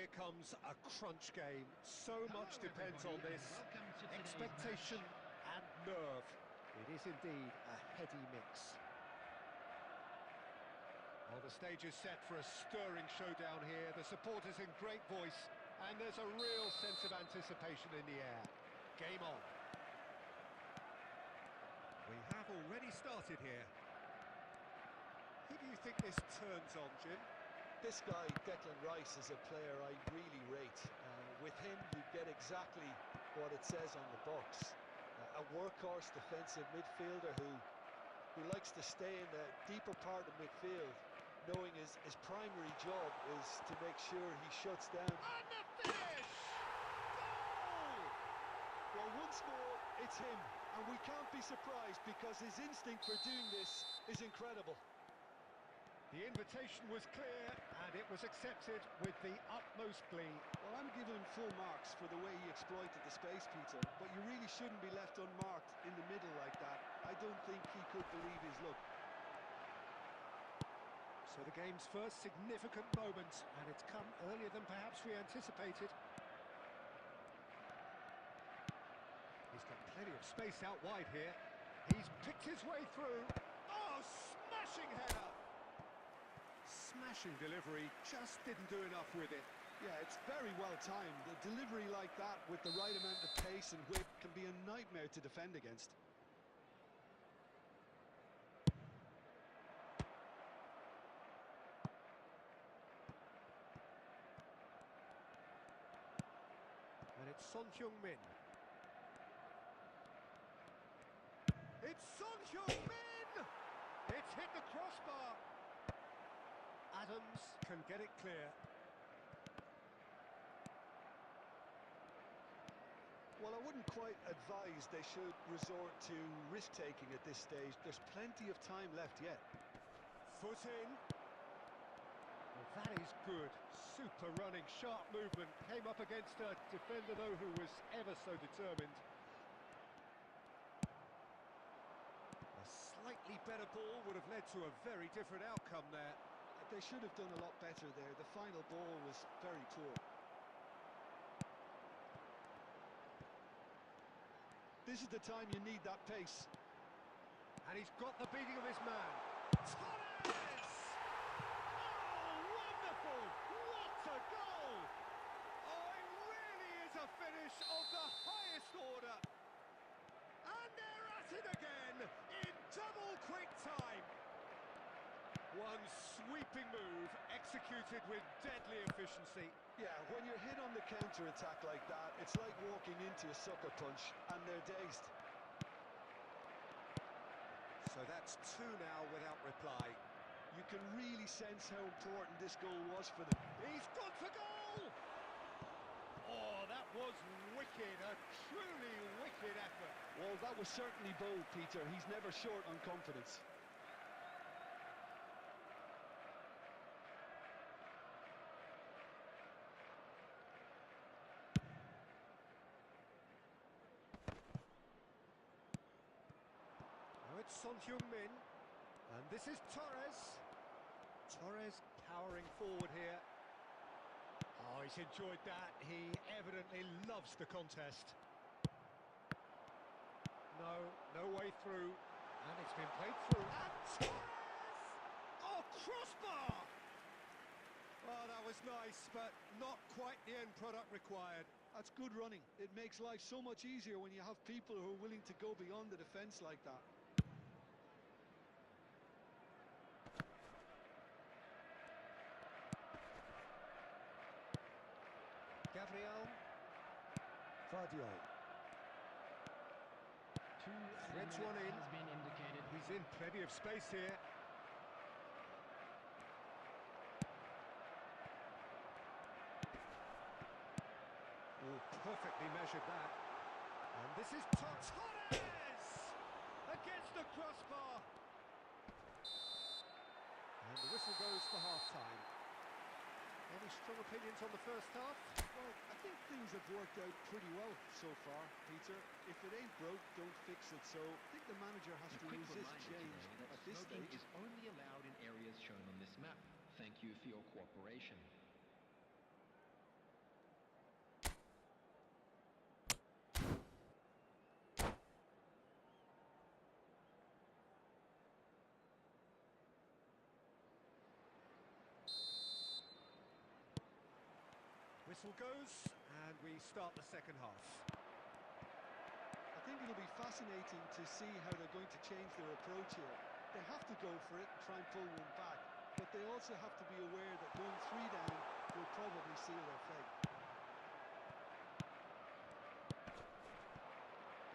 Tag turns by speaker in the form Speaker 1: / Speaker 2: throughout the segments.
Speaker 1: here comes a crunch game. So much depends on this. Expectation and nerve. It is indeed a heady mix. Well, the stage is set for a stirring showdown here. The supporters in great voice, and there's a real sense of anticipation in the air. Game on. We have already started here. Who do you think this turns on, Jim?
Speaker 2: This guy, Declan Rice, is a player I really rate. With him, you get exactly what it says on the box. A workhorse defensive midfielder who likes to stay in the deeper part of midfield, knowing his primary job is to make sure he shuts down.
Speaker 1: And the finish! Goal!
Speaker 2: Well, once more, it's him, and we can't be surprised because his instinct for doing this is incredible.
Speaker 1: The invitation was clear, and it was accepted with the utmost glee.
Speaker 2: Well, I'm giving him full marks for the way he exploited the space, Peter, but you really shouldn't be left unmarked in the middle like that. I don't think he could believe his luck.
Speaker 1: So the game's first significant moment, and it's come earlier than perhaps we anticipated. He's got plenty of space out wide here. He's picked his way through. Oh, smashing header! Smashing delivery, just didn't do enough with it.
Speaker 2: Yeah, it's very well timed. A delivery like that with the right amount of pace and whip can be a nightmare to defend against.
Speaker 1: And it's Son Heung-min. It's Son Heung-min! It's hit the crossbar. Adams can get it clear.
Speaker 2: Well, I wouldn't quite advise they should resort to risk-taking at this stage. There's plenty of time left yet.
Speaker 1: Foot in. Well, that is good. Super running, sharp movement. Came up against a defender, though, who was ever so determined. A slightly better ball would have led to a very different outcome there.
Speaker 2: They should have done a lot better there. The final ball was very poor. This is the time you need that pace.
Speaker 1: And he's got the beating of his man. Torres! Oh, wonderful! What a goal! Oh, it really is a finish of the highest order. And they're at it again in double quick time. One sweeping move executed with deadly efficiency.
Speaker 2: Yeah, when you're hit on the counter-attack like that, it's like walking into a sucker punch, and they're dazed.
Speaker 1: So that's two now without reply.
Speaker 2: You can really sense how important this goal was for them.
Speaker 1: He's gone for goal! Oh, that was wicked, a truly wicked effort.
Speaker 2: Well, that was certainly bold, Peter. He's never short on confidence.
Speaker 1: Now it's Son Heung-min, and this is Torres. Torres powering forward here. Oh, he's enjoyed that. He evidently loves the contest. No way through, and it's been played through. And Torres! Oh, crossbar! Oh, that was nice, but not quite the end product required.
Speaker 2: That's good running. It makes life so much easier when you have people who are willing to go beyond the defence like that.
Speaker 1: Gabriel. Vardiol. Threads one in.
Speaker 3: Has been indicated.
Speaker 1: He's in plenty of space here. Oh, perfectly measured that. And this is Torres! Against the crossbar! And the whistle goes for half-time. Any strong opinions on the first half?
Speaker 2: Well, I think things have worked out pretty well so far, Peter. If it ain't broke, don't fix it. So I think the manager has to resist change at this
Speaker 3: smoking
Speaker 2: stage.
Speaker 3: is only allowed in areas shown on this map. Thank you for your cooperation.
Speaker 1: Whistle goes, and we start the second half.
Speaker 2: I think it'll be fascinating to see how they're going to change their approach here. They have to go for it and try and pull one back, but they also have to be aware that going 3 down will probably seal their fate.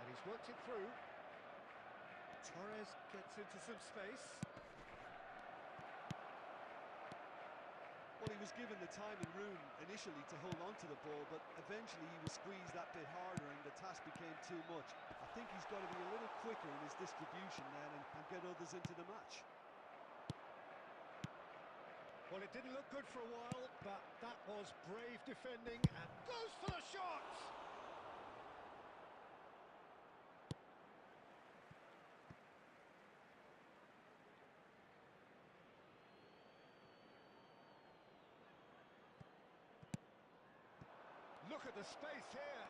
Speaker 1: And he's worked it through. Torres gets into some space.
Speaker 2: Well, he was given the time and room initially to hold on to the ball, but eventually he was squeezed that bit harder and the task became too much. I think he's got to be a little quicker in his distribution then and get others into the match.
Speaker 1: Well, it didn't look good for a while, but that was brave defending and goes for the shot! Look at the space here.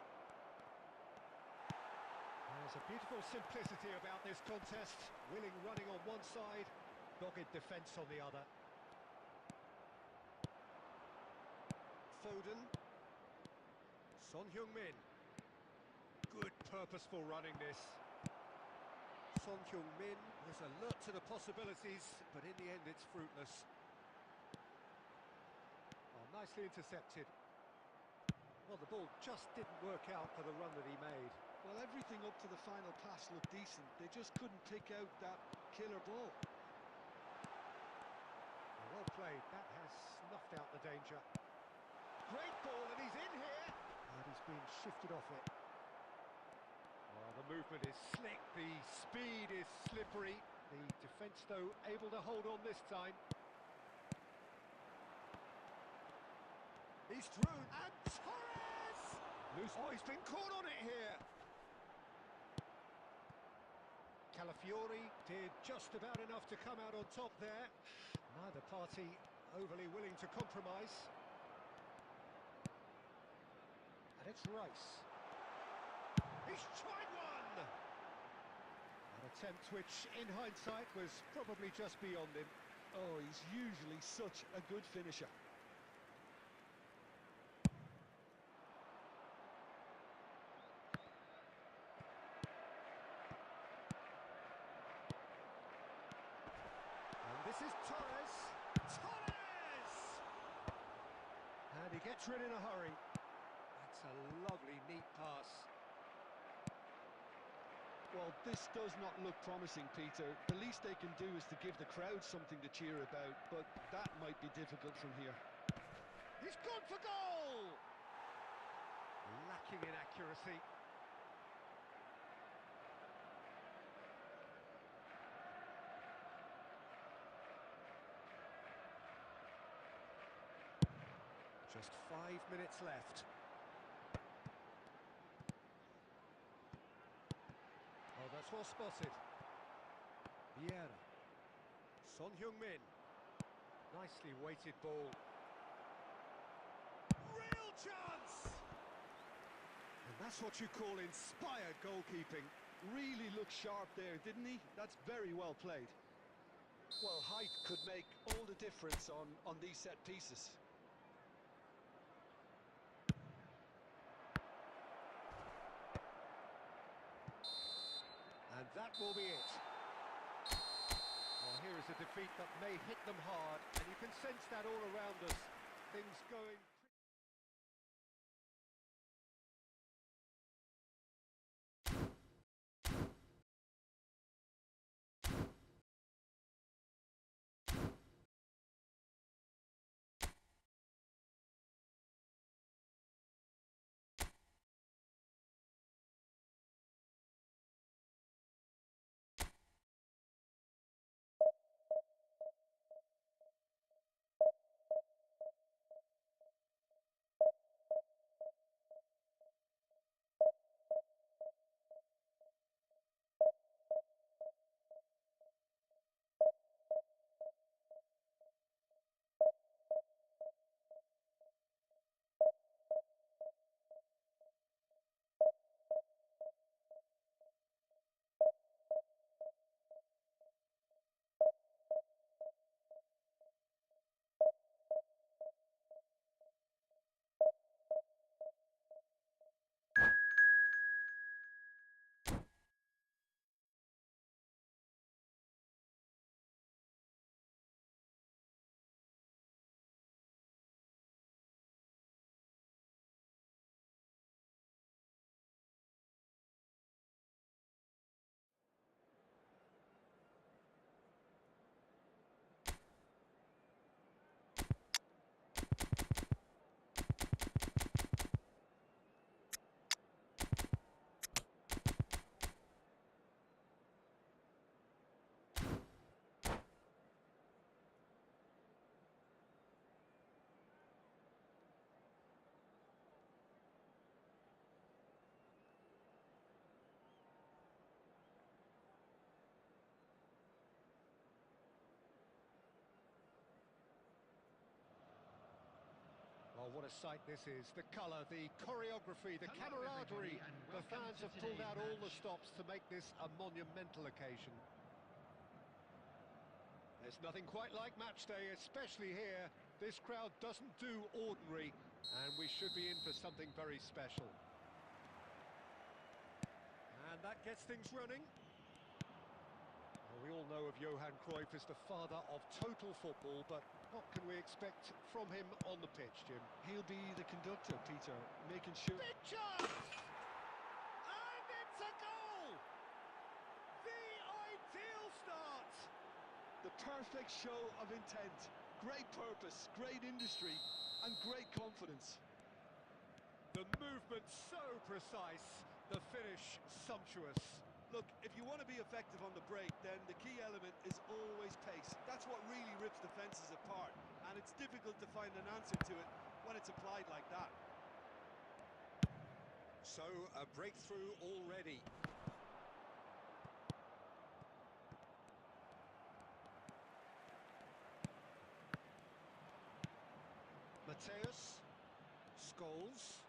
Speaker 1: There's a beautiful simplicity about this contest. Willing running on one side, dogged defence on the other. Foden. Son Heung-min. Good purposeful running this. Son Heung-min is alert to the possibilities, but in the end it's fruitless. Oh, nicely intercepted. Well, the ball just didn't work out for the run that he made.
Speaker 2: Well, everything up to the final pass looked decent. They just couldn't pick out that killer ball.
Speaker 1: Well played. That has snuffed out the danger. Great ball, and he's in here. And he's been shifted off it. Oh, the movement is slick. The speed is slippery. The defence, though, able to hold on this time. He's through, and Torres! Loose. Oh, he's been caught on it here. Calafiori did just about enough to come out on top there. Neither party overly willing to compromise. And it's Rice. He's tried one! An attempt which, in hindsight, was probably just beyond him.
Speaker 2: Oh, he's usually such a good finisher.
Speaker 1: This is Torres. Torres! And he gets rid in a hurry. That's a lovely, neat pass.
Speaker 2: Well, this does not look promising, Peter. The least they can do is to give the crowd something to cheer about, but that might be difficult from here.
Speaker 1: He's gone for goal! Lacking in accuracy. Just 5 minutes left. Oh, that's well spotted. Vieira. Son Heung-min. Nicely weighted ball. Real chance! And that's what you call inspired goalkeeping.
Speaker 2: Really looked sharp there, didn't he? That's very well played. Well, height could make all the difference on these set pieces.
Speaker 1: And that will be it. Well, here is a defeat that may hit them hard, and you can sense that all around us. Things going... Oh, what a sight this is. The colour, the choreography, the camaraderie. The fans have pulled out all the stops to make this a monumental occasion. There's nothing quite like match day, especially here. This crowd doesn't do ordinary, and we should be in for something very special. And that gets things running. Well, we all know of Johan Cruyff as the father of total football, but what can we expect from him on the pitch, Jim?
Speaker 2: He'll be the conductor, Peter, making sure...
Speaker 1: Big chance! And it's a goal! The ideal start!
Speaker 2: The perfect show of intent. Great purpose, great industry, and great confidence.
Speaker 1: The movement so precise, the finish sumptuous.
Speaker 2: Look, if you want to be effective on the break, then the key element is always pace. That's what really rips defences apart, and it's difficult to find an answer to it when it's applied like that.
Speaker 1: So, a breakthrough already. Mateus, Scholes.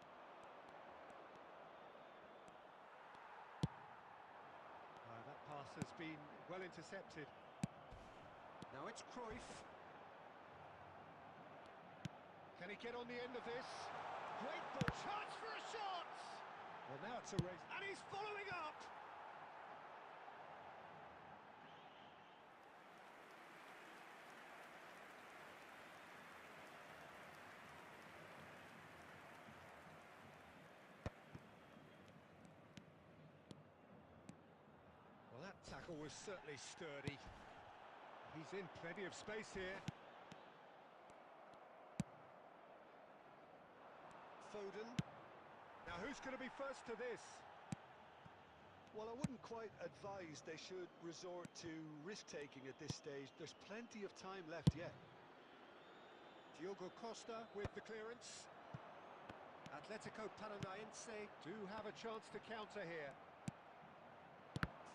Speaker 1: That pass has been well intercepted. Now it's Cruyff. Can he get on the end of this? Great ball, chance for a shot! Well, now it's a race, and he's following up! Well, that tackle was certainly sturdy. He's in plenty of space here. Foden. Now who's going to be first to this?
Speaker 2: Well, I wouldn't quite advise they should resort to risk-taking at this stage. There's plenty of time left yet.
Speaker 1: Diogo Costa with the clearance. Atletico Paranaense do have a chance to counter here.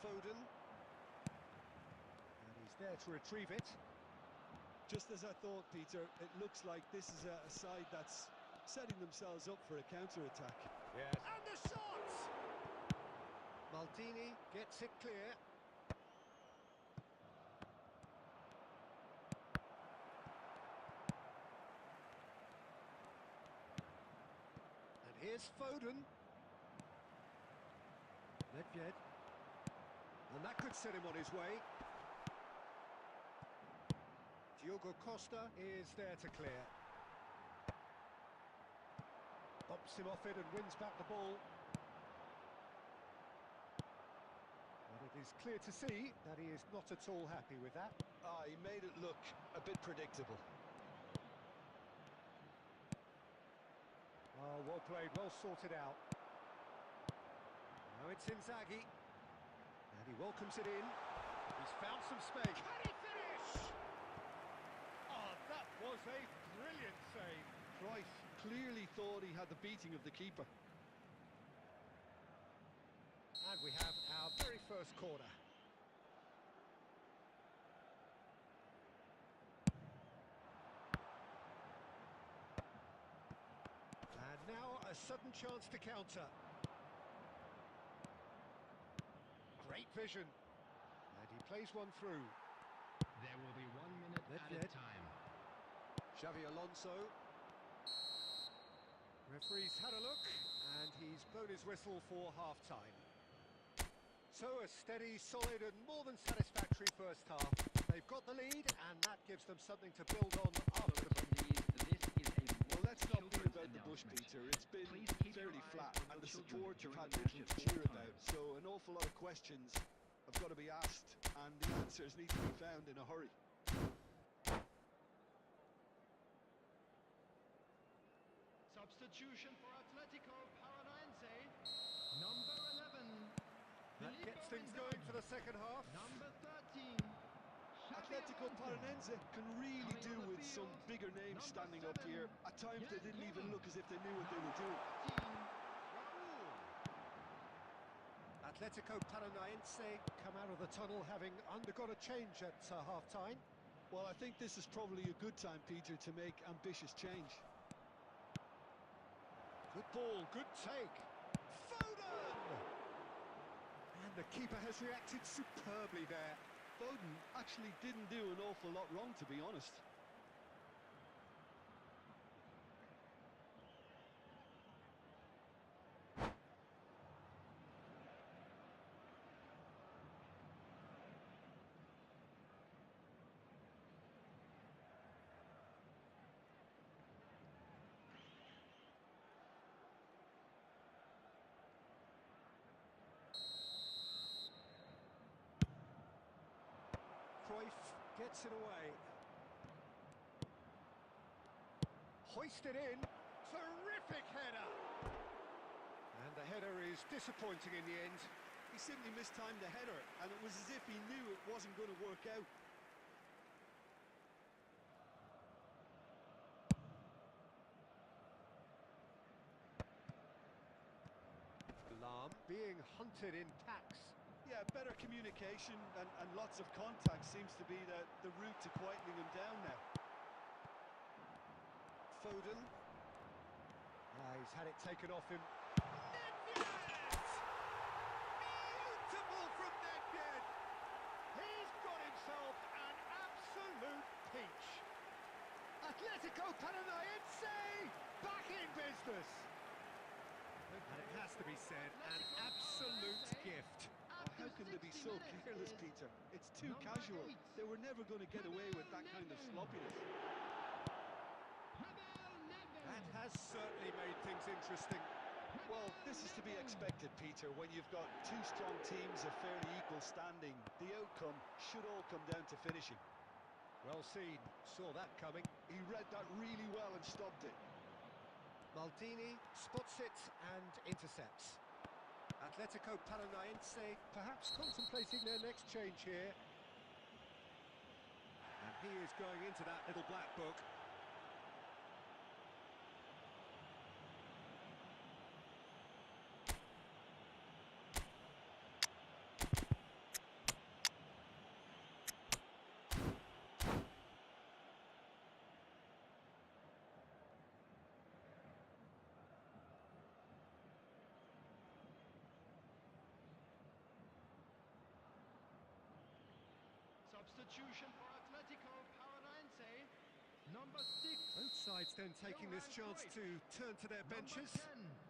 Speaker 1: Foden. And he's there to retrieve it.
Speaker 2: Just as I thought, Peter, it looks like this is a side that's setting themselves up for a counter-attack.
Speaker 1: Yes. And the shot! Maldini gets it clear. And here's Foden. Nedved. And that could set him on his way. Diogo Costa is there to clear. Bumps him off it and wins back the ball. But it is clear to see that he is not at all happy with that.
Speaker 2: He made it look a bit predictable.
Speaker 1: Oh, well played, well sorted out. Now it's Inzaghi. And he welcomes it in. He's found some space. Can he finish? Oh, that was a brilliant save.
Speaker 2: Cruyff clearly thought he had the beating of the keeper.
Speaker 1: And we have our very first corner. And now a sudden chance to counter. Great vision. And he plays one through.
Speaker 3: There will be 1 minute at a time.
Speaker 1: Xavi Alonso. Referee's had a look, and he's blown his whistle for half-time. So a steady, solid and more than satisfactory first half. They've got the lead, and that gives them something to build on after the break.
Speaker 2: Well, let's not be about the bush, Peter. It's been fairly flat, and the support you've had nothing to cheer about. So an awful lot of questions have got to be asked, and the answers need to be found in a hurry.
Speaker 3: Substitution for Atletico Paranaense. Number 11.
Speaker 1: That gets things going for the second half.
Speaker 3: Number 13.
Speaker 2: Atletico Paranaense can really do with some bigger names standing up here. At times they didn't even look as if they knew what they were doing.
Speaker 1: Atletico Paranaense come out of the tunnel having undergone a change at half-time.
Speaker 2: Well, I think this is probably a good time, Peter, to make ambitious change.
Speaker 1: Good ball, good take. Foden! And the keeper has reacted superbly there.
Speaker 4: Foden actually didn't do an awful lot wrong, to be honest.
Speaker 1: Cruyff gets it away. Hoisted in. Terrific header. And the header is disappointing in the end.
Speaker 4: He simply mistimed the header, and it was as if he knew it wasn't going to work out.
Speaker 1: Lahm being hunted in packs.
Speaker 4: Yeah, better communication and lots of contact seems to be the route to quietening him down now.
Speaker 1: Foden. He's had it taken off him. Beautiful from Nedved! He's got himself an absolute peach. Atletico Paranaense back in business. And it has to be said, an absolute gift.
Speaker 4: How can they be so careless, Peter? It's too casual. They were never going to get away with that kind of sloppiness.
Speaker 1: That has certainly made things interesting.
Speaker 2: Well, this is to be expected, Peter. When you've got two strong teams of fairly equal standing, the outcome should all come down to finishing.
Speaker 1: Well seen, saw that coming.
Speaker 4: He read that really well and stopped it.
Speaker 1: Maldini spots it and intercepts. Atletico Paranaense perhaps contemplating their next change here. And he is going into that little black book.
Speaker 3: Substitution for Atletico Paranaense. Number 6.
Speaker 1: Both sides then taking this chance to turn to their benches.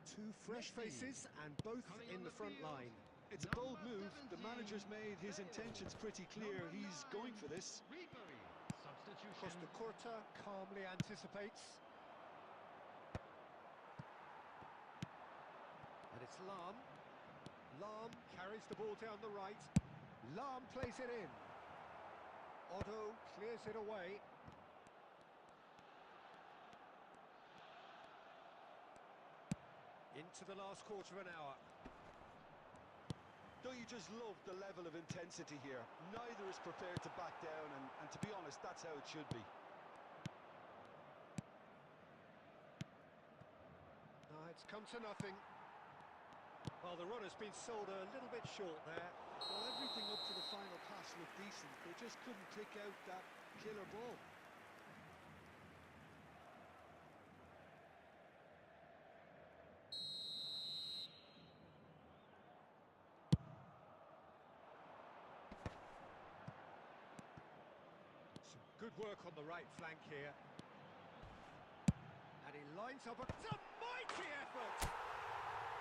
Speaker 1: Two fresh faces and both in the front line.
Speaker 4: It's a bold move. The manager's made his intentions pretty clear. He's going for this.
Speaker 3: Substitution.
Speaker 1: Costa Curta calmly anticipates. And it's Lahm. Lahm carries the ball down the right. Lahm plays it in. Otto clears it away. Into the last quarter of an hour.
Speaker 2: Don't you just love the level of intensity here? Neither is prepared to back down, and to be honest, that's how it should be.
Speaker 1: It's come to nothing. Well, the run has been sold a little bit short there.
Speaker 4: Well, everything up to the final pass looked decent. They just couldn't pick out that killer ball.
Speaker 1: Some good work on the right flank here. And he lines up a mighty effort!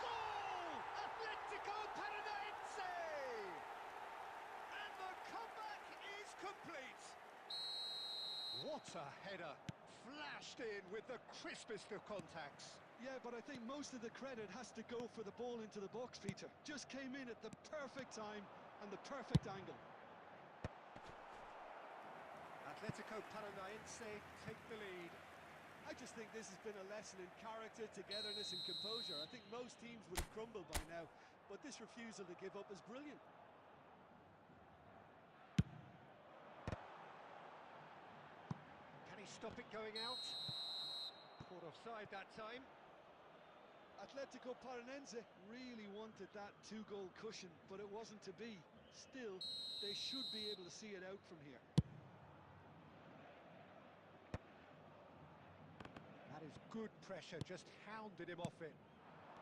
Speaker 1: Goal! Atletico Paranaense! And the comeback is complete! What a header! Flashed in with the crispest of contacts.
Speaker 4: Yeah, but I think most of the credit has to go for the ball into the box, Peter. Just came in at the perfect time and the perfect angle.
Speaker 1: Atletico Paranaense take the lead.
Speaker 4: I just think this has been a lesson in character, togetherness and composure. I think most teams would have crumbled by now, but this refusal to give up is brilliant.
Speaker 1: Can he stop it going out? Caught offside that time.
Speaker 4: Atletico Paranaense really wanted that two-goal cushion, but it wasn't to be. Still, they should be able to see it out from here.
Speaker 1: That is Good pressure, just hounded him off it.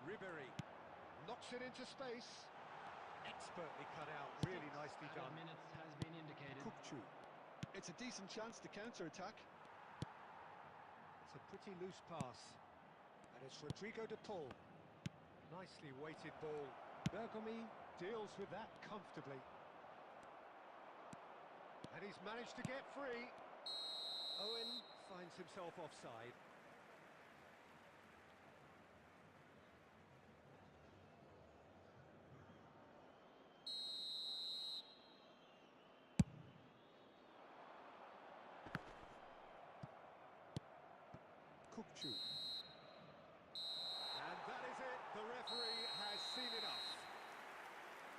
Speaker 1: Ribery knocks it into space. Expertly cut out, really nicely
Speaker 3: Added
Speaker 1: done.
Speaker 3: minutes has been indicated.
Speaker 1: Kukchu.
Speaker 4: It's a decent chance to counter-attack.
Speaker 1: It's a pretty loose pass. And it's Rodrigo de Paul. Nicely weighted ball. Bergomi deals with that comfortably. And he's managed to get free. Owen finds himself offside. Kukchu. And that is it. The referee has seen enough.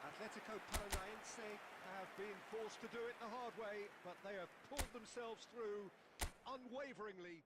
Speaker 1: Atletico Paranaense have been forced to do it the hard way, but they have pulled themselves through unwaveringly.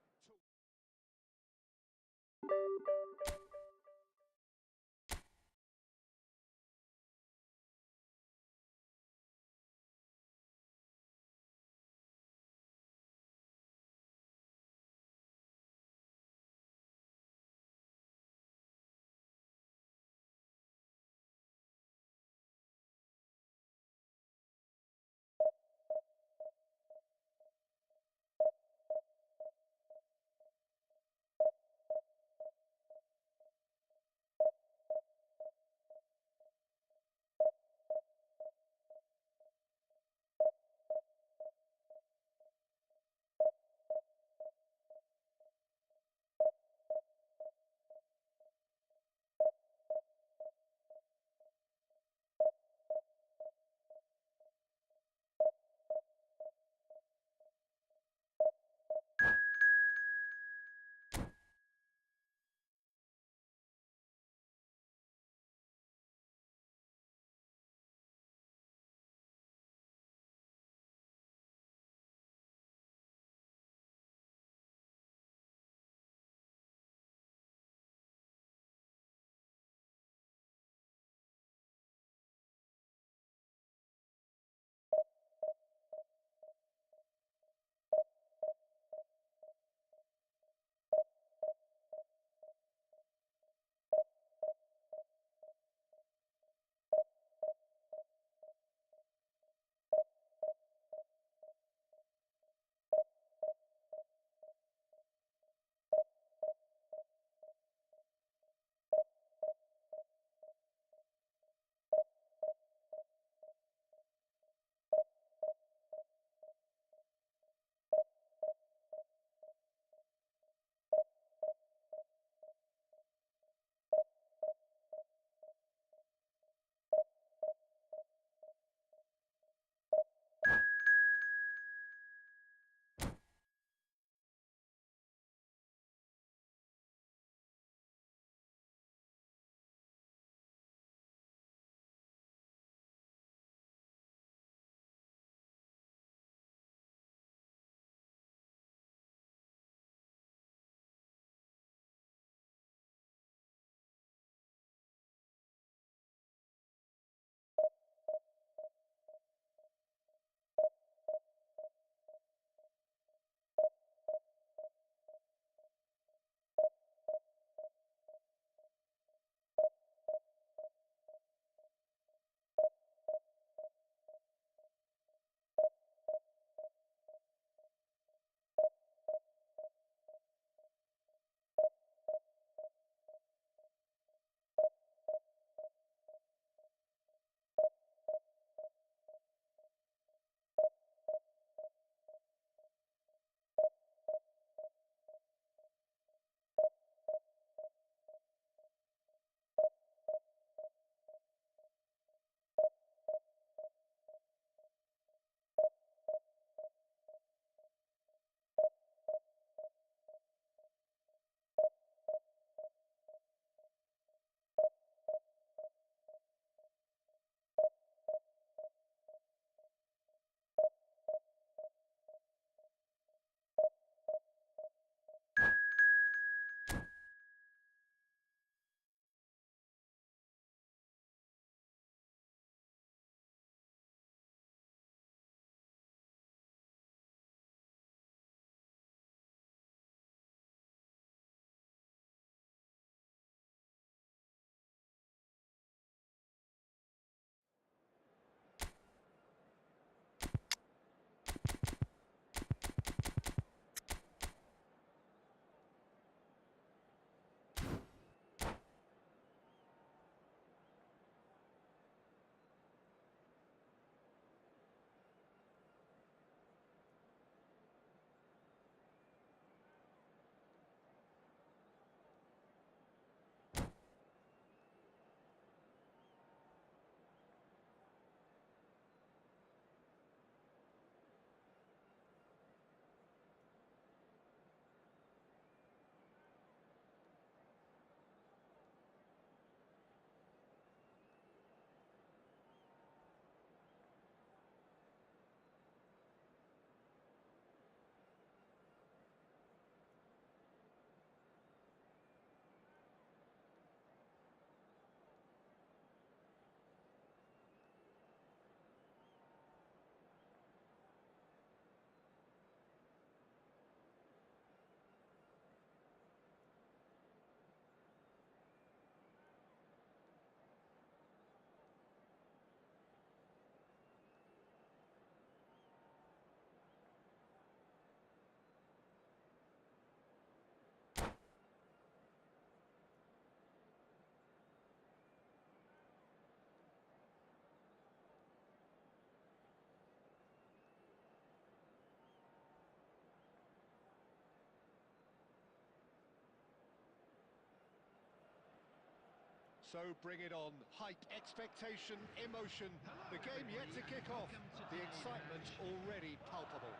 Speaker 1: So bring it on. Hype, expectation, emotion. The game yet to kick off. The excitement already palpable.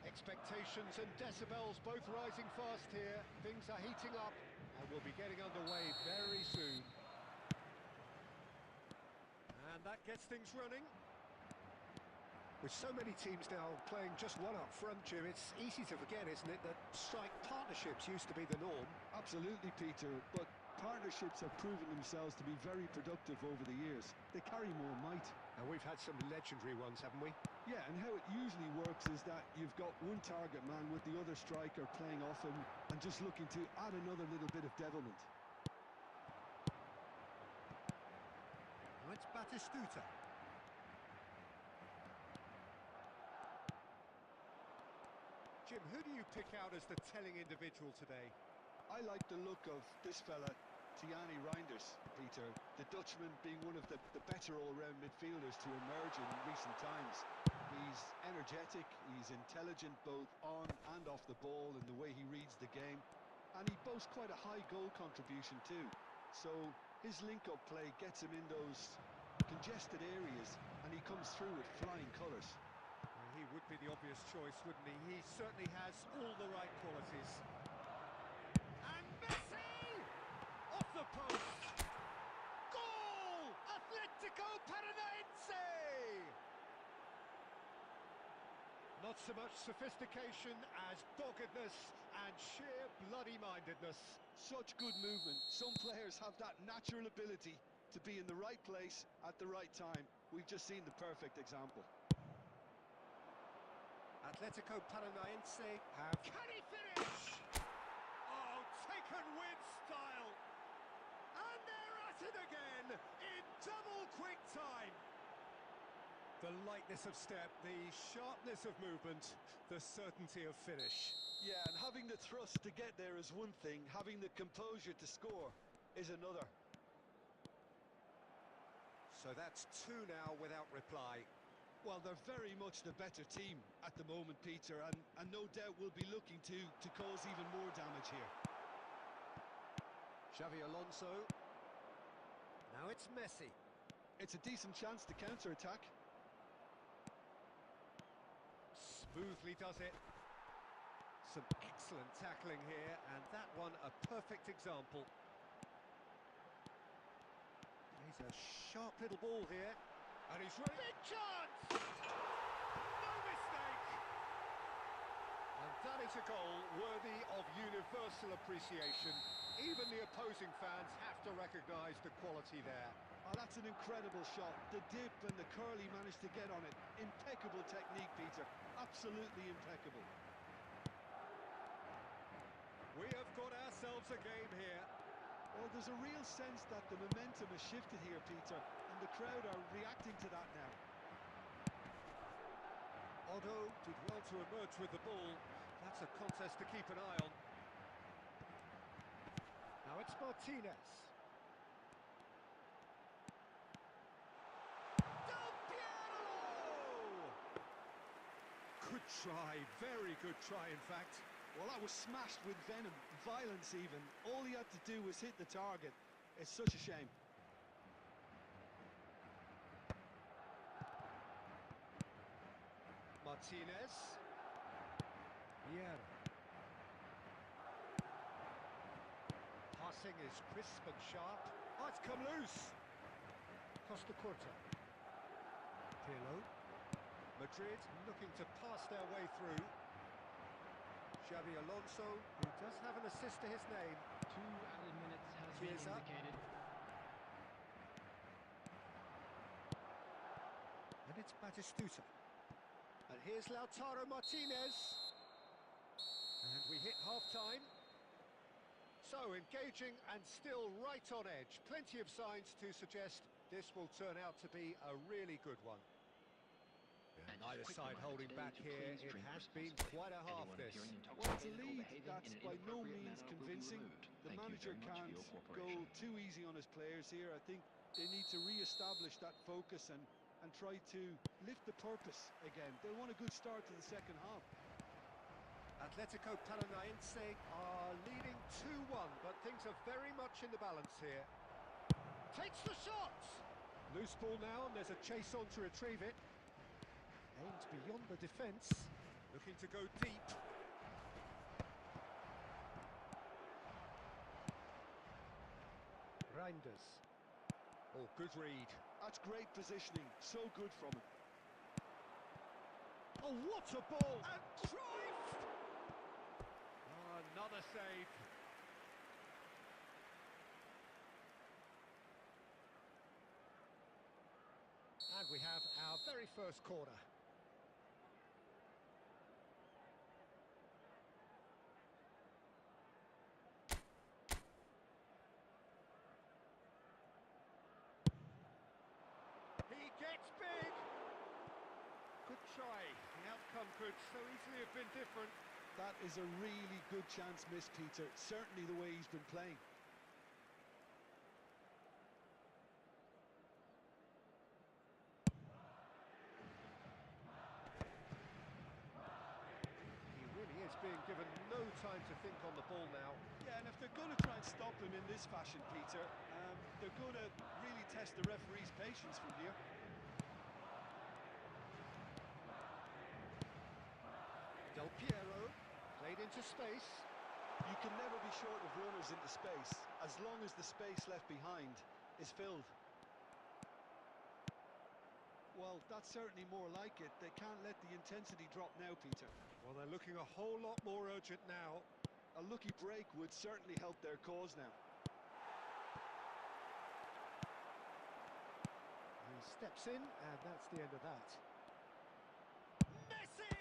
Speaker 1: Expectations and decibels both rising fast here. Things are heating up and we'll be getting underway very soon. And that gets things running. With so many teams now playing just one up front, Jim, it's easy to forget, isn't it, that strike partnerships used to be the norm.
Speaker 4: Absolutely, Peter, but partnerships have proven themselves to be very productive over the years. They carry more might.
Speaker 1: And we've had some legendary ones, haven't we?
Speaker 4: Yeah, and how it usually works is that you've got one target man with the other striker playing off him and just looking to add another little bit of devilment.
Speaker 1: Now it's Batistuta. Jim, who do you pick out as the telling individual today?
Speaker 4: I like the look of this fella, Tiani Reinders, Peter. The Dutchman being one of the better all-round midfielders to emerge in recent times. He's energetic, he's intelligent both on and off the ball in the way he reads the game. And he boasts quite a high goal contribution too. So his link-up play gets him in those congested areas and he comes through with flying colours.
Speaker 1: He would be the obvious choice, wouldn't he? He certainly has all the right qualities. And Messi! Off the post! Goal! Atletico Paranaense! Not so much sophistication as doggedness and sheer bloody-mindedness.
Speaker 4: Such good movement. Some players have that natural ability to be in the right place at the right time. We've just seen the perfect example.
Speaker 1: Atletico Paranaense have... Can he finish? Oh, taken with style. And they're at it again in double quick time. The lightness of step, the sharpness of movement, the certainty of finish.
Speaker 4: Yeah, and having the thrust to get there is one thing, having the composure to score is another.
Speaker 1: So that's two now without reply.
Speaker 4: Well, they're very much the better team at the moment, Peter, and no doubt will be looking to cause even more damage here.
Speaker 1: Xavi Alonso. Now it's Messi.
Speaker 4: It's a decent chance to counter-attack.
Speaker 1: Smoothly does it. Some excellent tackling here, and that one a perfect example. He's a sharp little ball here. And he's ready. Big chance! No mistake! And that is a goal worthy of universal appreciation. Even the opposing fans have to recognise the quality there.
Speaker 4: Oh, that's an incredible shot. The dip and the curl he managed to get on it. Impeccable technique, Peter. Absolutely impeccable.
Speaker 1: We have got ourselves a game here.
Speaker 4: Well, there's a real sense that the momentum has shifted here, Peter, and the crowd are reacting to that now.
Speaker 1: Otto did well to emerge with the ball. That's a contest to keep an eye on. Now it's Martinez. Del Piero! Good try, very good try in fact.
Speaker 4: Well, that was smashed with venom, violence even. All he had to do was hit the target. It's such a shame.
Speaker 1: Martinez. Vieira. Passing is crisp and sharp. Oh, it's come loose. Costa Curta. Pirlo. Madrid looking to pass their way through. Xavi Alonso, who does have an assist to his name.
Speaker 3: 2 added minutes has been indicated.
Speaker 1: And it's Batistuta. And here's Lautaro Martinez. And we hit half-time. So, engaging and still right on edge. Plenty of signs to suggest this will turn out to be a really good one. Neither side holding back here. It has been quite a half this.
Speaker 4: Well, it's a lead that's by no means convincing. The manager can't go too easy on his players here. I think they need to re-establish that focus and try to lift the purpose again. They want a good start to the second half.
Speaker 1: Atletico Paranaense are leading 2-1, but things are very much in the balance here. Takes the shot! Loose ball now, and there's a chase on to retrieve it. Aimed beyond the defence. Looking to go deep. Reinders. Oh, good read.
Speaker 4: That's great positioning, so good from him.
Speaker 1: Oh, what a ball! And Cruyff! Oh, another save. And we have our very first corner. He gets big! Good try. The outcome could so easily have been different.
Speaker 4: That is a really good chance missed, Peter. Certainly the way he's been playing.
Speaker 1: He really is being given no time to think on the ball now.
Speaker 4: Yeah, and if they're going to try and stop him in this fashion, Peter, they're going to really test the referee's patience from here.
Speaker 1: Del Piero, played into space.
Speaker 4: You can never be short of runners into space, as long as the space left behind is filled. Well, that's certainly more like it. They can't let the intensity drop now, Peter.
Speaker 1: Well, they're looking a whole lot more urgent now.
Speaker 4: A lucky break would certainly help their cause now.
Speaker 1: He steps in, and that's the end of that. Messi!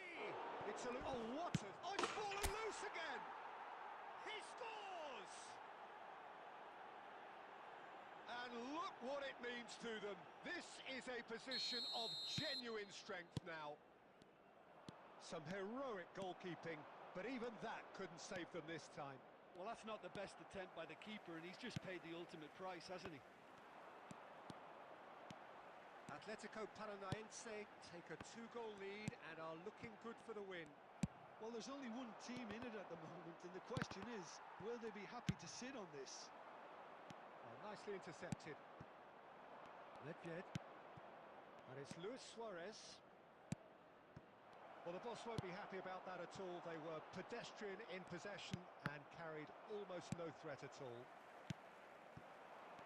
Speaker 1: It's a... Oh, what a... Oh, it's fallen loose again! He scores! And look what it means to them. This is a position of genuine strength now. Some heroic goalkeeping, but even that couldn't save them this time.
Speaker 4: Well, that's not the best attempt by the keeper, and he's just paid the ultimate price, hasn't he?
Speaker 1: Atletico Paranaense take a 2-goal lead and are looking good for the win.
Speaker 4: Well, there's only one team in it at the moment, and the question is, will they be happy to sit on this?
Speaker 1: Oh, nicely intercepted. Ledvied. And it's Luis Suarez. Well, the boss won't be happy about that at all. They were pedestrian in possession and carried almost no threat at all.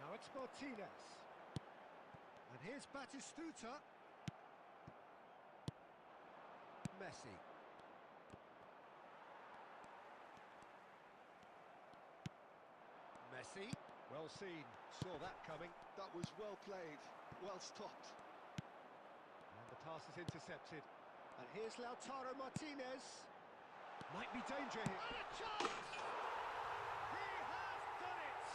Speaker 1: Now it's Martinez. And here's Batistuta. Messi. Messi. Well seen. Saw that coming.
Speaker 4: That was well played, well stopped.
Speaker 1: And the pass is intercepted. And here's Lautaro Martinez. Might be danger here. And a chance! He has done it!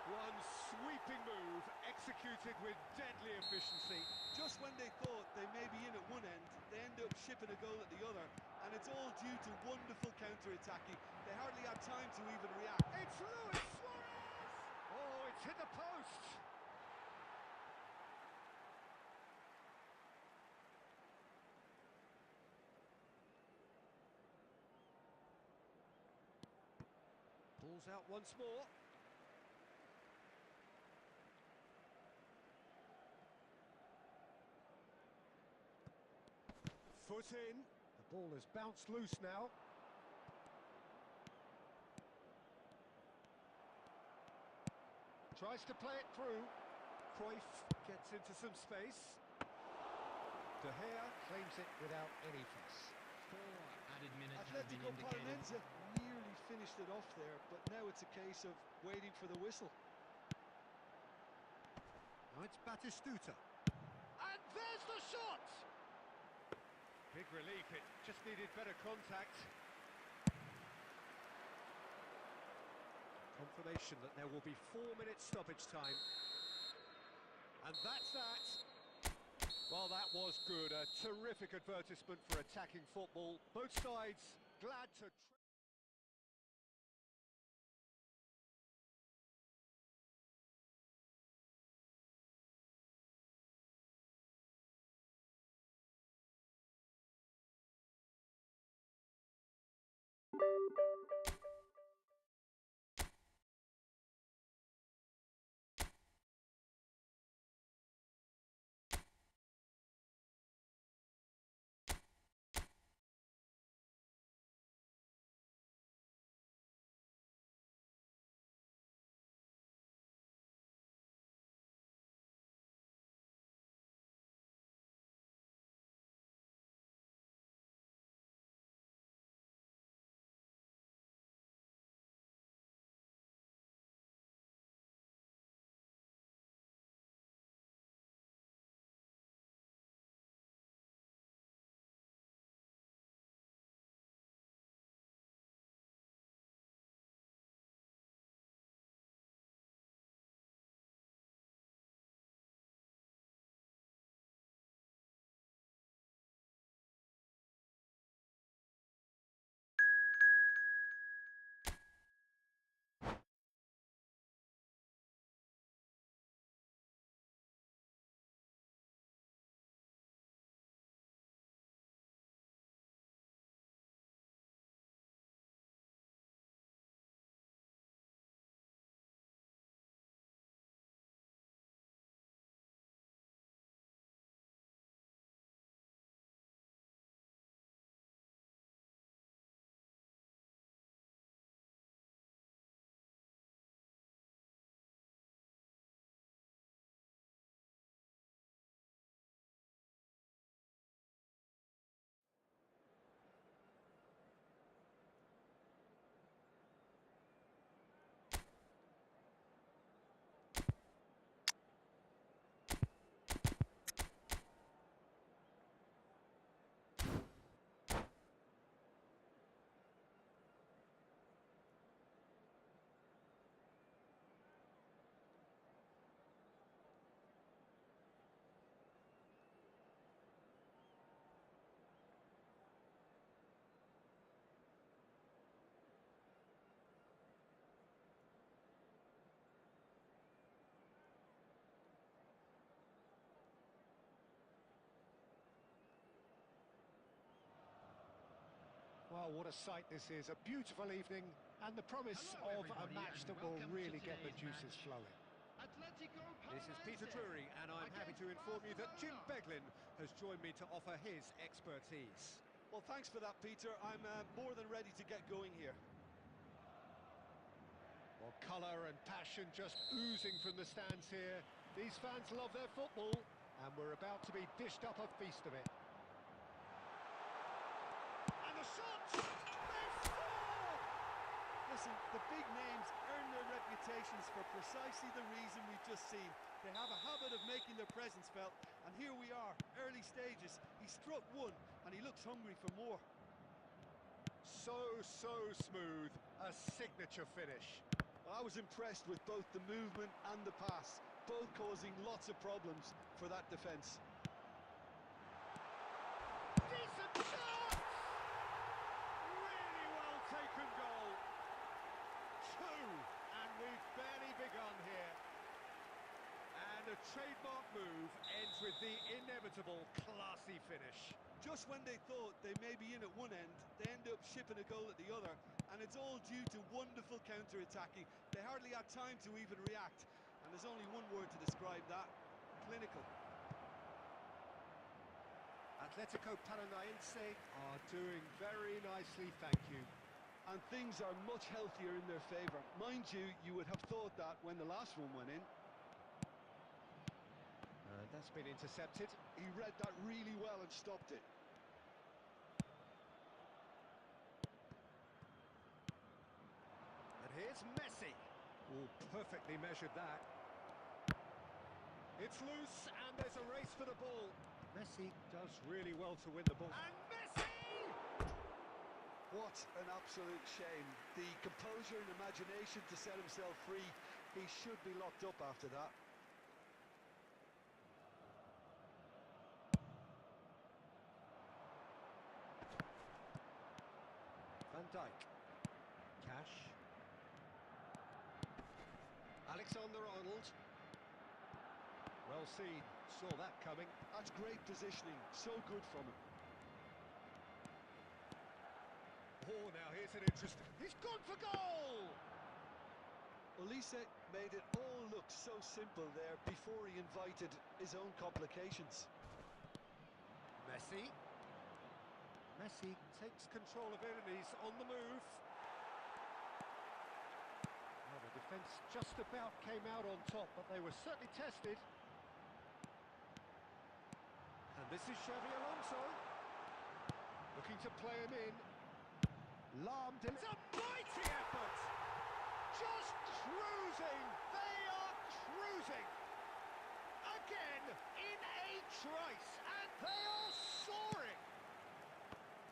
Speaker 1: One sweeping move, executed with deadly efficiency.
Speaker 4: Just when they thought they may be in at one end, they end up shipping a goal at the other, and it's all due to wonderful counter-attacking. They hardly had time to even react.
Speaker 1: It's Luis Suarez! Oh, it's hit the post! Pulls out once more. Foot in. The ball has bounced loose now. Tries to play it through. Cruyff gets into some space. De Gea claims it without any fuss.
Speaker 3: 4 added minutes have been
Speaker 4: Atletico
Speaker 3: indicated.
Speaker 4: Paranaense nearly finished it off there, but now it's a case of waiting for the whistle.
Speaker 1: Now it's Batistuta. And there's the shot! Big relief, it just needed better contact. Confirmation that there will be 4 minutes stoppage time. And that's that. Well, that was good. A terrific advertisement for attacking football. Both sides glad to... Oh, what a sight this is. A beautiful evening and the promise
Speaker 3: Hello,
Speaker 1: of a
Speaker 3: everybody,
Speaker 1: match
Speaker 3: and
Speaker 1: that will
Speaker 3: welcome to
Speaker 1: really get the
Speaker 3: today's
Speaker 1: juices
Speaker 3: match.
Speaker 1: flowing.
Speaker 3: Atletico
Speaker 1: This is Peter
Speaker 3: Paranaense
Speaker 1: Drury, and I'm happy to
Speaker 3: against
Speaker 1: inform you that Jim
Speaker 3: Barcelona.
Speaker 1: Beglin has joined me to offer his expertise.
Speaker 2: Well, thanks for that, Peter. I'm more than ready to get going here.
Speaker 1: Well, colour and passion just oozing from the stands here. These fans love their football, and we're about to be dished up a feast of it. And the shot! They score!
Speaker 2: Listen, the big names earn their reputations for precisely the reason we've just seen. They have a habit of making their presence felt, and here we are, early stages. He struck one, and he looks hungry for more.
Speaker 1: So smooth. A signature finish.
Speaker 2: Well, I was impressed with both the movement and the pass, both causing lots of problems for that defence.
Speaker 1: Decent shot! Really well taken goal. Two, and we've barely begun here. And a trademark move ends with the inevitable classy finish.
Speaker 2: Just when they thought they may be in at one end, they end up shipping a goal at the other, and it's all due to wonderful counter-attacking. They hardly had time to even react, and there's only one word to describe that: clinical.
Speaker 1: Atletico Paranaense are doing very nicely, thank you.
Speaker 2: And things are much healthier in their favour. Mind you, you would have thought that when the last one went in.
Speaker 1: That's been intercepted.
Speaker 4: He read that really well and stopped it.
Speaker 1: And here's Messi. Oh, perfectly measured that. It's loose, and there's a race for the ball. Messi does really well to win the ball. And Messi!
Speaker 2: What an absolute shame. The composure and imagination to set himself free. He should be locked up after that.
Speaker 1: Van Dijk. Cash. Alexander-Arnold. Well seen. Saw that coming.
Speaker 2: That's great positioning. So good from him.
Speaker 1: Oh, now here's an interesting... He's gone for goal!
Speaker 2: Olise made it all look so simple there before he invited his own complications.
Speaker 1: Messi. Messi takes control of it and he's on the move. Well, the defence just about came out on top, but they were certainly tested. And this is Xavi Alonso. Looking to play him in. Lamed, and it's a mighty effort! Just cruising! They are cruising! Again, in a trice, and they are soaring!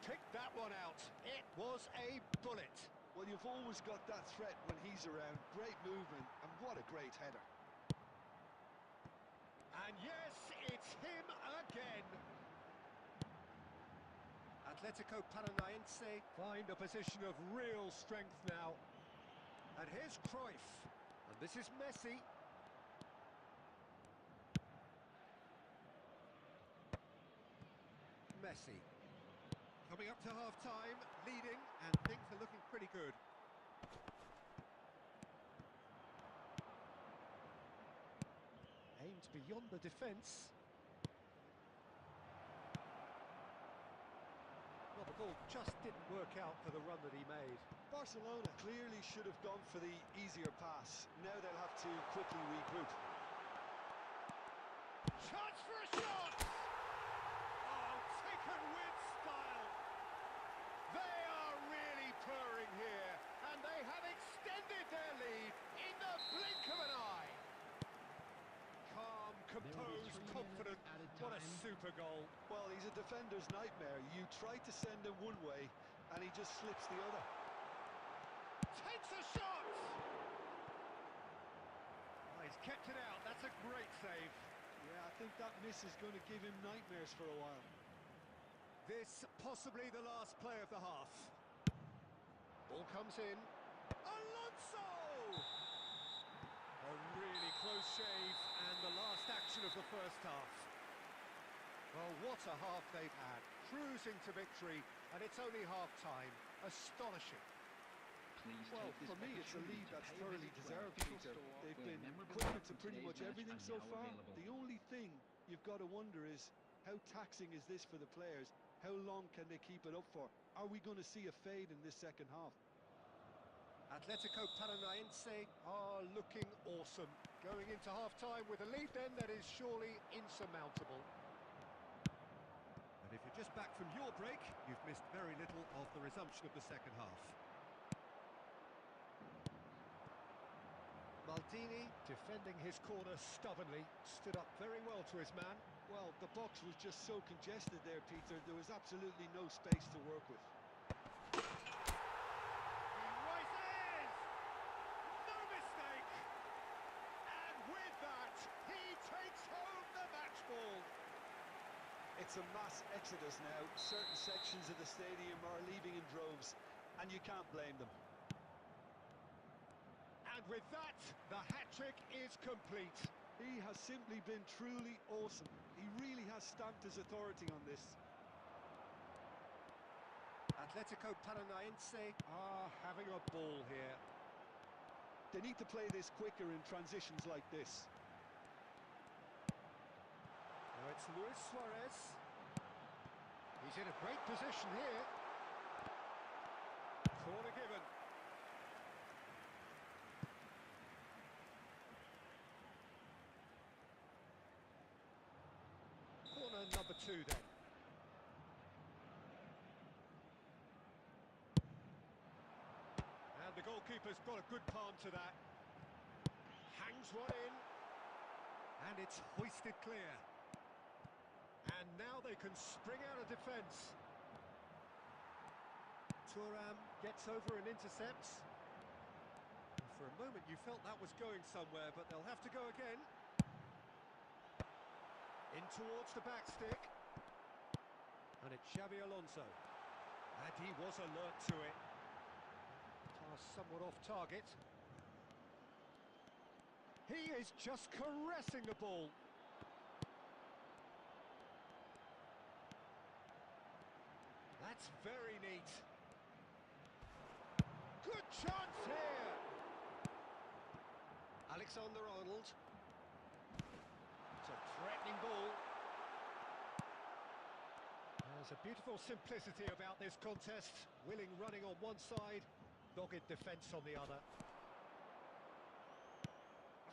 Speaker 1: Picked that one out. It was a bullet.
Speaker 2: Well, you've always got that threat when he's around. Great movement, and what a great header.
Speaker 1: And yes, it's him again. Atletico Paranaense find a position of real strength now. And here's Cruyff. And this is Messi. Messi. Coming up to half-time, leading, and things are looking pretty good. Aimed beyond the defence. Well, the ball just didn't work out for the run that he made.
Speaker 2: Barcelona clearly should have gone for the easier pass. Now they'll have to quickly regroup.
Speaker 1: Chance for a shot! Oh, taken with style. They are really purring here, and they have extended their lead in the blink of an eye. Calm, composed, confident. What a super goal.
Speaker 2: Well, he's a defender's nightmare. You try to send him one way, and he just slips the other.
Speaker 1: Takes a shot! Oh, he's kept it out. That's a great save.
Speaker 2: Yeah, I think that miss is going to give him nightmares for a while.
Speaker 1: This possibly the last play of the half. Ball comes in. Alonso! A really close shave and the last action of the first half. Well, what a half they've had. Cruising to victory And it's only half-time. Astonishing.
Speaker 4: Well, for me, it's a lead that's thoroughly deserved, Peter. They've been quicker to pretty much everything so far. The only thing you've got to wonder is, how taxing is this for the players? How long can they keep it up for? Are we going to see a fade in this second half?
Speaker 1: Atletico Paranaense are looking awesome. Going into half-time with a lead then that is surely insurmountable. And if you're just back from your break, you've missed very little of the resumption of the second half. Maldini, defending his corner stubbornly, stood up very well to his man.
Speaker 4: Well, the box was just so congested there, Peter. There was absolutely no space to work with.
Speaker 1: He rises! No mistake! And with that, he takes home the match ball.
Speaker 4: It's a mass exodus now. Certain sections of the stadium are leaving in droves, and you can't blame them.
Speaker 1: And with that, the hat-trick is complete.
Speaker 4: He has simply been truly awesome. He really has stamped his authority on this.
Speaker 1: Atletico Paranaense are having a ball here.
Speaker 4: They need to play this quicker in transitions like this.
Speaker 1: Now it's Luis Suarez. He's in a great position here. Corner given. Corner number 2 then. And the goalkeeper's got a good palm to that. Hangs one in. And it's hoisted clear. And now they can spring out of defence. Thuram gets over and intercepts. And for a moment you felt that was going somewhere, but they'll have to go again. In towards the back stick. And it's Xabi Alonso. And he was alert to it. Pass somewhat off target. He is just caressing the ball. That's very neat. Good chance here. Alexander-Arnold. It's a threatening ball. There's a beautiful simplicity about this contest. Willing running on one side, dogged defence on the other.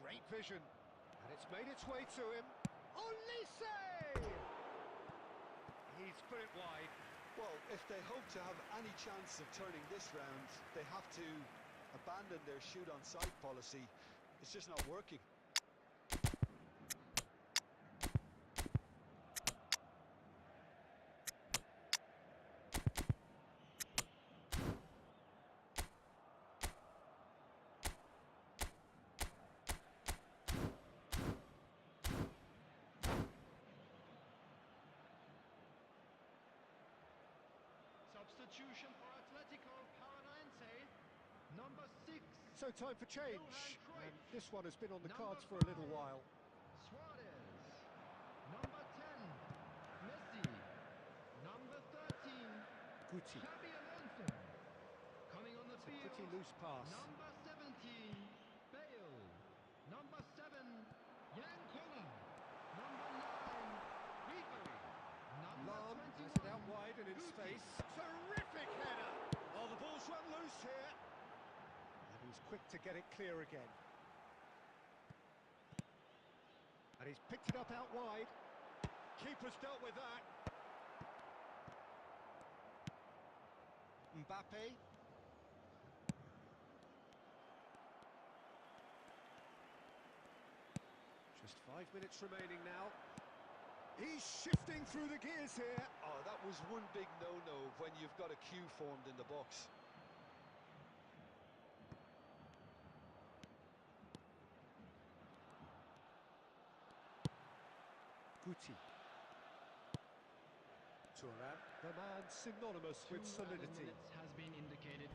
Speaker 1: Great vision. And it's made its way to him. Olise! He's put it wide.
Speaker 4: Well, if they hope to have any chance of turning this round, they have to abandon their shoot-on-sight policy. It's just not working.
Speaker 3: Substitution for Atletico Paranaense, number 6.
Speaker 1: So time for change,
Speaker 3: Johan
Speaker 1: and this one has been on the
Speaker 3: Number
Speaker 1: cards for a little
Speaker 3: 5,
Speaker 1: while.
Speaker 3: Suarez. Number 10, Messi. Number 13,
Speaker 1: Guti.
Speaker 3: Xabi Alonso. Coming on the
Speaker 1: It's a
Speaker 3: field,
Speaker 1: pretty loose pass.
Speaker 3: number 17, Bale. Number 7, Jan Koller. Number 9, Ribery. Number
Speaker 1: Lam
Speaker 3: 21,
Speaker 1: has it out wide and in
Speaker 3: Guti.
Speaker 1: space. Terrific header! Oh, the ball's run loose here. And he's quick to get it clear again. And he's picked it up out wide. Keeper's dealt with that. Mbappe. Just 5 minutes remaining now. He's shifting through the gears here.
Speaker 4: Oh, that was one big no-no when you've got a queue formed in the box.
Speaker 1: Guti. Thuram, the man synonymous with
Speaker 3: 2
Speaker 1: solidity.
Speaker 3: minutes has been indicated.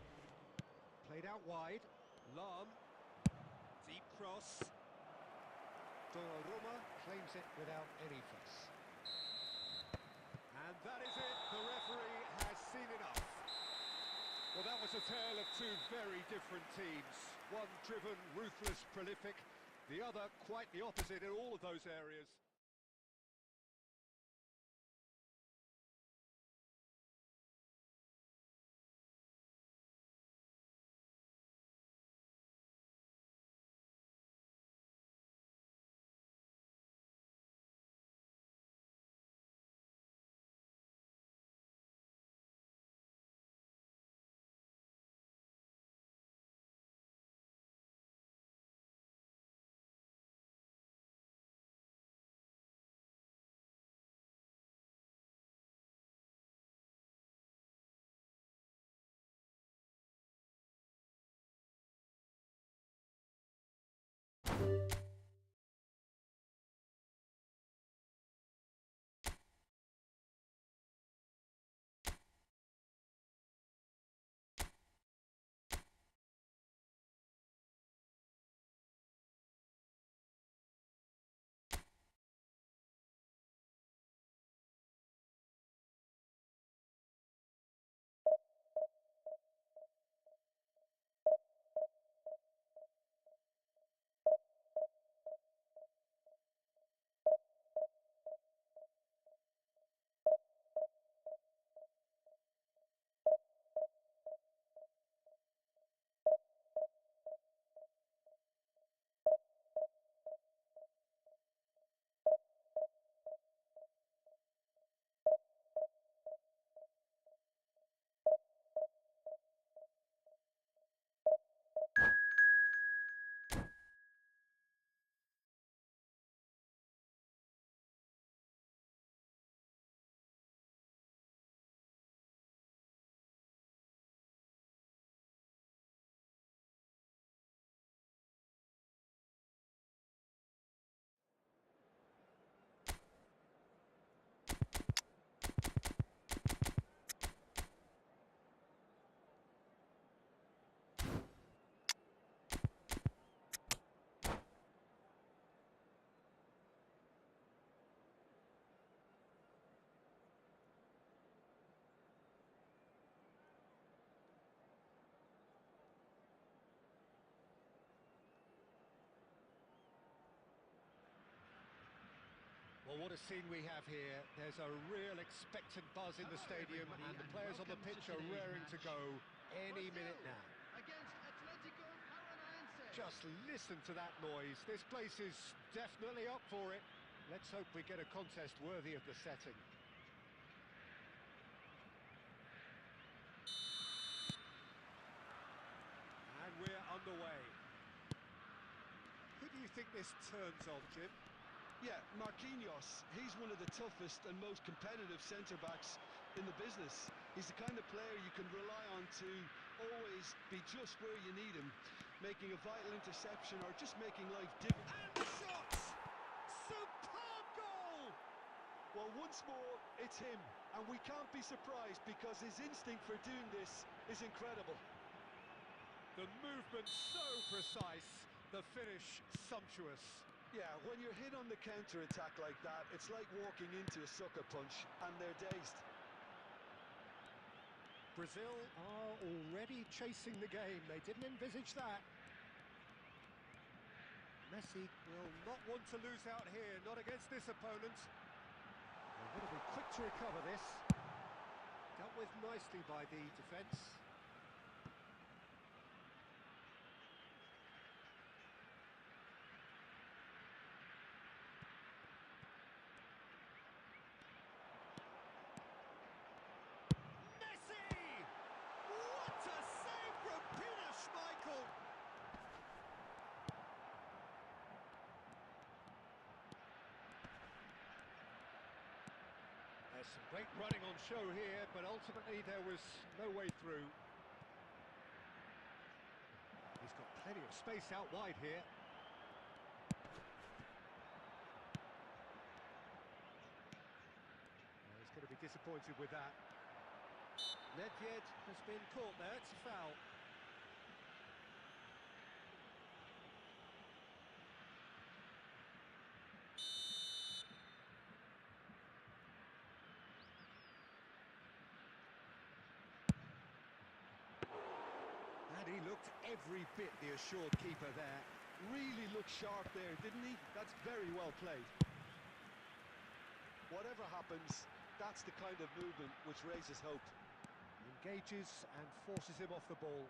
Speaker 1: Played out wide. Lam. Deep cross. Donnarumma claims it without any fuss. And that is it. The referee has seen enough. Well, that was a tale of two very different teams. One driven, ruthless, prolific. The other quite the opposite in all of those areas. Well, what a scene we have here. There's a real expectant buzz in the stadium, and the players on the pitch are raring to go any minute now.
Speaker 3: Against Atletico Paranaense.
Speaker 1: Just listen to that noise. This place is definitely up for it. Let's hope we get a contest worthy of the setting. And we're underway. Who do you think this turns on, Jim?
Speaker 4: Yeah, Marquinhos, he's one of the toughest and most competitive centre-backs in the business. He's the kind of player you can rely on to always be just where you need him, making a vital interception or just making life difficult.
Speaker 1: And the shot! Superb goal!
Speaker 2: Well, once more, it's him, and we can't be surprised because his instinct for doing this is incredible.
Speaker 1: The movement so precise, the finish sumptuous.
Speaker 2: Yeah, when you're hit on the counter-attack like that, it's like walking into a sucker punch, and they're dazed.
Speaker 1: Brazil are already chasing the game. They didn't envisage that. Messi will not want to lose out here, not against this opponent. They've got to be quick to recover this. Dealt with nicely by the defence. There's some great running on show here, but ultimately there was no way through. He's got plenty of space out wide here. He's going to be disappointed with that. Nedved has been caught there, it's a foul. And he looked every bit the assured keeper there.
Speaker 4: Really looked sharp there, didn't he? That's very well played.
Speaker 2: Whatever happens, that's the kind of movement which raises hope.
Speaker 1: Engages and forces him off the ball.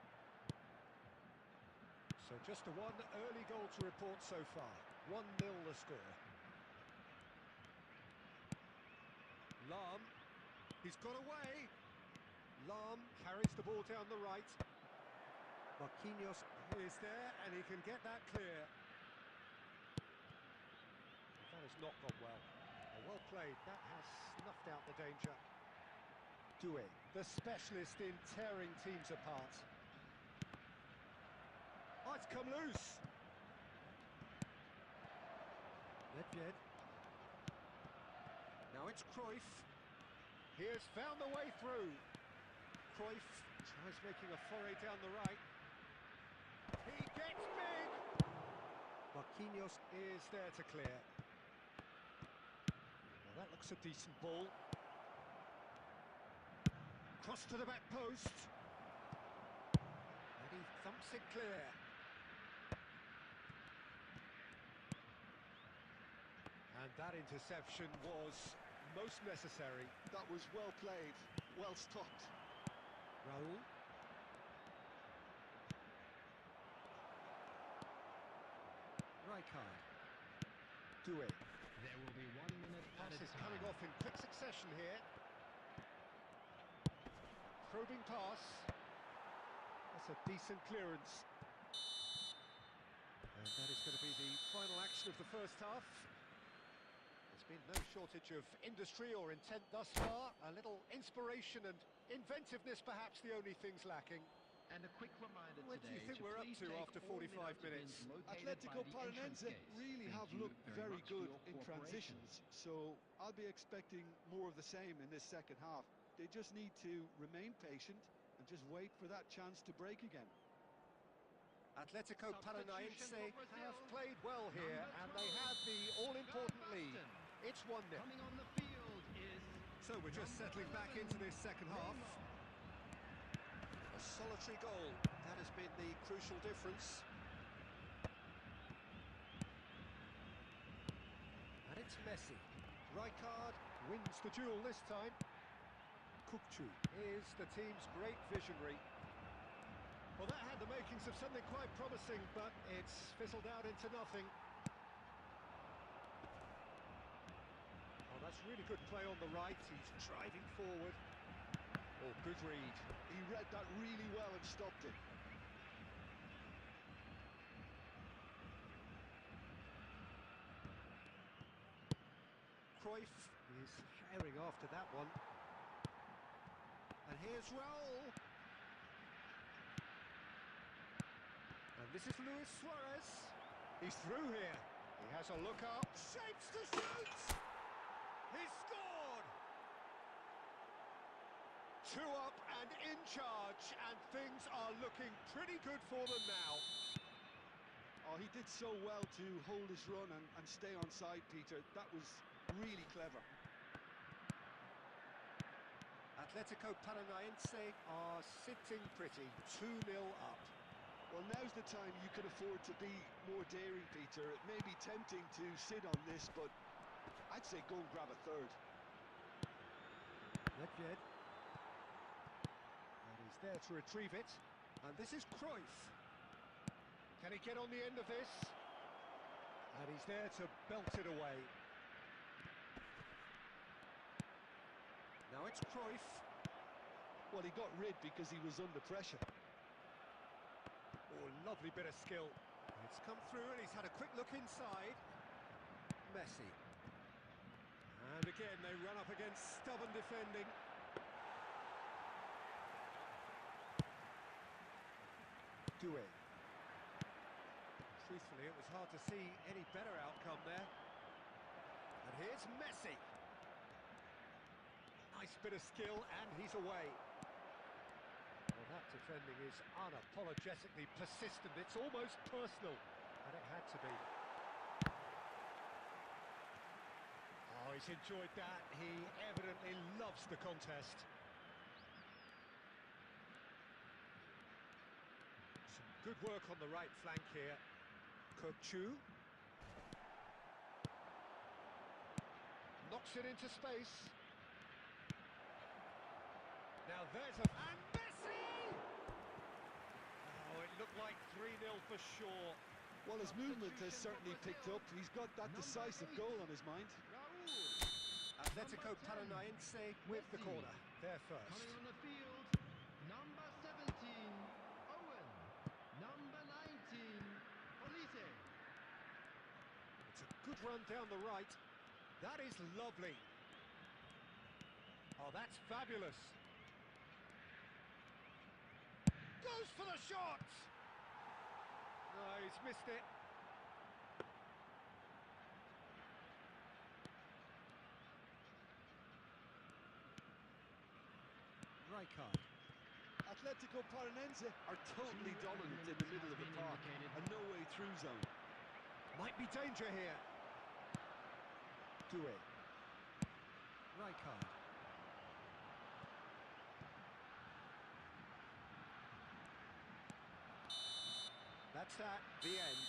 Speaker 1: So just the one early goal to report so far. 1-0 the score. Lahm, he's got away. Lahm carries the ball down the right. Marquinhos is there and he can get that clear. That has not gone well. Well played, that has snuffed out the danger. Doué, the specialist in tearing teams apart. Oh, it's come loose. Nedved. Now it's Cruyff. He has found the way through. Cruyff tries making a foray down the right. He gets big. Marquinhos is there to clear. Well, that looks a decent ball. Cross to the back post. And he thumps it clear. And that interception was most necessary.
Speaker 4: That was well played, well stopped.
Speaker 1: Raul. Rijkaard. Doué.
Speaker 3: There will be 1 minute
Speaker 1: Pass
Speaker 3: added
Speaker 1: is
Speaker 3: time.
Speaker 1: coming off in quick succession here. Probing pass. That's a decent clearance. And that is going to be the final action of the first half. There's been no shortage of industry or intent thus far. A little inspiration and inventiveness perhaps the only things lacking.
Speaker 3: And a quick reminder
Speaker 1: What do you
Speaker 3: today
Speaker 1: think we're up
Speaker 3: please
Speaker 1: to
Speaker 3: take
Speaker 1: after
Speaker 3: all
Speaker 1: 45
Speaker 3: midfield
Speaker 1: minutes?
Speaker 3: bins located
Speaker 4: Atletico
Speaker 3: by the entrance
Speaker 4: Paranaense
Speaker 3: gates.
Speaker 4: really
Speaker 3: Thank
Speaker 4: have
Speaker 3: you
Speaker 4: looked
Speaker 3: very
Speaker 4: very
Speaker 3: much for
Speaker 4: good
Speaker 3: your
Speaker 4: in
Speaker 3: cooperation.
Speaker 4: transitions, so I'll be expecting more of the same in this second half. They just need to remain patient and just wait for that chance to break again.
Speaker 1: Atletico Paranaense
Speaker 3: Substitution for Brazil.
Speaker 1: have played well here
Speaker 3: Number
Speaker 1: and they
Speaker 3: 12,
Speaker 1: have the all-important lead.
Speaker 3: Divison.
Speaker 1: It's 1-0.
Speaker 3: Coming on the field is
Speaker 1: So we're just
Speaker 3: number
Speaker 1: settling back
Speaker 3: 11,
Speaker 1: into this second half.
Speaker 3: Neymar.
Speaker 1: A solitary goal, that has been the crucial difference. And it's Messi. Rijkaard wins the duel this time. Kukçu is the team's great visionary. Well, that had the makings of something quite promising, but it's fizzled out into nothing. Oh, that's really good play on the right. He's driving forward. Oh, good read.
Speaker 4: He read that really well and stopped it.
Speaker 1: Cruyff is herring after that one. And here's Raul. And this is Luis Suarez. He's through here. He has a look up. Shapes to shoot! He's scored! 2 up and in charge, and things are looking pretty good for them now.
Speaker 4: Oh, he did so well to hold his run and stay on side, Peter. That was really clever.
Speaker 1: Atletico Paranaense are sitting pretty, 2-0 up.
Speaker 4: Well, now's the time you can afford to be more daring, Peter. It may be tempting to sit on this, but I'd say go and grab a third.
Speaker 1: Nedved. And he's there to retrieve it. And this is Cruyff. Can he get on the end of this? And he's there to belt it away. Now it's Cruyff.
Speaker 4: Well, he got rid because he was under pressure.
Speaker 1: Oh, lovely bit of skill. It's come through and he's had a quick look inside. Messi. And again, they run up against stubborn defending. Doué. Truthfully, it was hard to see any better outcome there. And here's Messi. Nice bit of skill, and he's away. Well, that defending is unapologetically persistent. It's almost personal, and it had to be. Oh, he's enjoyed that. He evidently loves the contest. Good work on the right flank here. Chu knocks it into space. Now there's a... And Messi! Oh, it looked like 3-0 for sure.
Speaker 4: Well, his movement has certainly picked up. He's got that decisive goal on his mind.
Speaker 1: Atletico Paranaense with the corner. They're first.
Speaker 3: Coming on the field, number 17, Owen. Number 19, Polite.
Speaker 1: It's a good run down the right. That is lovely. Oh, that's fabulous. Goes for the shot! No, he's missed it. Rijkaard.
Speaker 2: Atletico Paranaense are totally dominant in the middle of the park. A no-way through zone.
Speaker 1: Might be danger here. Doué. Rijkaard. That's that, the end.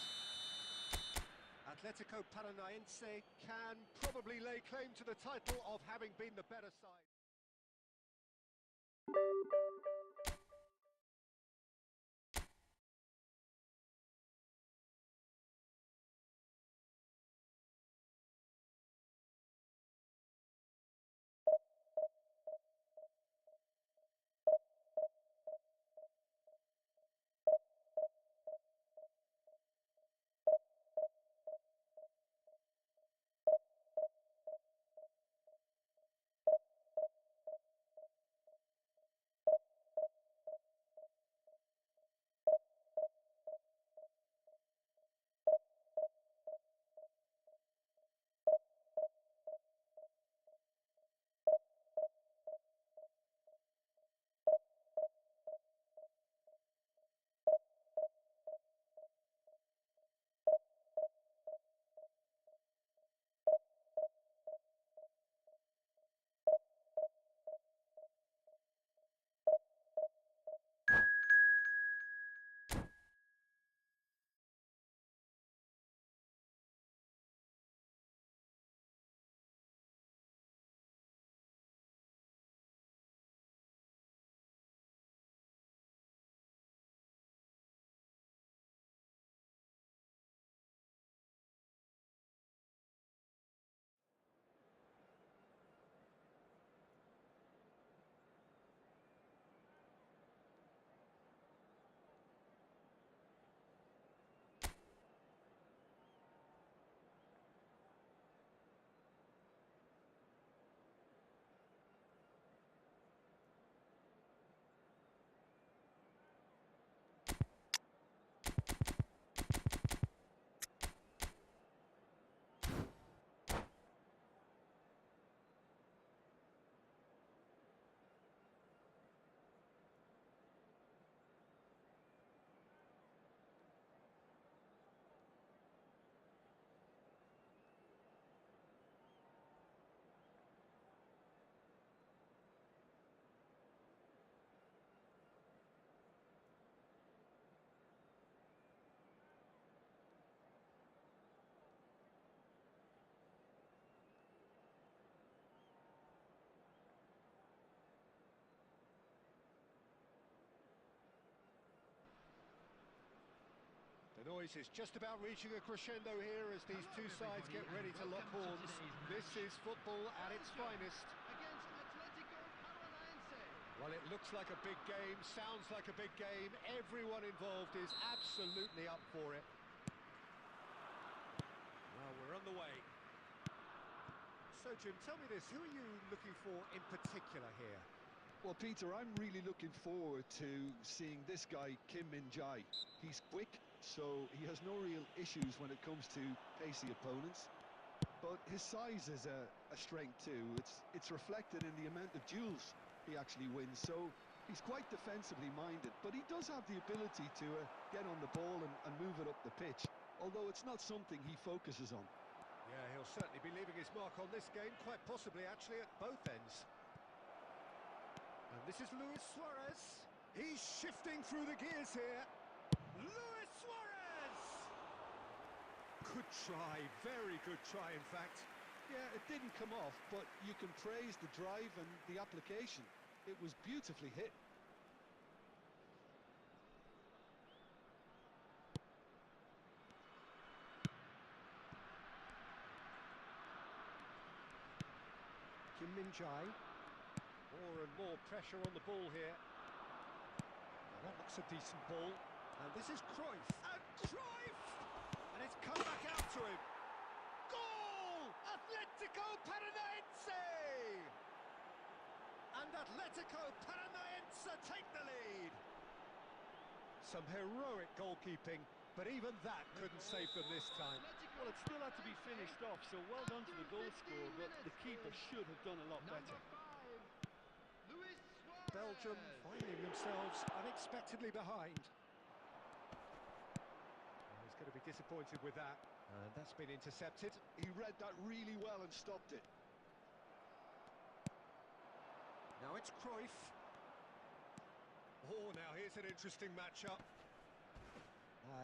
Speaker 1: Atletico Paranaense can probably lay claim to the title of having been the better side. The noise is just about reaching a crescendo here as these two sides get ready to lock horns. This is football at its finest.
Speaker 3: Against Atletico Paranaense.
Speaker 1: Well, it looks like a big game, sounds like a big game. Everyone involved is absolutely up for it. Well, we're on the way. So, Jim, tell me this. Who are you looking for in particular here?
Speaker 4: Well, Peter, I'm really looking forward to seeing this guy, Kim Min-jae. He's quick, so he has no real issues when it comes to pacey opponents. But his size is a strength too. It's reflected in the amount of duels he actually wins. So he's quite defensively minded, but he does have the ability to get on the ball and move it up the pitch, although it's not something he focuses on.
Speaker 1: Yeah, he'll certainly be leaving his mark on this game, quite possibly actually at both ends. And this is Luis Suarez. He's shifting through the gears here. Good try, very good try, in fact.
Speaker 4: Yeah, it didn't come off, but you can praise the drive and the application. It was beautifully hit.
Speaker 1: Kim Min-jae. More and more pressure on the ball here. Now that looks a decent ball. And this is Cruyff. And Cruyff! And it's come back out to him. Goal! Atletico Paranaense! And Atletico Paranaense take the lead. Some heroic goalkeeping, but even that couldn't save them this time.
Speaker 3: Atletico
Speaker 4: Well, it still had to be finished off, so well done to the goal scorer, but the keeper should have done a lot better.
Speaker 3: Luis Suarez.
Speaker 1: Belgium finding themselves unexpectedly behind. He's going to be disappointed with that. And that's been intercepted.
Speaker 4: He read that really well and stopped it.
Speaker 1: Now it's Cruyff. Oh, now here's an interesting matchup.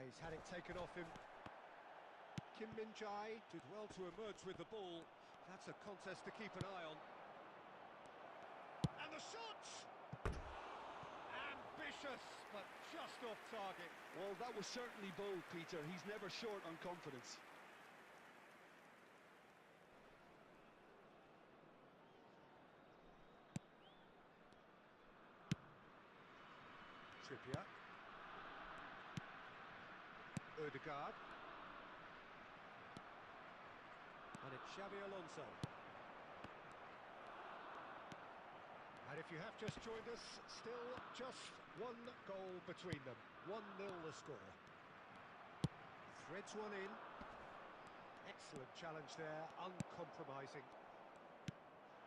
Speaker 1: He's had it taken off him. Kim Min-jae did well to emerge with the ball. That's a contest to keep an eye on. And the shot! Ambitious, but just off target.
Speaker 4: Well, that was certainly bold, Peter. He's never short on confidence.
Speaker 1: Trippier. Ødegaard. And it's Xabi Alonso. And if you have just joined us, still just one goal between them. 1-0 the score. Threads one in. Excellent challenge there, uncompromising.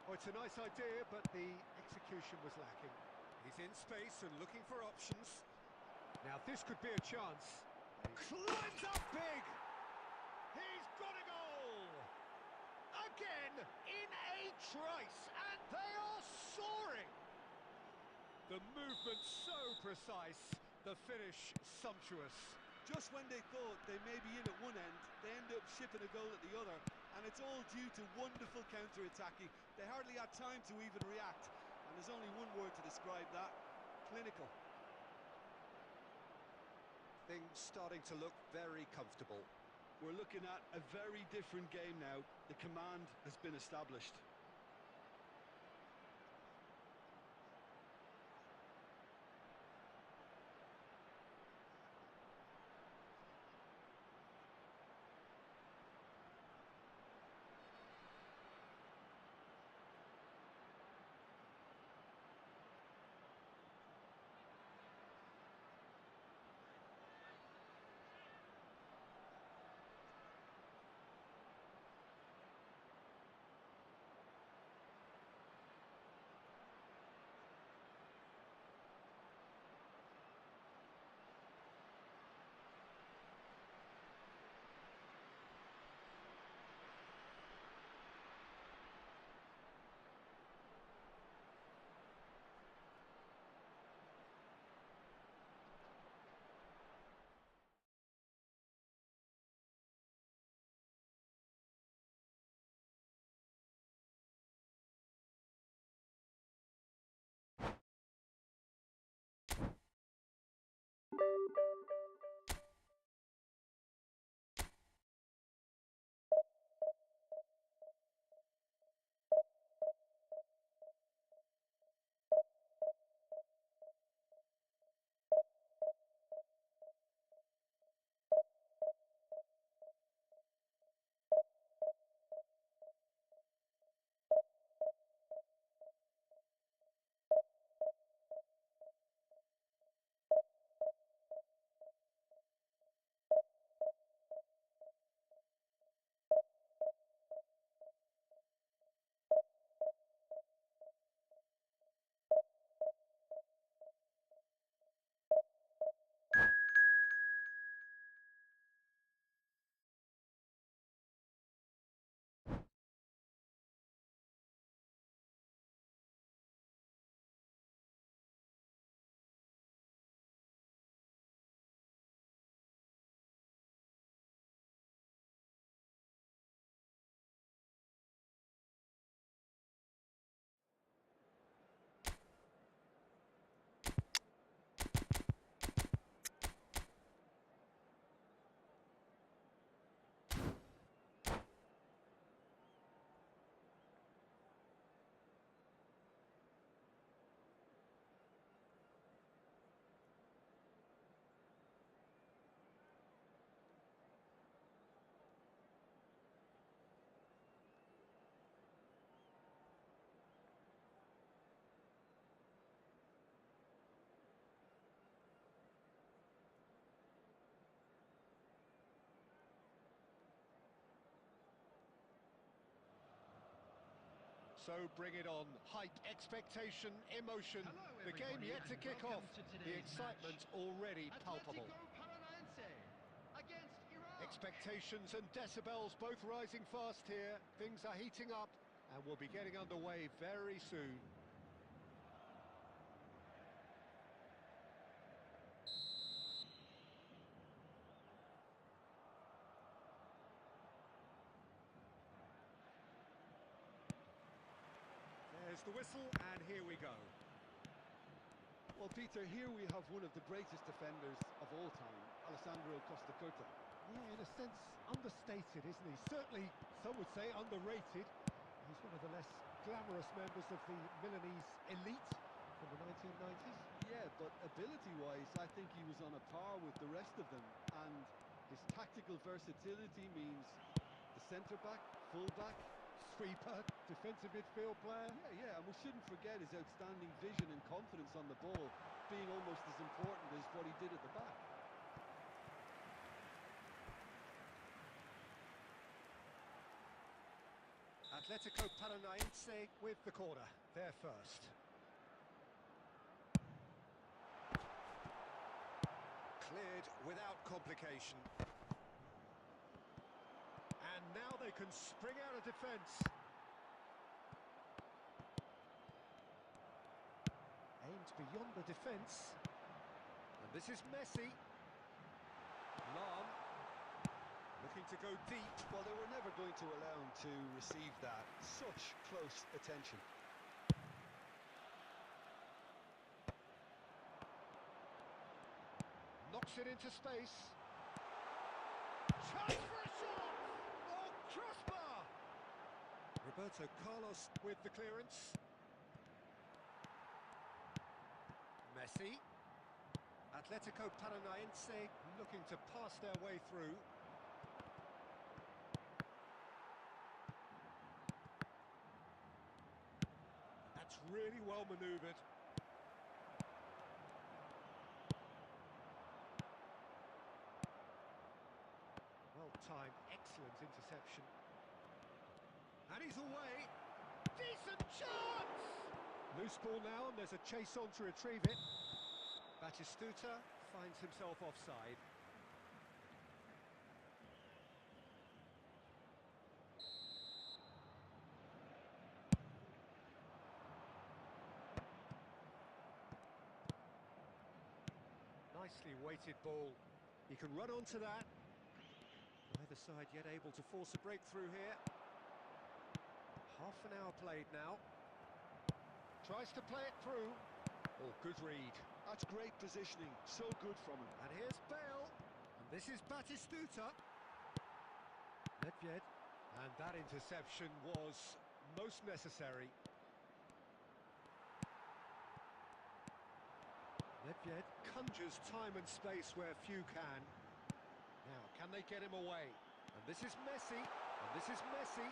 Speaker 1: Oh, it's a nice idea, but the execution was lacking. He's in space and looking for options. Now this could be a chance. Climbs up big! He's got a goal! Again, in a trice, and they are soaring! The movement so precise, the finish sumptuous.
Speaker 2: Just when they thought they may be in at one end, they end up shipping a goal at the other, and it's all due to wonderful counter-attacking. They hardly had time to even react, and there's only one word to describe that: clinical.
Speaker 1: Things starting to look very comfortable.
Speaker 4: We're looking at a very different game now. The command has been established.
Speaker 1: So bring it on. Hype, expectation, emotion.
Speaker 3: Hello,
Speaker 1: The game
Speaker 3: everybody,
Speaker 1: yet to
Speaker 3: and
Speaker 1: kick off.
Speaker 3: welcome to
Speaker 1: The
Speaker 3: today's
Speaker 1: excitement
Speaker 3: match.
Speaker 1: already palpable.
Speaker 3: Atletico Paranaense against Iraq.
Speaker 1: Expectations and decibels both rising fast here. Things are heating up and we'll be getting underway very soon. There's the whistle, and here we go.
Speaker 4: Well, Peter, here we have one of the greatest defenders of all time, Alessandro Costa Curta.
Speaker 1: Yeah, in a sense, understated, isn't he? Certainly, some would say underrated. He's one of the less glamorous members of the Milanese elite from the 1990s.
Speaker 4: Yeah, but ability-wise, I think he was on a par with the rest of them, and his tactical versatility means the centre-back, full-back.
Speaker 1: Sweeper, defensive midfield player.
Speaker 4: Yeah, and we shouldn't forget his outstanding vision and confidence on the ball being almost as important as what he did at the back.
Speaker 1: Atletico Paranaense with the corner. They're first. Cleared without complication. And now they can spring out of defence. Aimed beyond the defence. And this is Messi. Lam. Looking to go deep.
Speaker 4: Well, they were never going to allow him to receive that. Such close attention.
Speaker 1: Knocks it into space. Chance for a shot! Oh, crossbar! Roberto Carlos with the clearance. Messi. Atletico Paranaense looking to pass their way through. That's really well manoeuvred. Well-timed, excellent interception. And he's away. Decent chance! Loose ball now, and there's a chase on to retrieve it. Batistuta finds himself offside. Nicely weighted ball. He can run onto that. Neither side yet able to force a breakthrough here. Half an hour played now. Tries to play it through. Oh, good read.
Speaker 4: That's great positioning. So good from him.
Speaker 1: And here's Bale. And this is Batistuta. Nedved. And that interception was most necessary. Nedved conjures time and space where few can. Now, can they get him away? And this is Messi. And this is Messi.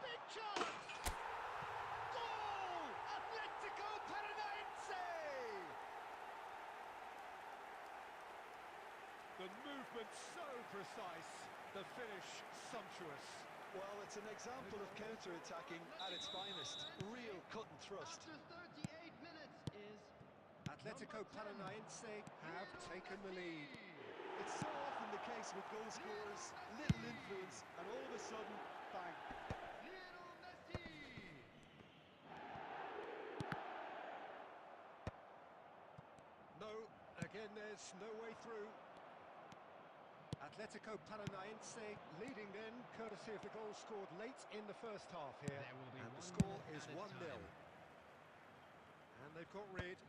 Speaker 1: Big chance! Goal! Atletico Paranaense! The movement so precise. The finish sumptuous.
Speaker 2: Well, it's an example of counter-attacking at its finest. Real cut and thrust.
Speaker 3: After 38 minutes is
Speaker 1: Atletico Paranaense have taken the lead.
Speaker 4: It's so often the case with goal scorers, little influence, and all of a sudden, bang.
Speaker 3: Lionel Messi.
Speaker 1: No, again there's no way through. Atletico Paranaense leading then, courtesy of the goal scored late in the first half here.
Speaker 3: There will be
Speaker 1: and the
Speaker 3: 1
Speaker 1: score
Speaker 3: minute
Speaker 1: is
Speaker 3: added
Speaker 1: 1-0.
Speaker 3: time.
Speaker 1: And they've got rid.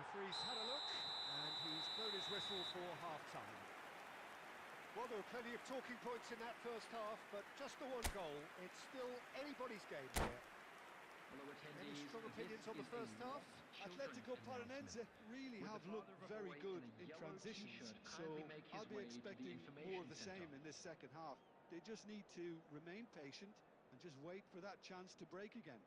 Speaker 1: Referee's had a look, and he's blown his whistle for half-time. Well, there were plenty of talking points in that first half, but just the one goal. It's still anybody's game here.
Speaker 3: Hello,
Speaker 1: Any
Speaker 3: attendees.
Speaker 1: strong
Speaker 3: This
Speaker 1: opinions on the
Speaker 3: is
Speaker 1: first
Speaker 3: a
Speaker 1: half?
Speaker 4: Atletico Paranaense really
Speaker 3: With
Speaker 4: have
Speaker 3: the
Speaker 4: looked
Speaker 3: father of a
Speaker 4: very
Speaker 3: boy
Speaker 4: good
Speaker 3: in a
Speaker 4: in
Speaker 3: yellow
Speaker 4: transitions,
Speaker 3: t-shirt
Speaker 4: so
Speaker 3: kindly make his
Speaker 4: I'll be
Speaker 3: way to the
Speaker 4: expecting
Speaker 3: information
Speaker 4: more of the
Speaker 3: centre.
Speaker 4: same in this second half. They just need to remain patient and just wait for that chance to break again.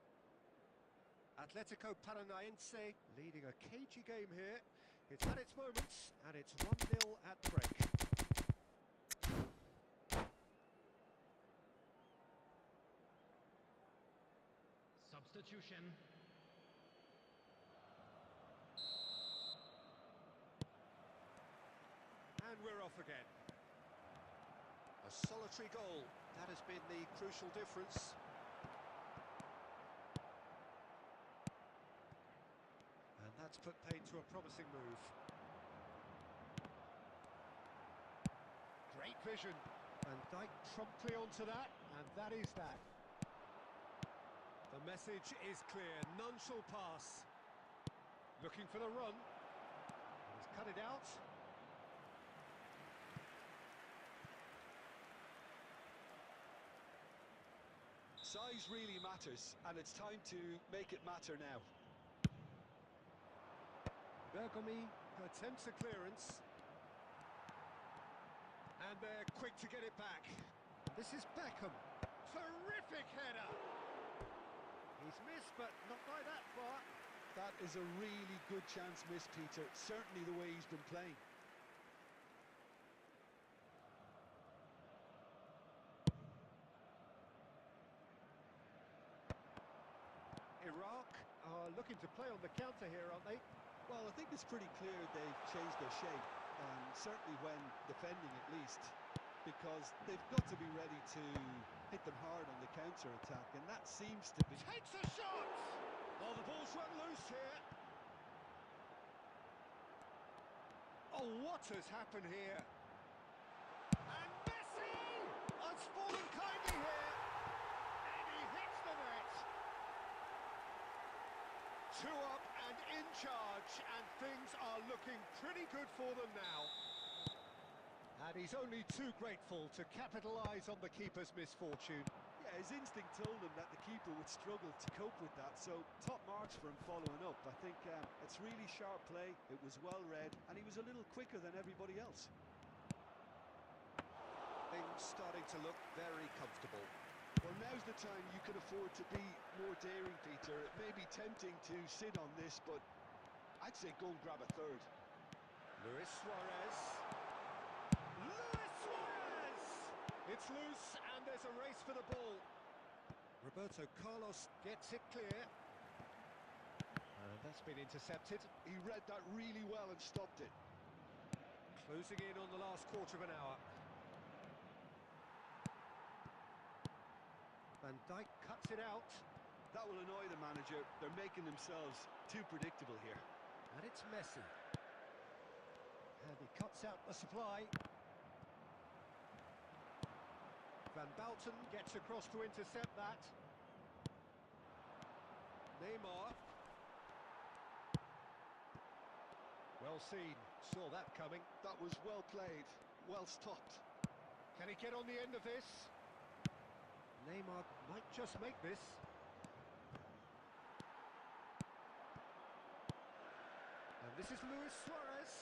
Speaker 1: Atletico Paranaense leading a cagey game here. It's had its moments, and it's 1-0 at the break.
Speaker 3: Substitution.
Speaker 1: And we're off again. A solitary goal. That has been the crucial difference. And that's put paid to a promising move. Great vision. And Dijk promptly onto that, and that is that. The message is clear. None shall pass. Looking for the run. He's cut it out.
Speaker 2: Size really matters, and it's time to make it matter now.
Speaker 1: Bergomi attempts a clearance. And they're quick to get it back. This is Beckham. Terrific header. He's missed, but not by that far.
Speaker 2: That is a really good chance missed, Peter. Certainly the way he's been playing.
Speaker 1: Iraq are looking to play on the counter here, aren't they?
Speaker 2: Well, I think it's pretty clear they've changed their shape, certainly when defending at least, because they've got to be ready to hit them hard on the counter-attack, and that seems to be...
Speaker 1: Takes a shot! Oh, the ball's run loose here. Oh, what has happened here? And Messi has fallen kindly here. And he hits the net. 2 up and in charge, and things are looking pretty good for them now. And he's only too grateful to capitalise on the keeper's misfortune.
Speaker 2: Yeah, his instinct told him that the keeper would struggle to cope with that, so top marks for him following up. I think it's really sharp play, it was well read, and he was a little quicker than everybody else.
Speaker 1: Things starting to look very comfortable.
Speaker 4: Well, now's the time you can afford to be more daring, Peter. It may be tempting to sit on this, but I'd say go and grab a third.
Speaker 1: Luis Suarez. Luis Suarez! It's loose, and there's a race for the ball. Roberto Carlos gets it clear. And that's been intercepted.
Speaker 4: He read that really well and stopped it.
Speaker 1: Closing in on the last quarter of an hour. Van Dijk cuts it out.
Speaker 2: That will annoy the manager. They're making themselves too predictable here.
Speaker 1: And it's Messi. And he cuts out the supply. Van Bouten gets across to intercept that. Neymar. Well seen. Saw that coming.
Speaker 4: That was well played, well stopped.
Speaker 1: Can he get on the end of this? Neymar might just make this. And this is Luis Suarez.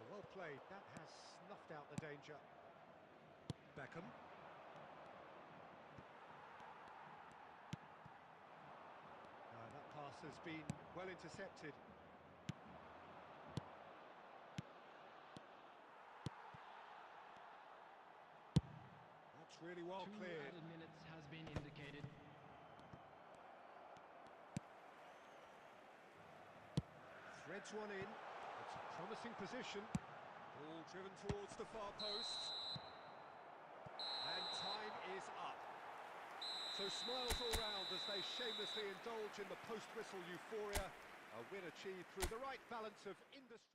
Speaker 1: Oh, well played. That has snuffed out the danger. Beckham. That pass has been well intercepted. That's really well
Speaker 3: 2
Speaker 1: cleared.
Speaker 3: added minutes has been indicated.
Speaker 1: Threads one in. It's a promising position. Ball driven towards the far post. And time is up. So smiles all round as they shamelessly indulge in the post-whistle euphoria. A win achieved through the right balance of industry.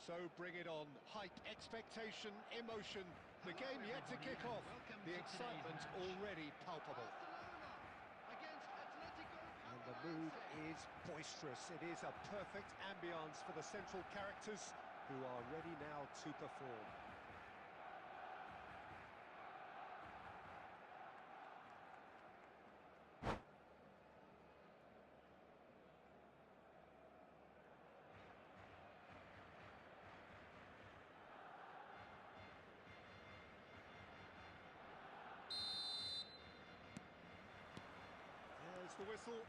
Speaker 1: So bring it on. Hype, expectation, emotion. The
Speaker 3: Hello,
Speaker 1: game yet to
Speaker 3: everybody,
Speaker 1: kick
Speaker 3: and
Speaker 1: off.
Speaker 3: welcome
Speaker 1: The
Speaker 3: to today's
Speaker 1: excitement
Speaker 3: match.
Speaker 1: already palpable.
Speaker 3: Barcelona against Atletico
Speaker 1: And the mood
Speaker 3: Paranaense.
Speaker 1: is boisterous. It is a perfect ambience for the central characters who are ready now to perform. There's the whistle.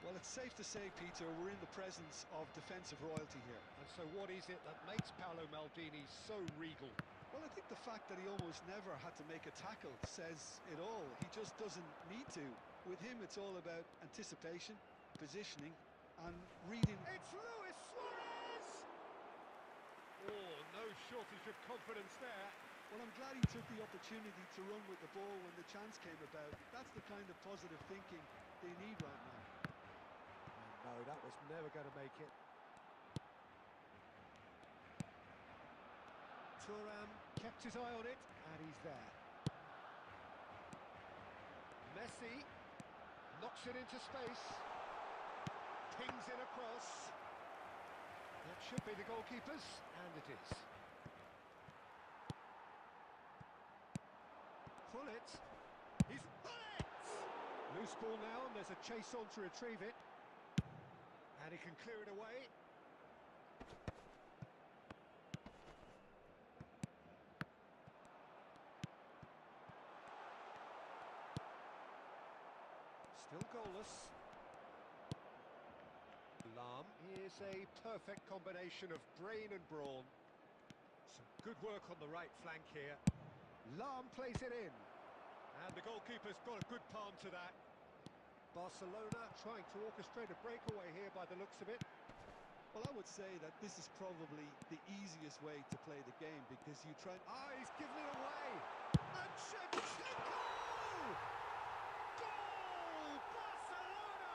Speaker 2: Well, it's safe to say, Peter, we're in the presence of defensive royalty here.
Speaker 1: And so what is it that makes Paolo Maldini so regal?
Speaker 2: Well, I think the fact that he almost never had to make a tackle says it all. He just doesn't need to. With him, it's all about anticipation, positioning, and reading.
Speaker 1: It's Luis Suarez! Oh, no shortage of confidence there.
Speaker 2: Well, I'm glad he took the opportunity to run with the ball when the chance came about. That's the kind of positive thinking they need right now.
Speaker 1: No, that was never going to make it. Thuram kept his eye on it, and he's there. Messi knocks it into space, pings it across. That should be the goalkeeper's, and it is. Pull it. He's pull it! Loose ball now, and there's a chase on to retrieve it. And he can clear it away. Still goalless. Lahm is a perfect combination of brain and brawn. Some good work on the right flank here. Lahm plays it in. And the goalkeeper's got a good palm to that. Barcelona trying to orchestrate a breakaway here by the looks of it.
Speaker 2: Well, I would say that this is probably the easiest way to play the game because you try...
Speaker 1: Ah, he's given it away! And Shevchenko! Goal! Barcelona!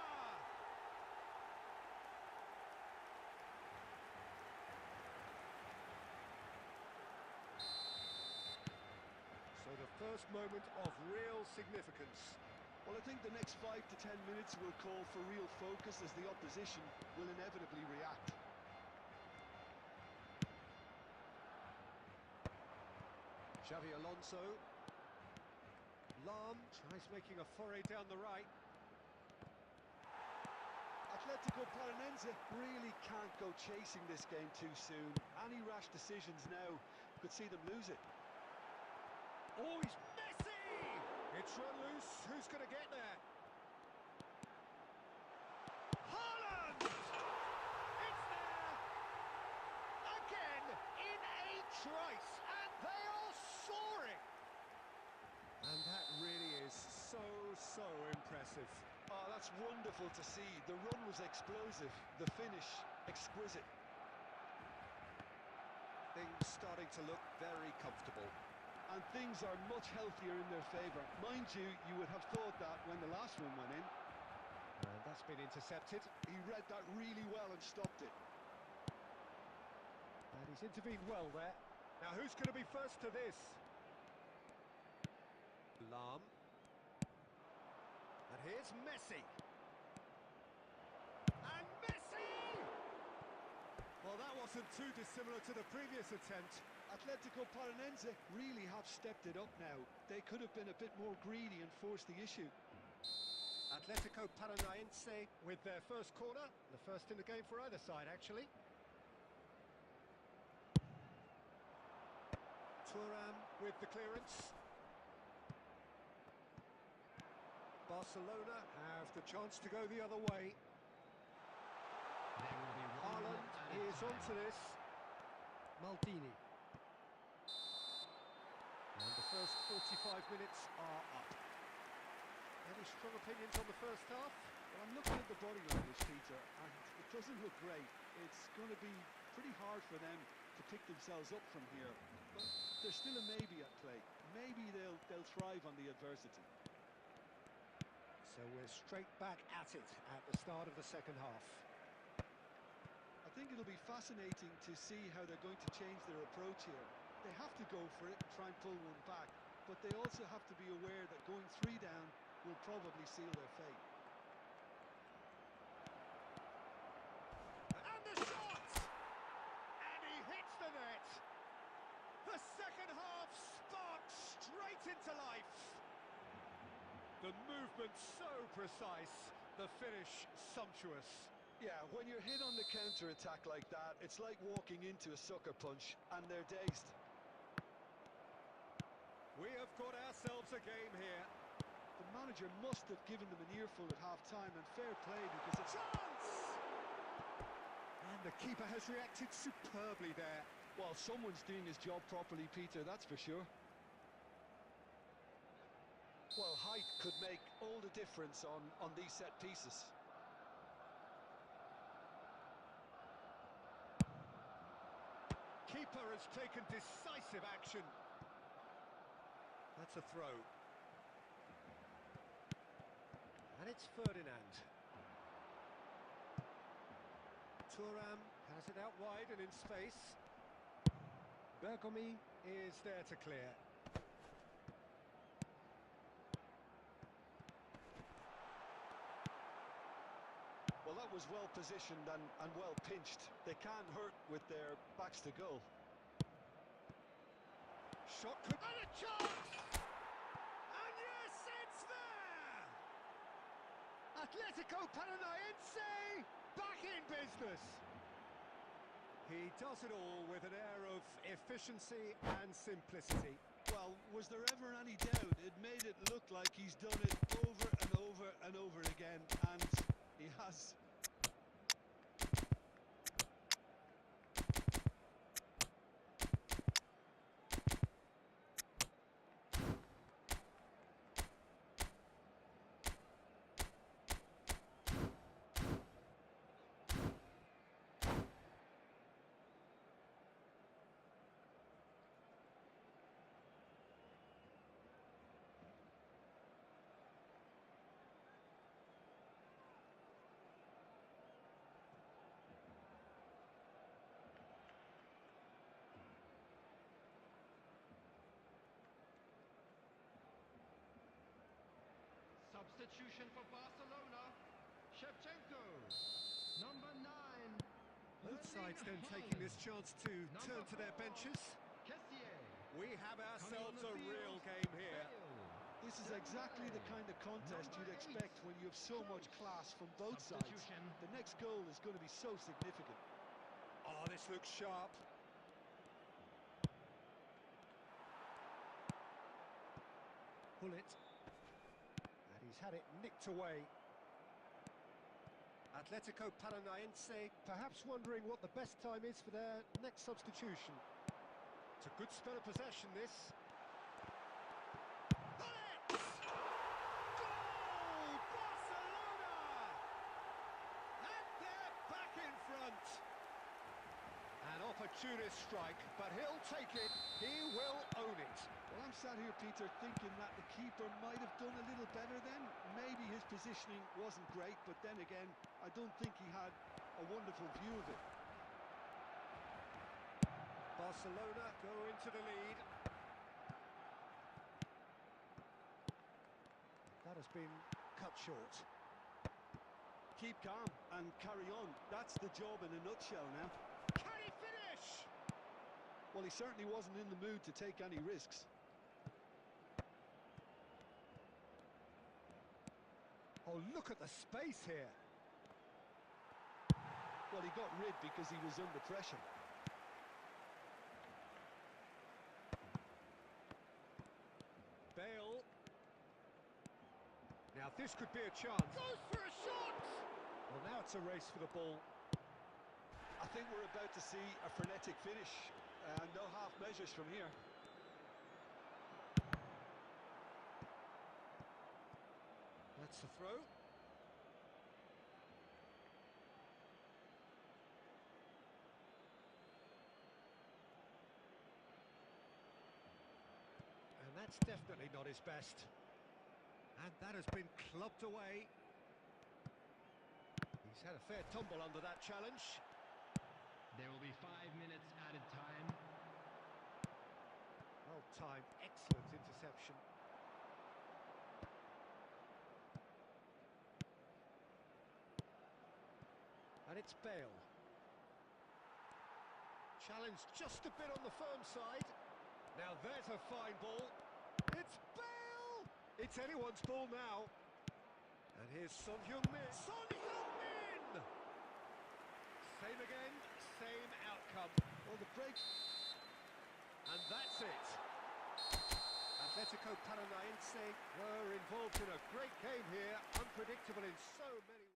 Speaker 1: So the first moment of real significance.
Speaker 2: Well, I think the next 5 to 10 minutes will call for real focus as the opposition will inevitably react.
Speaker 1: Xavi Alonso. Lahm tries making a foray down the right.
Speaker 2: Atletico Paranaense really can't go chasing this game too soon. Any rash decisions now could see them lose it.
Speaker 1: Oh, he's Messi! It's run loose. Who's going to get there? Haaland! It's there! Again, in a trice, and they are soaring! And that really is so impressive.
Speaker 2: Oh, that's wonderful to see. The run was explosive, the finish exquisite.
Speaker 1: Things starting to look very comfortable.
Speaker 2: And things are much healthier in their favour. Mind you, you would have thought that when the last one went in.
Speaker 1: And that's been intercepted.
Speaker 2: He read that really well and stopped it.
Speaker 1: And he's intervened well there. Now who's going to be first to this? Lahm. And here's Messi. And Messi! Well, that wasn't too dissimilar to the previous attempt.
Speaker 2: Atletico Paranaense really have stepped it up now. They could have been a bit more greedy and forced the issue.
Speaker 1: Atletico Paranaense with their first corner. The first in the game for either side, actually. Thuram with the clearance. Barcelona have the chance to go the other way.
Speaker 3: There will be one
Speaker 1: Haaland
Speaker 3: minute
Speaker 1: is
Speaker 3: added
Speaker 1: onto
Speaker 3: time.
Speaker 1: this. Maldini. And the first 45 minutes are up. Any strong opinions on the first half?
Speaker 2: Well, I'm looking at the body language, Peter, and it doesn't look great. It's going to be pretty hard for them to pick themselves up from here. But there's still a maybe at play. Maybe they'll thrive on the adversity.
Speaker 1: So we're straight back at it at the start of the second half.
Speaker 2: I think it'll be
Speaker 4: be fascinating to see how they're going to change their approach here. They have to go for it and try and pull one back, but they also have to be aware that going 3 down will probably seal their fate.
Speaker 1: And the shot! And he hits the net! The second half sparks straight into life! The movement so precise, the finish sumptuous.
Speaker 2: Yeah, when you're hit on the counter-attack like that, it's like walking into a sucker punch and they're dazed.
Speaker 1: We have got ourselves a game here.
Speaker 4: The manager must have given them an earful at half-time, and fair play, because it's...
Speaker 1: Chance! And the keeper has reacted superbly there.
Speaker 4: Well, someone's doing his job properly, Peter, that's for sure.
Speaker 2: Well, height could make all the difference on these set pieces.
Speaker 1: Keeper has taken decisive action. That's a throw. And it's Ferdinand. Thuram has it out wide and in space. Bergomi is there to clear.
Speaker 2: Well, that was well positioned and well pinched. They can't hurt with their backs to goal.
Speaker 1: Shot could... And a chance! And yes, it's there! Atletico Paranaense back in business. He does it all with an air of efficiency and simplicity.
Speaker 4: Well, was there ever any doubt? It made it look like he's done it over and over and over again, and he has.
Speaker 3: Substitution for Barcelona. Shevchenko. Number 9.
Speaker 1: Both sides then taking this chance to turn to their benches.
Speaker 3: Kessier.
Speaker 1: We have ourselves a
Speaker 3: Coming on the
Speaker 1: real
Speaker 3: field.
Speaker 1: game here.
Speaker 3: Bale.
Speaker 4: This is exactly the kind of contest
Speaker 3: Number
Speaker 4: you'd
Speaker 3: 8.
Speaker 4: expect when you have so much class from both sides.
Speaker 3: Substitution.
Speaker 4: The next goal is going to be so significant.
Speaker 1: Oh, this looks sharp. Pull it. And he's had it nicked away. Atletico Paranaense perhaps wondering what the best time is for their next substitution. It's a good spell of possession, this. Bullets! Goal! Barcelona! And they're back in front. An opportunist strike, but he'll take it. He will own it.
Speaker 4: Well, I'm sat here, Peter, thinking that the keeper might have done a little better then. Maybe his positioning wasn't great, but then again, I don't think he had a wonderful view of it.
Speaker 1: Barcelona go into the lead. That has been cut short.
Speaker 4: Keep calm and carry on. That's the job in a nutshell now.
Speaker 1: Can he finish?
Speaker 4: Well, he certainly wasn't in the mood to take any risks.
Speaker 1: Oh, look at the space here.
Speaker 4: Well, he got rid because he was under pressure.
Speaker 1: Bale. Now this could be a chance. Goes for a shot! Well, now it's a race for the ball.
Speaker 2: I think we're about to see a frenetic finish. No half measures from here.
Speaker 1: That's the throw. And that's definitely not his best. And that has been clubbed away. He's had a fair tumble under that challenge.
Speaker 3: There will be 5 minutes added time.
Speaker 1: Well timed, excellent interception. And it's Bale. Challenge just a bit on the firm side. Now there's a fine ball. It's Bale! It's anyone's ball now. And here's Son Heung-min. Son Heung-min! Same again, same outcome.
Speaker 2: Well, the break...
Speaker 1: And that's it. Atletico Paranaense were involved in a great game here, unpredictable in so many ways.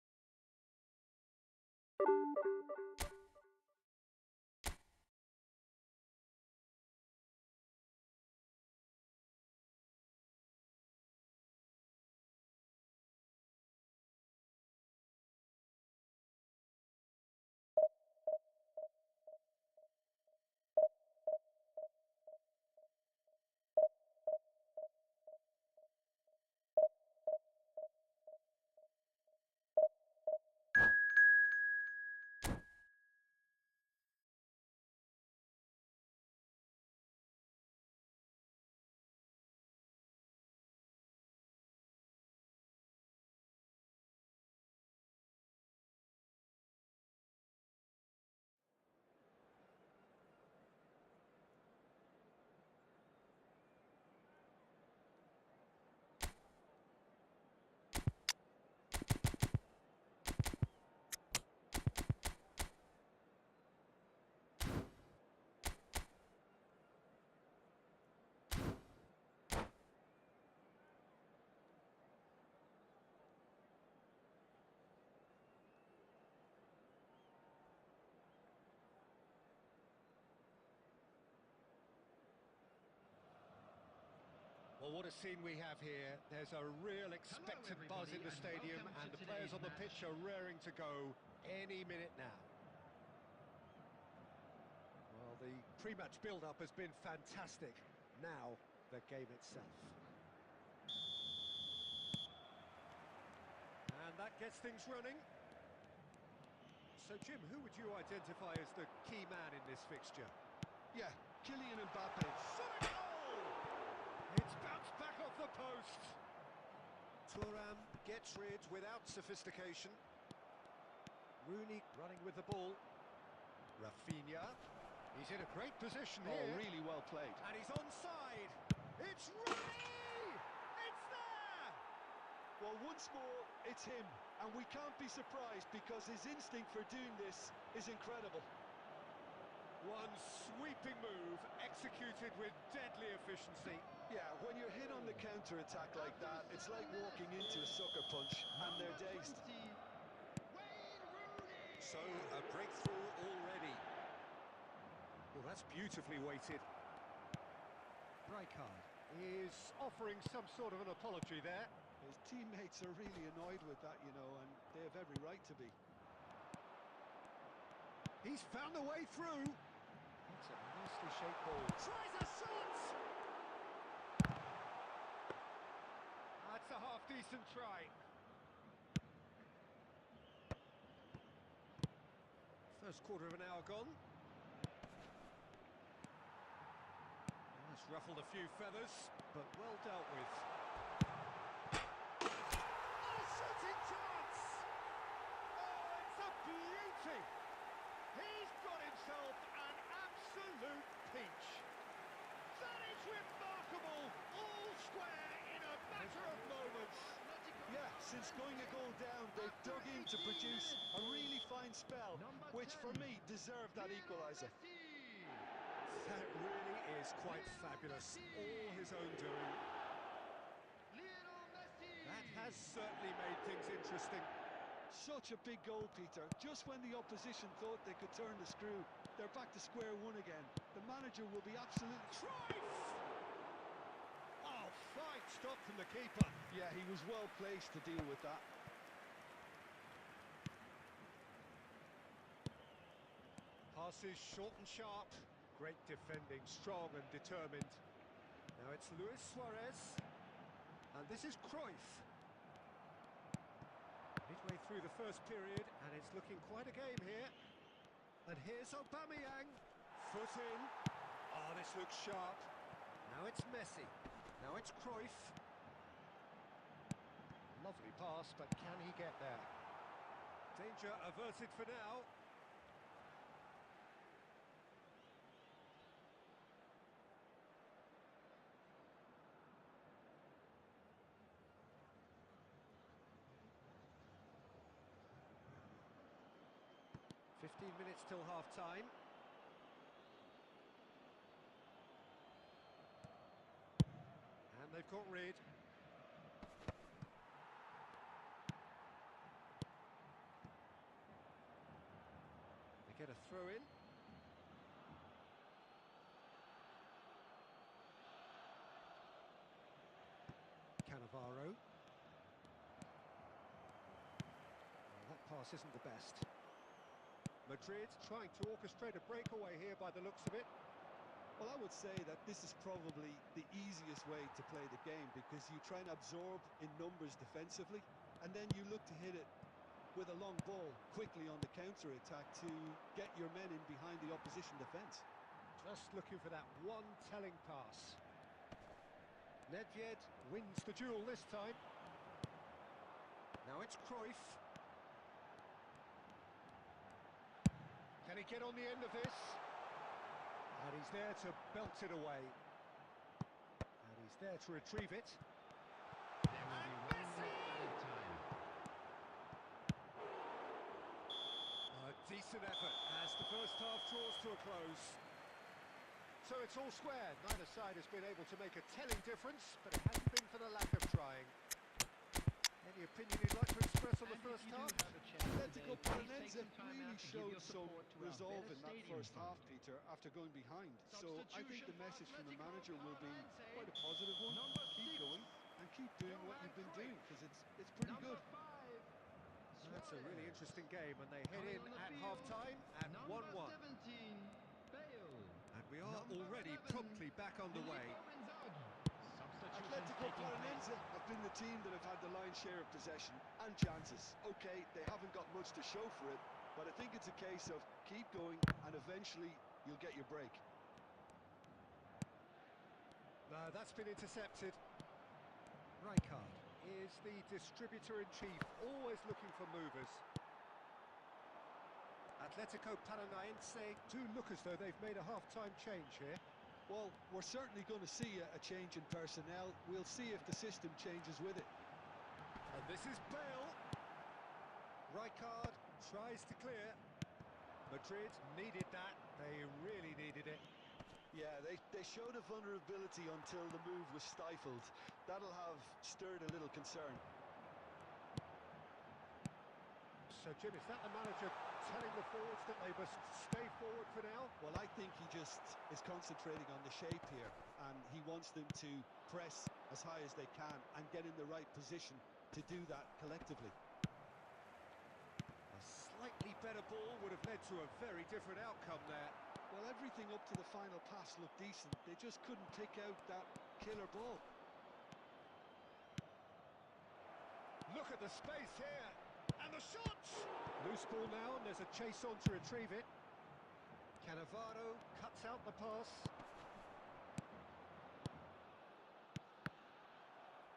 Speaker 1: Well, what a scene we have here. There's a real expectant buzz in the stadium, and the players on the pitch are raring to go any minute now. Well, the pre-match build-up has been fantastic. Now, the game itself. And that gets things running. So, Jim, who would you identify as the key man in this fixture?
Speaker 4: Yeah, Kylian Mbappe.
Speaker 1: Shot a goal! It's bounced back off the post. Thuram gets rid without sophistication. Rooney running with the ball. Rafinha. He's in a great position
Speaker 4: Oh,
Speaker 1: here.
Speaker 4: really well played.
Speaker 1: And he's onside. It's Rooney! It's there!
Speaker 2: Well, once more, it's him. And we can't be surprised because his instinct for doing this is incredible.
Speaker 1: One sweeping move, executed with deadly efficiency.
Speaker 2: Yeah, when you're hit on the counter-attack like that, it's like walking into a sucker punch, and they're dazed.
Speaker 1: So, a breakthrough already. Well, that's beautifully weighted. Rijkaard is offering some sort of an apology there.
Speaker 2: His teammates are really annoyed with that, you know, and they have every right to be.
Speaker 1: He's found a way through. That's a nicely shaped ball. Tries a shot! That's a half-decent try. First quarter of an hour gone. That's ruffled a few feathers, but well dealt with. Oh, shooting chance! Oh, it's a beauty! He's got himself an absolute peach. That is remarkable! All square in a matter of moments.
Speaker 2: Yeah, since going a goal down, they've dug in to produce a really fine spell, which for me deserved that equaliser.
Speaker 1: That really is quite fabulous. All his own doing. That has certainly made things interesting.
Speaker 2: Such a big goal, Peter. Just when the opposition thought they could turn the screw, they're back to square one again. The manager will be absolutely...
Speaker 1: Cruyff! Oh, fine stop from the keeper.
Speaker 4: Yeah, he was well placed to deal with that.
Speaker 1: Passes short and sharp. Great defending, strong and determined. Now it's Luis Suarez. And this is Cruyff. Midway through the first period, and it's looking quite a game here. And here's Aubameyang. Foot in. Oh, this looks sharp. Now it's Messi. Now it's Cruyff. Lovely pass, but can he get there? Danger averted for now. "15 minutes till half-time. And they've got rid. They get a throw in. Cannavaro. Well, that pass isn't the best. Madrid trying to orchestrate a breakaway here by the looks of it.
Speaker 2: Well, I would say that this is probably the easiest way to play the game because you try and absorb in numbers defensively and then you look to hit it with a long ball quickly on the counter-attack to get your men in behind the opposition defence.
Speaker 1: Just looking for that one telling pass. Nedved wins the duel this time. Now it's Cruyff. Can he get on the end of this? And he's there to belt it away. And he's there to retrieve it.
Speaker 3: There will be 1 minute added time.
Speaker 1: A decent effort as the first half draws to a close. So it's all square. Neither side has been able to make a telling difference, but it hasn't been for the lack of trying. Any opinion you'd like to express on the first half?
Speaker 2: Atletico Paranaense really showed some resolve in that first half, Peter, after going behind. So I think the message from the manager will be quite a positive one. Keep going and keep doing what you've been doing because it's pretty good.
Speaker 1: That's a really interesting game, and they head in at half-time at 1-1. And we are already promptly back underway.
Speaker 2: Atletico Paranaense have been the team that have had the lion's share of possession and chances. Okay, they haven't got much to show for it, but I think it's a case of keep going and eventually you'll get your break.
Speaker 1: No, that's been intercepted. Rijkaard is the distributor-in-chief, always looking for movers. Atletico Paranaense do look as though they've made a half-time change here.
Speaker 2: Well, we're certainly going to see a change in personnel. We'll see if the system changes with it.
Speaker 1: And this is Bale. Rijkaard tries to clear. Madrid needed that. They really needed it.
Speaker 2: Yeah, they showed a vulnerability until the move was stifled. That'll have stirred a little concern.
Speaker 1: So, Jim, is that the manager telling the forwards that they must stay forward for now?
Speaker 2: Well, I think he just is concentrating on the shape here, and he wants them to press as high as they can and get in the right position to do that collectively.
Speaker 1: A slightly better ball would have led to a very different outcome there.
Speaker 2: Well, everything up to the final pass looked decent. They just couldn't pick out that killer ball.
Speaker 1: Look at the space here. And the shot! Loose ball now, and there's a chase on to retrieve it. Cannavaro cuts out the pass.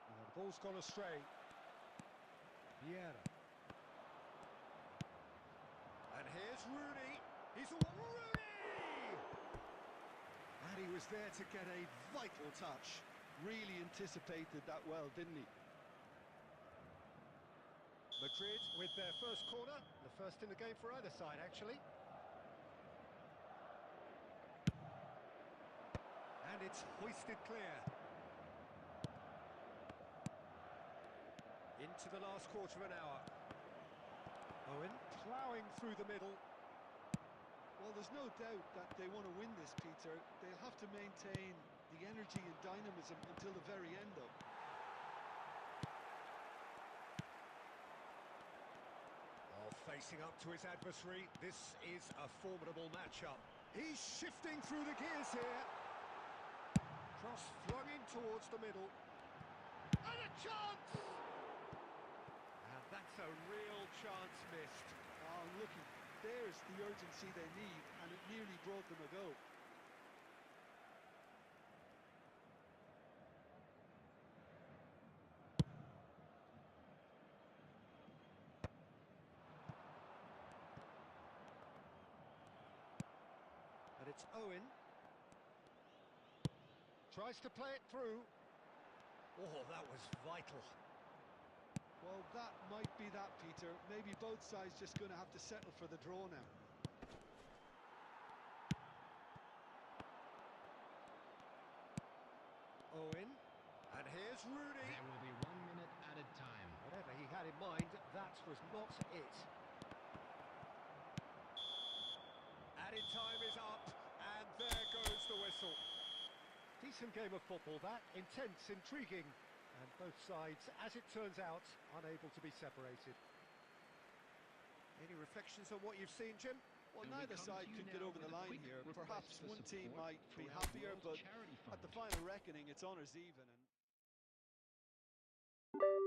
Speaker 1: Oh, the ball's gone astray. Vieira. And here's Rooney. He's Rooney! And he was there to get a vital touch.
Speaker 2: Really anticipated that well, didn't he?
Speaker 1: Madrid with their first corner, the first in the game for either side, actually. And it's hoisted clear. Into the last quarter of an hour. Owen ploughing through the middle.
Speaker 2: Well, there's no doubt that they want to win this, Peter. They'll have to maintain the energy and dynamism until the very end, though.
Speaker 1: Facing up to his adversary, this is a formidable matchup. He's shifting through the gears here. Cross flung in towards the middle. And a chance! And that's a real chance missed.
Speaker 2: Oh, looking
Speaker 4: there's the urgency they need, and it nearly brought them a goal.
Speaker 1: And it's Owen. Tries to play it through. Oh, that was vital.
Speaker 4: Well, that might be that, Peter. Maybe both sides just going to have to settle for the draw now.
Speaker 1: Owen. And here's Rooney.
Speaker 3: There will be 1 minute added time.
Speaker 1: Whatever he had in mind, that was not it. Added time is up, and there goes the whistle. Decent game of football, that. Intense, intriguing, and both sides, as it turns out, unable to be separated. Any reflections on what you've seen, Jim?
Speaker 4: Well,
Speaker 3: And we
Speaker 4: neither
Speaker 3: come
Speaker 4: side
Speaker 3: to you
Speaker 4: could get
Speaker 3: now
Speaker 4: over the
Speaker 3: with a
Speaker 4: line
Speaker 3: quick
Speaker 4: here.
Speaker 3: request
Speaker 4: Perhaps
Speaker 3: for
Speaker 4: one team
Speaker 3: support
Speaker 4: might be
Speaker 3: from our
Speaker 4: happier,
Speaker 3: World
Speaker 4: but
Speaker 3: Charity
Speaker 4: at the
Speaker 3: Fund.
Speaker 4: final reckoning, it's honours even. And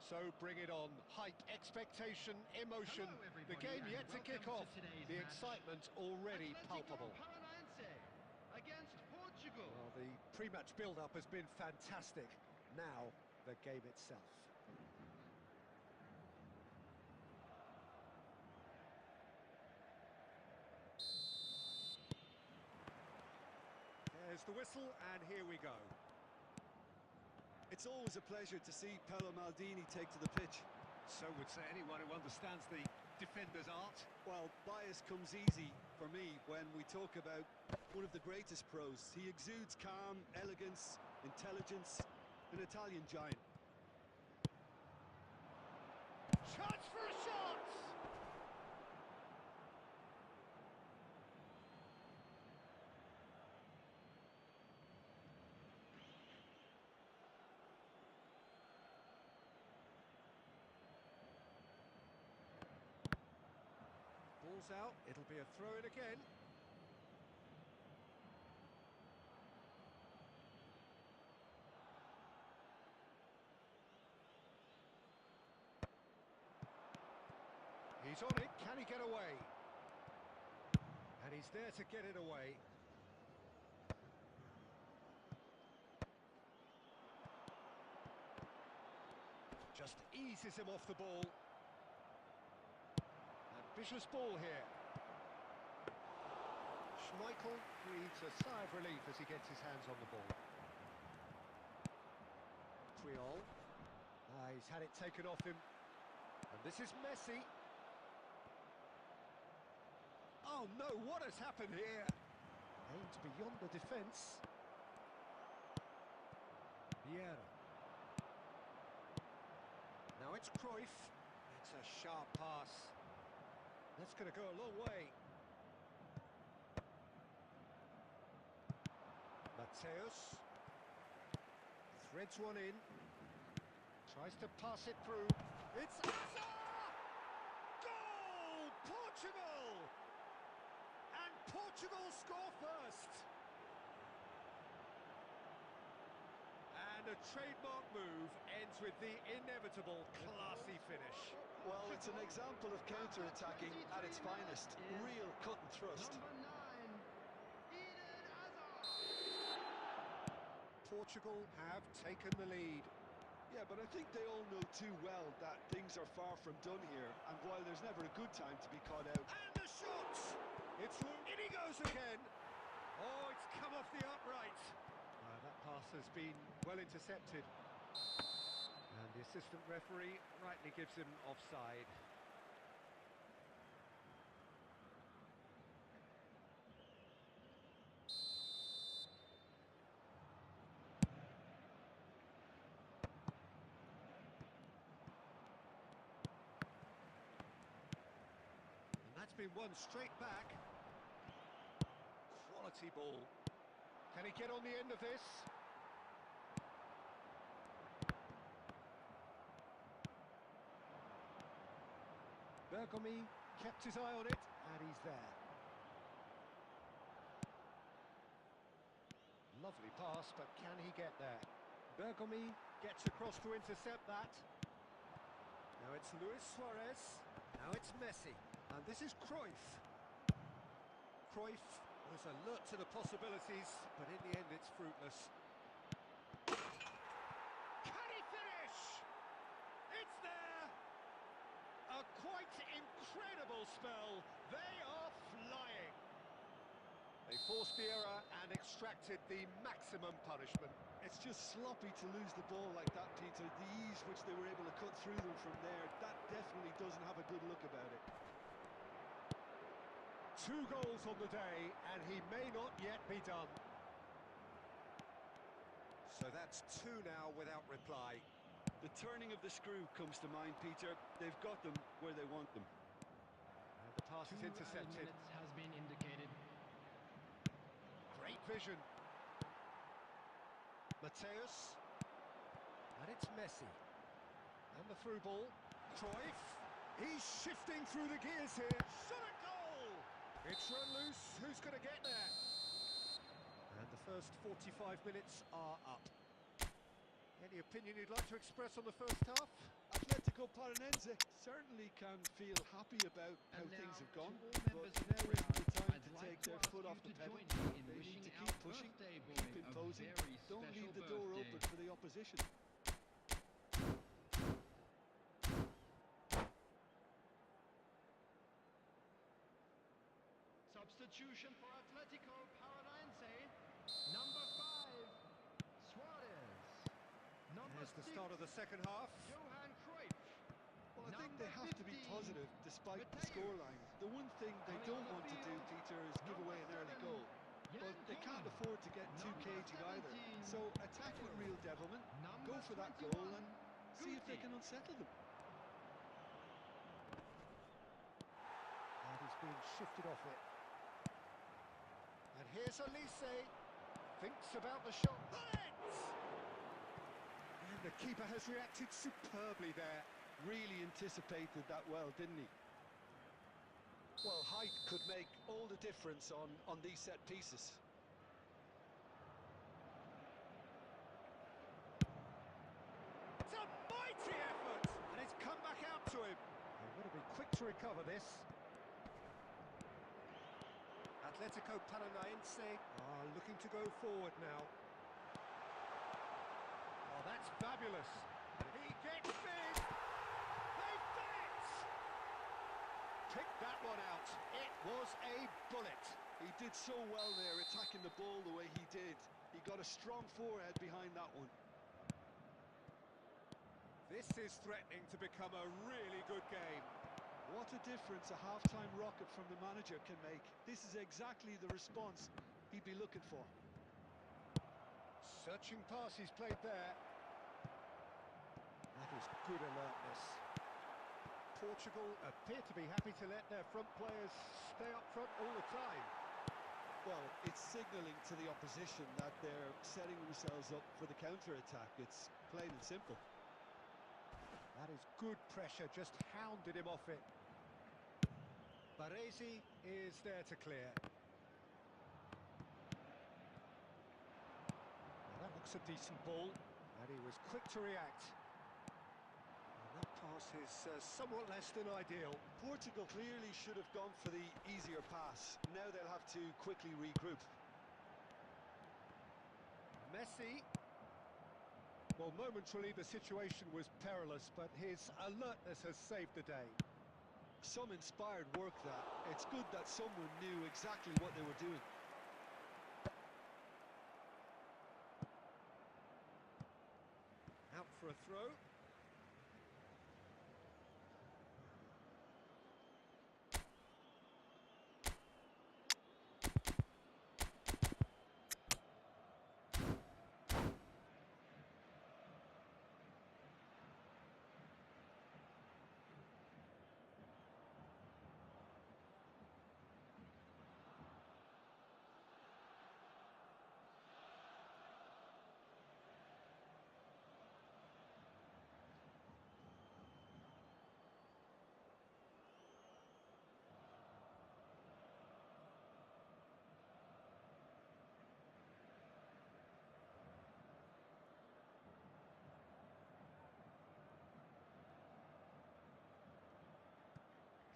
Speaker 1: So bring it on. Hype, expectation, emotion.
Speaker 3: Hello,
Speaker 1: The
Speaker 3: everybody,
Speaker 1: game
Speaker 3: and
Speaker 1: yet to kick
Speaker 3: welcome
Speaker 1: off.
Speaker 3: to today's
Speaker 1: The
Speaker 3: match.
Speaker 1: excitement already
Speaker 3: Atlético
Speaker 1: palpable.
Speaker 3: Paranaense against Portugal.
Speaker 1: Well, the pre-match build-up has been fantastic. Now, the game itself. There's the whistle, and here we go.
Speaker 4: it's always a pleasure to see Paolo Maldini take to the pitch.
Speaker 1: So would say anyone who understands the defender's art.
Speaker 4: Well, bias comes easy for me when we talk about one of the greatest pros. He exudes calm, elegance, intelligence, an Italian giant.
Speaker 1: Chance for a shot! Ball's out, it'll be a throw-in again. He's on it, can he get away? And he's there to get it away. Just eases him off the ball. Ambitious ball here. Schmeichel breathes a sigh of relief as he gets his hands on the ball. Triol. He's had it taken off him. And this is Messi. Oh no, what has happened here? Aimed beyond the defence. Vieira. Now it's Cruyff. It's a sharp pass. That's going to go a long way. Mateus. Threads one in. Tries to pass it through. It's Hazard! Goal! Portugal! And Portugal score first. And a trademark move ends with the inevitable classy finish.
Speaker 2: Well, it's an example of counter-attacking at its finest. Real cut and thrust.
Speaker 3: Number 9, Eden Hazard.
Speaker 1: Portugal have taken the lead.
Speaker 4: Yeah, but I think they all know too well that things are far from done here, and while there's never a good time to be caught out.
Speaker 1: And the shots! It's in he goes again. Oh, it's come off the upright. That pass has been well intercepted. And the assistant referee rightly gives him offside. That's been won straight back. Quality ball. Can he get on the end of this? Bergomi kept his eye on it, and he's there. Lovely pass, but can he get there? Bergomi gets across to intercept that. Now it's Luis Suarez. Now it's Messi. And this is Cruyff. Cruyff was alert to the possibilities, but in the end it's fruitless. Can he finish? It's there! A quite incredible spell. They are flying. They forced the error and extracted the maximum punishment.
Speaker 4: It's just sloppy to lose the ball like that, Peter. The ease which they were able to cut through them from there, that definitely doesn't have a good look about it.
Speaker 1: 2 goals on the day, and he may not yet be done. So that's 2 now without reply.
Speaker 4: The turning of the screw comes to mind, Peter. They've got them where they want them.
Speaker 1: And the pass is
Speaker 3: 2
Speaker 1: intercepted.
Speaker 3: minutes has been indicated.
Speaker 1: Great vision. Mateus. And it's Messi. And the through ball. Cruyff. He's shifting through the gears here. Shot at goal! It's run loose. Who's going to get there? And the first 45 minutes are up. Any opinion you'd like to express on the first half?
Speaker 4: Atletico Paranaense certainly can feel happy about how
Speaker 3: And
Speaker 4: things
Speaker 3: now,
Speaker 4: have gone,
Speaker 3: to all
Speaker 4: but
Speaker 3: members of
Speaker 4: now
Speaker 3: the
Speaker 4: isn't the
Speaker 3: crowd,
Speaker 4: time
Speaker 3: I'd
Speaker 4: to
Speaker 3: like
Speaker 4: take
Speaker 3: to
Speaker 4: their
Speaker 3: ask
Speaker 4: foot
Speaker 3: you
Speaker 4: off the
Speaker 3: to
Speaker 4: pedal.
Speaker 3: join me in
Speaker 4: They need
Speaker 3: wishing
Speaker 4: to
Speaker 3: our
Speaker 4: keep pushing,
Speaker 3: birthday boy
Speaker 4: keep
Speaker 3: a
Speaker 4: imposing,
Speaker 3: very
Speaker 4: don't leave
Speaker 3: special
Speaker 4: the door
Speaker 3: birthday.
Speaker 4: open for the opposition.
Speaker 3: Substitution for Atletico Paranaense. Number 5, Suarez. Number
Speaker 1: There's the
Speaker 3: 6,
Speaker 1: start of the second half.
Speaker 3: Johan Cruyff.
Speaker 4: Well, I think
Speaker 3: Number
Speaker 4: they have to be
Speaker 3: 15,
Speaker 4: positive despite the
Speaker 3: Mateus.
Speaker 4: scoreline. The one thing they
Speaker 3: Coming
Speaker 4: don't
Speaker 3: on the
Speaker 4: want to do,
Speaker 3: field,
Speaker 4: Peter, is give
Speaker 3: number
Speaker 4: away an early
Speaker 3: 7,
Speaker 4: goal. But
Speaker 3: Jan
Speaker 4: they can't
Speaker 3: Koller.
Speaker 4: afford to get too
Speaker 3: Number
Speaker 4: cagey either.
Speaker 3: 17,
Speaker 4: So attack with
Speaker 3: Theo.
Speaker 4: real devilment,
Speaker 3: Number
Speaker 4: go for that
Speaker 3: 21,
Speaker 4: goal and see if they
Speaker 3: Guti.
Speaker 4: can unsettle them.
Speaker 1: And he's being shifted off it. And here's Elise. Thinks about the shot. Heads! And the keeper has reacted superbly there.
Speaker 4: Really anticipated that well, didn't he?
Speaker 2: Well, height could make all the difference on these set pieces.
Speaker 1: It's a mighty effort! And it's come back out to him. They've got to be quick to recover this. Atletico Paranaense are looking to go forward now. Oh, that's fabulous. He gets big. They've done it! Picked that one out. It was a bullet.
Speaker 4: He did so well there, attacking the ball the way he did. He got a strong forehead behind that one.
Speaker 1: This is threatening to become a really good game.
Speaker 4: What a difference a half-time rocket from the manager can make. This is exactly the response he'd be looking for.
Speaker 1: Searching pass he's played there. That is good alertness. Portugal appear to be happy to let their front players stay up front all the time.
Speaker 2: Well, it's signalling to the opposition that they're setting themselves up for the counter-attack. It's plain and simple.
Speaker 1: That is good pressure, just hounded him off it. Baresi is there to clear. Now that looks a decent ball, and he was quick to react. And that pass is somewhat less than ideal.
Speaker 2: Portugal clearly should have gone for the easier pass. Now they'll have to quickly regroup.
Speaker 1: Messi. Well, momentarily the situation was perilous, but his alertness has saved the day.
Speaker 2: Some inspired work that. It's good that someone knew exactly what they were doing.
Speaker 1: Out for a throw.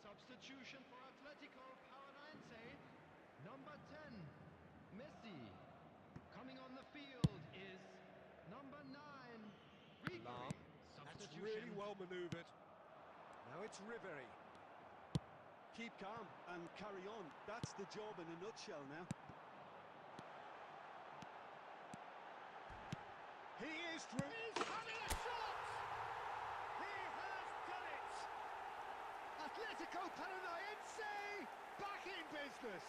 Speaker 3: Substitution for Atletico Paranaense. Number 10, Messi. Coming on the field is number 9, Ribery.
Speaker 1: Lam. That's really well manoeuvred. Now it's Ribery.
Speaker 4: Keep calm and carry on. That's the job in a nutshell now.
Speaker 1: He is through. He's having a shot! He has done it! Atletico Paranaense back in business.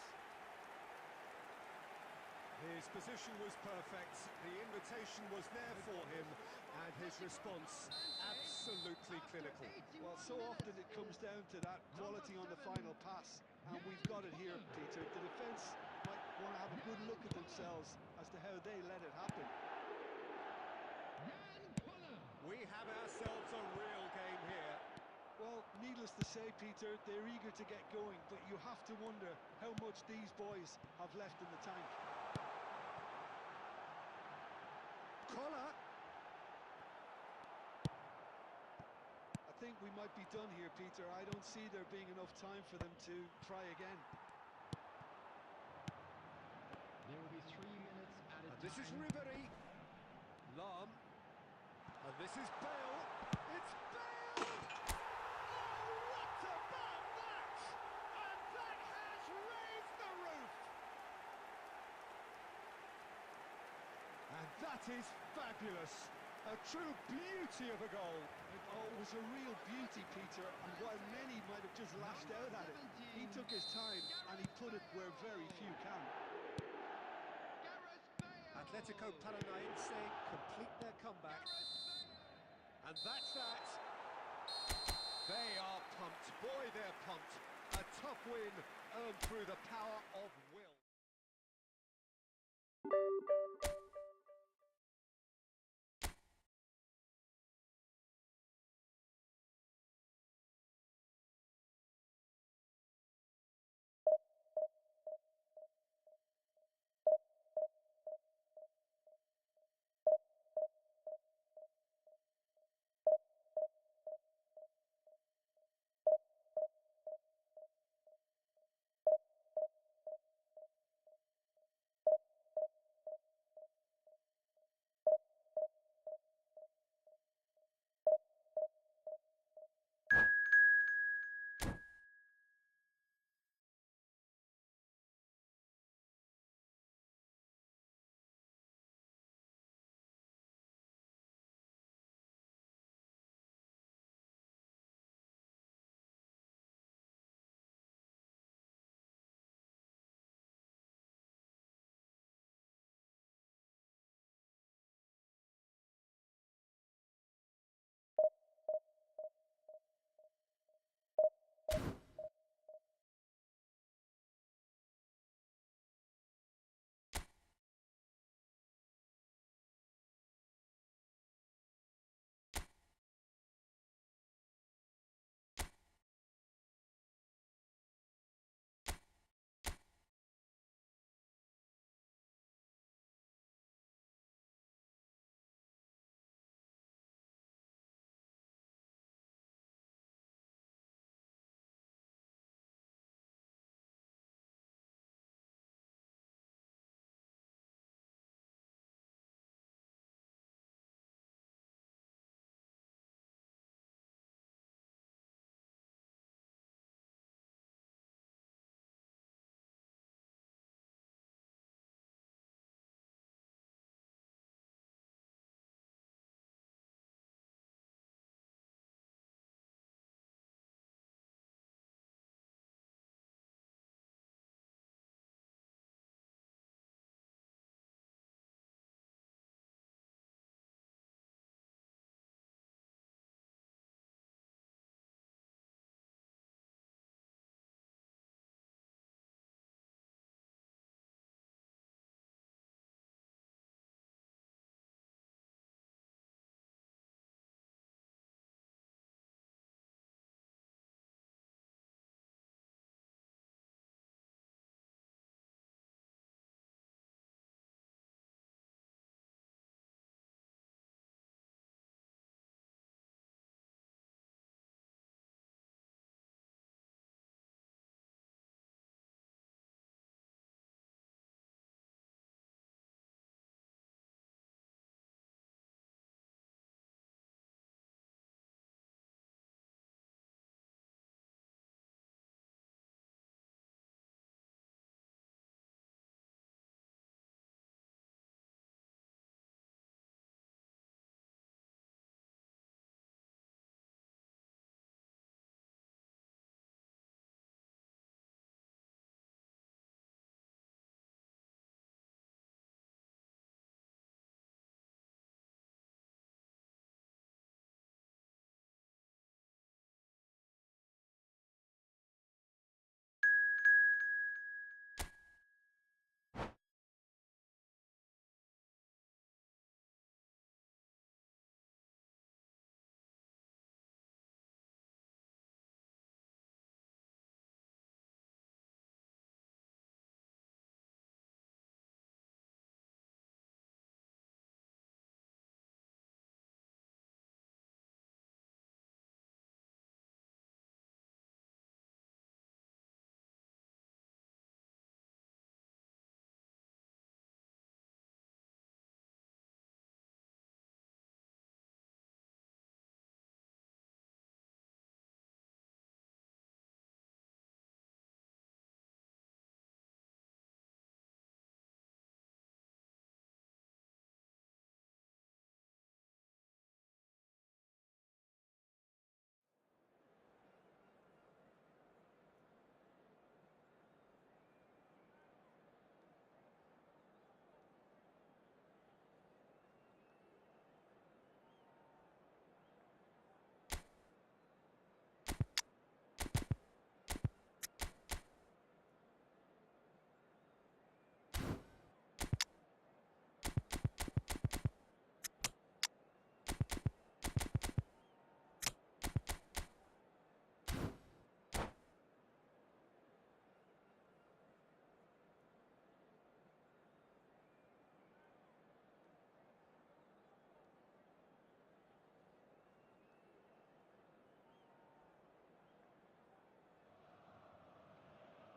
Speaker 1: His position was perfect. The invitation was there for him, and his response absolutely clinical.
Speaker 4: Well, so often it comes down to that quality on the final pass, and we've got it here, Peter. The defence might want to have a good look at themselves as to how they let it happen.
Speaker 1: We have ourselves a real game here.
Speaker 4: Well, needless to say, Peter, they're eager to get going, but you have to wonder how much these boys have left in the tank.
Speaker 1: Koller.
Speaker 4: I think we might be done here, Peter. I don't see there being enough time for them to try again.
Speaker 3: There will be 3 minutes added
Speaker 1: And this is
Speaker 3: time.
Speaker 1: Ribery. Lam. And this is Bale. It's Bale! Oh, what about that? And that has raised the roof. And that is fabulous. A true beauty of a goal.
Speaker 4: Oh, it was a real beauty, Peter, and while many might have just lashed out at it, he took his time and he put it where very few can.
Speaker 1: Atletico Paranaense complete their comeback. And that's that. They are pumped. Boy, they're pumped. A tough win earned through the power of will.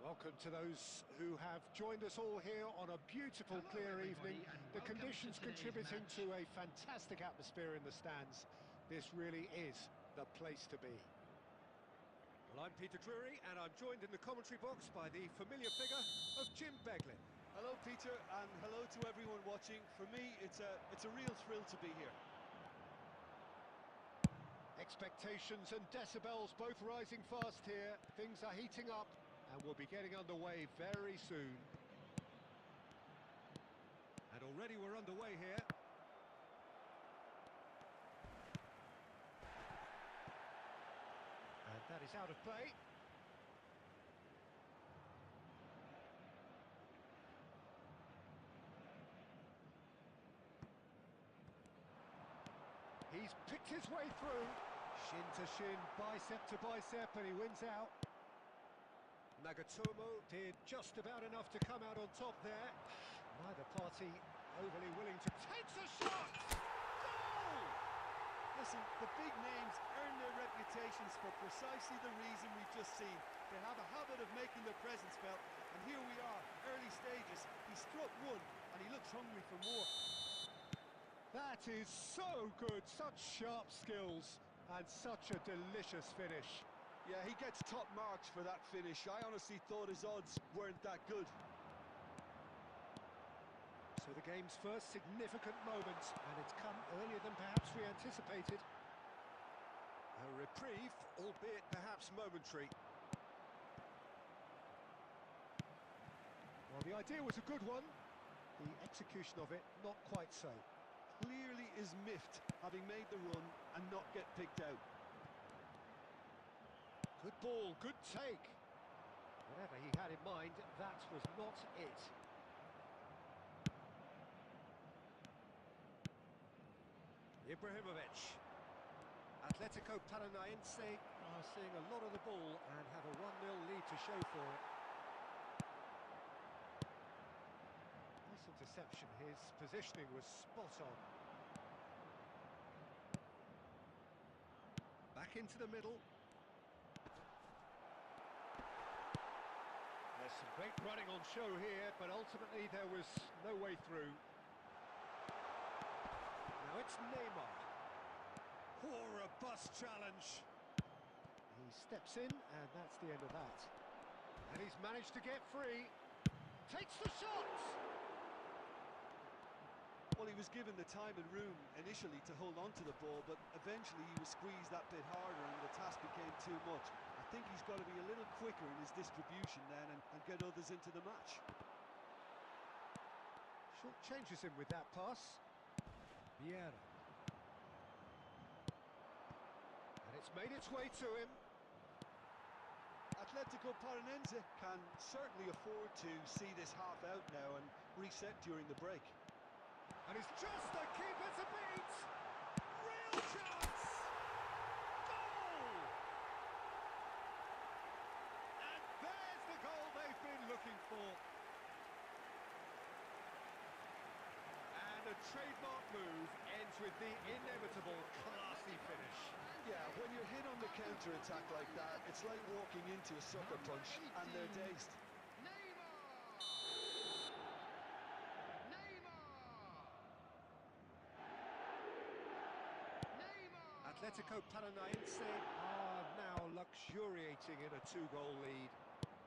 Speaker 1: Welcome to those who have joined us all here on a beautiful,
Speaker 3: Hello,
Speaker 1: clear
Speaker 3: everybody,
Speaker 1: evening.
Speaker 3: and
Speaker 1: The
Speaker 3: welcome to
Speaker 1: conditions
Speaker 3: today's
Speaker 1: contributing
Speaker 3: match.
Speaker 1: to a fantastic atmosphere in the stands. This really is the place to be. Well, I'm Peter Drury, and I'm joined in the commentary box by the familiar figure of Jim Beglin.
Speaker 2: Hello, Peter, and hello to everyone watching. For me, it's a real thrill to be here.
Speaker 1: Expectations and decibels both rising fast here. Things are heating up, and we'll be getting underway very soon. And already we're underway here. And that is out of play. He's picked his way through. Shin to shin, bicep to bicep, and he wins out. Nagatomo did just about enough to come out on top there. Neither party overly willing to take a shot. Goal!
Speaker 2: Listen, the big names earn their reputations for precisely the reason we've just seen. They have a habit of making their presence felt, and here we are, early stages. He struck one, and he looks hungry for more.
Speaker 1: That is so good, such sharp skills, and such a delicious finish.
Speaker 2: Yeah, he gets top marks for that finish. I honestly thought his odds weren't that good.
Speaker 1: So the game's first significant moment, and it's come earlier than perhaps we anticipated. A reprieve, albeit perhaps momentary. Well, the idea was a good one. The execution of it, not quite so.
Speaker 2: Clearly is miffed, having made the run and not get picked out.
Speaker 1: Good ball, good take. Whatever he had in mind, that was not it. Ibrahimovic. Atletico Paranaense are seeing a lot of the ball and have a 1-0 lead to show for it. Nice interception, his positioning was spot on. Back into the middle. There's some great running on show here, but ultimately there was no way through. Now it's Neymar. Oh, a robust challenge. He steps in, and that's the end of that. And he's managed to get free. Takes the shot!
Speaker 2: Well, he was given the time and room initially to hold on to the ball, but eventually he was squeezed that bit harder and the task became too much. I think he's got to be a little quicker in his distribution then and get others into the match.
Speaker 1: Short changes him with that pass. Vieira. And it's made its way to him.
Speaker 2: Atletico Paranaense can certainly afford to see this half out now and reset during the break.
Speaker 1: And it's just the keeper to beat! Real chance! Goal! And there's the goal they've been looking for. And a trademark move ends with the inevitable classy finish.
Speaker 2: Yeah, when you're hit on the counter-attack like that, it's like walking into a sucker punch and they're dazed.
Speaker 1: Atletico Paranaense are now luxuriating in a 2-goal lead.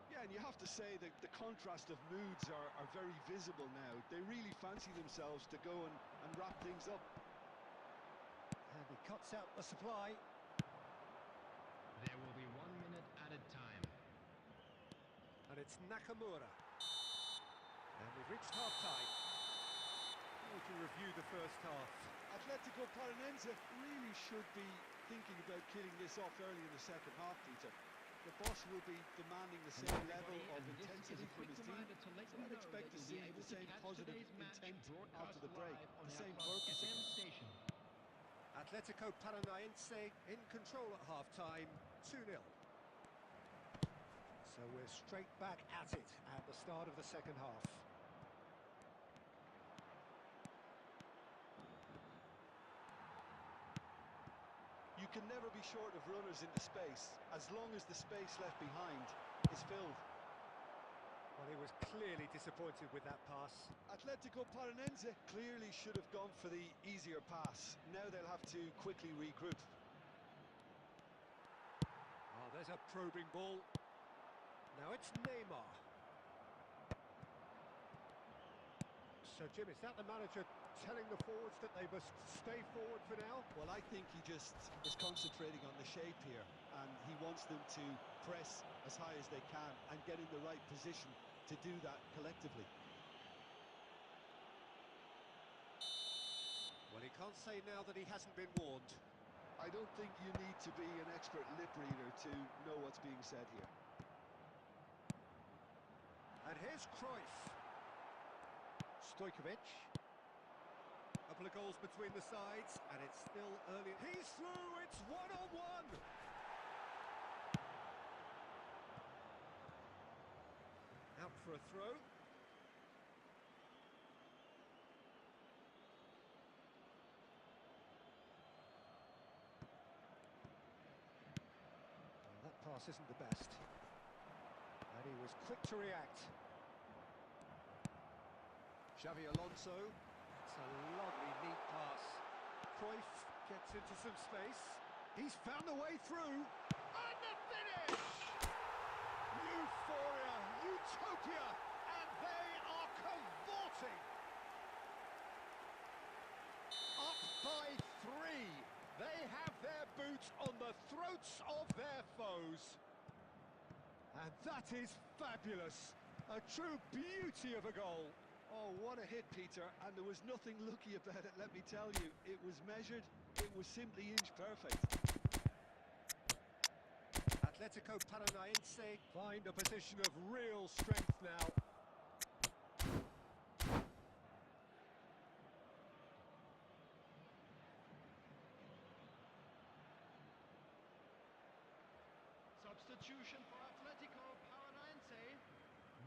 Speaker 4: Yeah, and you have to say that the contrast of moods are very visible now. They really fancy themselves to go and wrap things up.
Speaker 1: And he cuts out the supply.
Speaker 3: There will be 1 minute added time.
Speaker 1: And it's Nakamura. And we've reached half-time. We can review the first half.
Speaker 2: Atletico Paranaense really should be thinking about killing this off early in the second half, Peter. The boss will be demanding the same level of intensity from his team, so I'd expect to see the same positive intent after the break, the same purpose again.
Speaker 1: Atletico Paranaense in control at half-time, 2-0. So we're straight back at it at the start of the second half.
Speaker 2: You can never be short of runners into space, as long as the space left behind is filled.
Speaker 1: Well, he was clearly disappointed with that pass.
Speaker 2: Atletico Paranense clearly should have gone for the easier pass. Now they'll have to quickly regroup.
Speaker 1: Oh, there's a probing ball. Now it's Neymar. So, Jim, is that the manager telling the forwards that they must stay forward for now?
Speaker 2: Well, I think he just is concentrating on the shape here, and he wants them to press as high as they can and get in the right position to do that collectively.
Speaker 1: Well, he can't say now that he hasn't been warned.
Speaker 4: I don't think you need to be an expert lip reader to know what's being said here.
Speaker 1: And here's Cruyff. Stojkovic. A couple of goals between the sides, and it's still early. He's through, it's one-on-one! Out for a throw. Well, that pass isn't the best. And he was quick to react. Xavi Alonso. It's a lovely, neat pass. Cruyff gets into some space. He's found the way through. And the finish! Euphoria, utopia, and they are cavorting. Up by 3. They have their boots on the throats of their foes. And that is fabulous. A true beauty of a goal.
Speaker 2: Oh, what a hit, Peter, and there was nothing lucky about it, let me tell you. It was measured, it was simply inch perfect.
Speaker 1: Atletico Paranaense find a position of real strength now.
Speaker 3: Substitution for Atletico Paranaense.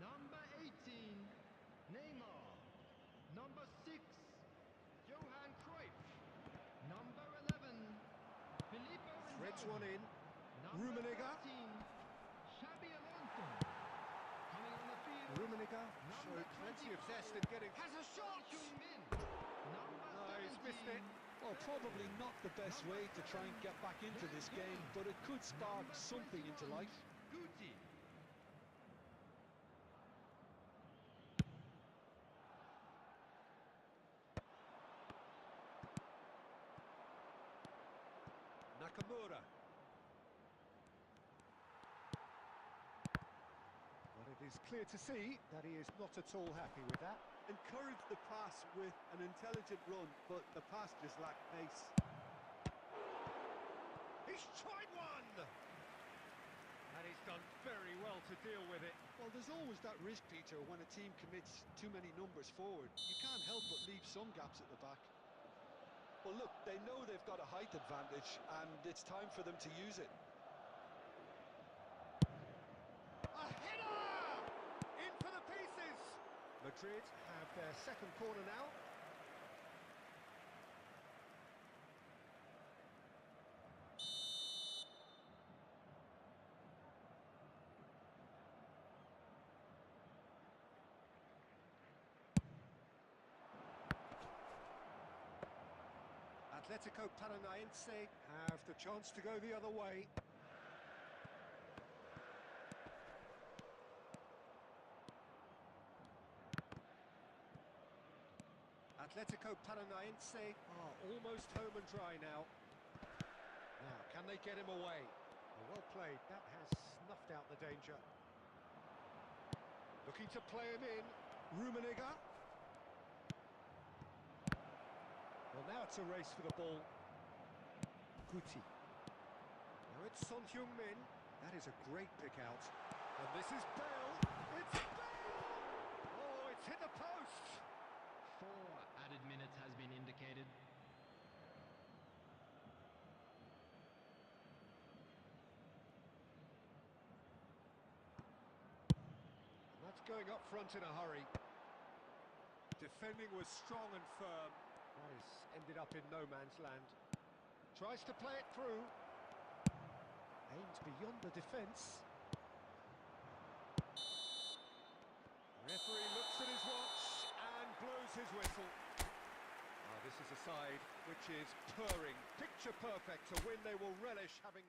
Speaker 3: Number 18, Neymar. Number 6, Johan Cruyff. Number 11, Filippo
Speaker 1: Threads
Speaker 3: Inzaghi.
Speaker 1: one in.
Speaker 3: Number
Speaker 1: Rummenigge.
Speaker 3: 13, Xabi Alonso. Coming on the field.
Speaker 1: Rummenigge
Speaker 3: Number
Speaker 1: showed plenty of
Speaker 3: 25,
Speaker 1: zest in getting... Has a shot!
Speaker 3: Heung-min. Number
Speaker 1: No, he's
Speaker 3: 17,
Speaker 1: missed it.
Speaker 2: Well, probably not the best way to try and get back into this game, but it could spark
Speaker 3: number
Speaker 2: something into
Speaker 3: 21,
Speaker 2: life.
Speaker 3: Guti.
Speaker 1: Nakamura. Well, it is clear to see that he is not at all happy with that.
Speaker 2: Encouraged the pass with an intelligent run, but the pass just lacked pace.
Speaker 1: He's tried one! And he's done very well to deal with it.
Speaker 2: Well, there's always that risk, Peter, when a team commits too many numbers forward. You can't help but leave some gaps at the back. Well, look, they know they've got a height advantage, and it's time for them to use it.
Speaker 1: A header! In for the pieces! Madrid have their second corner now. Atletico Paranaense have the chance to go the other way. Atletico Paranaense are almost home and dry now. Now, can they get him away? Well played, that has snuffed out the danger. Looking to play him in, Rummenigge. Well, now it's a race for the ball. Guti. Now it's Son Heung-min. That is a great pick out. And this is Bale. It's Bale! Oh, it's hit the post!
Speaker 3: 4 added minutes has been indicated.
Speaker 1: And that's going up front in a hurry. Defending was strong and firm. That has ended up in no man's land. Tries to play it through. Aims beyond the defence. Referee looks at his watch and blows his whistle. This is a side which is purring, picture perfect, a win they will relish having...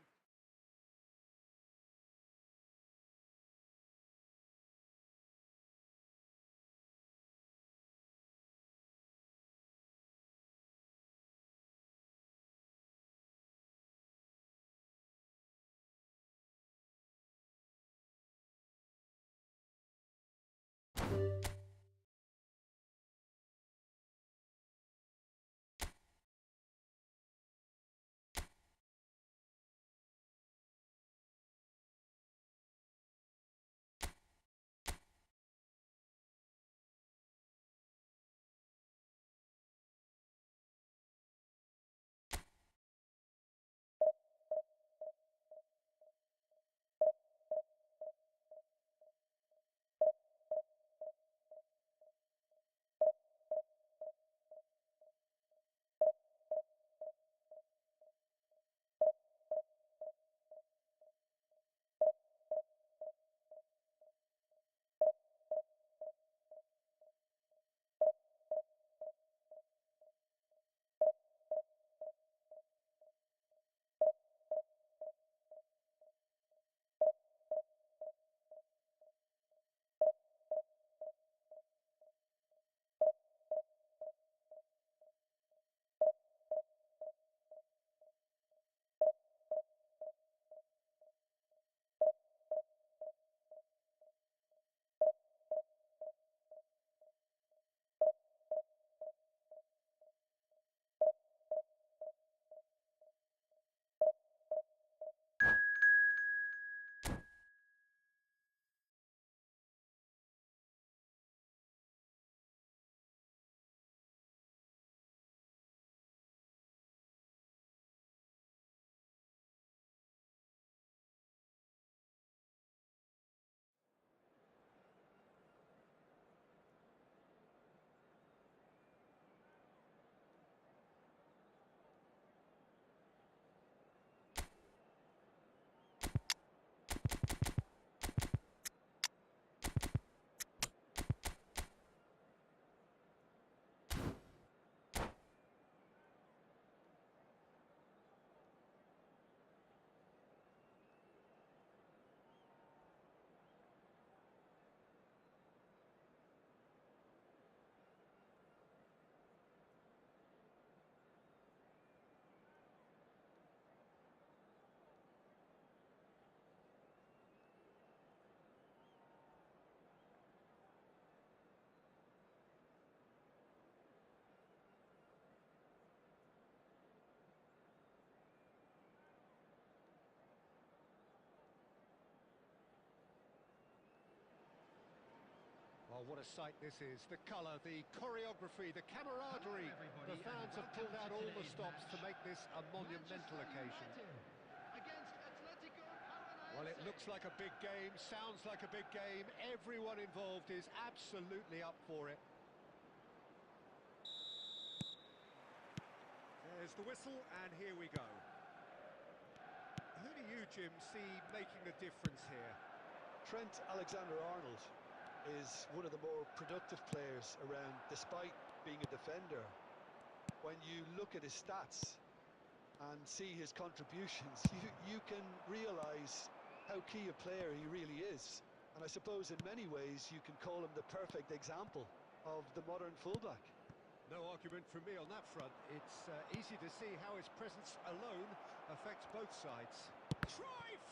Speaker 1: Well, what a sight this is. The colour, the choreography, the camaraderie. The fans have pulled out all the stops to make this a monumental occasion. Well, it looks like a big game, sounds like a big game. Everyone involved is absolutely up for it. There's the whistle, and here we go. Who do you, Jim, see making the difference here?
Speaker 2: Trent Alexander-Arnold is one of the more productive players around, despite being a defender. When you look at his stats and see his contributions, you can realise how key a player he really is. And I suppose in many ways you can call him the perfect example of the modern fullback.
Speaker 1: No argument from me on that front. It's easy to see how his presence alone affects both sides. Trife!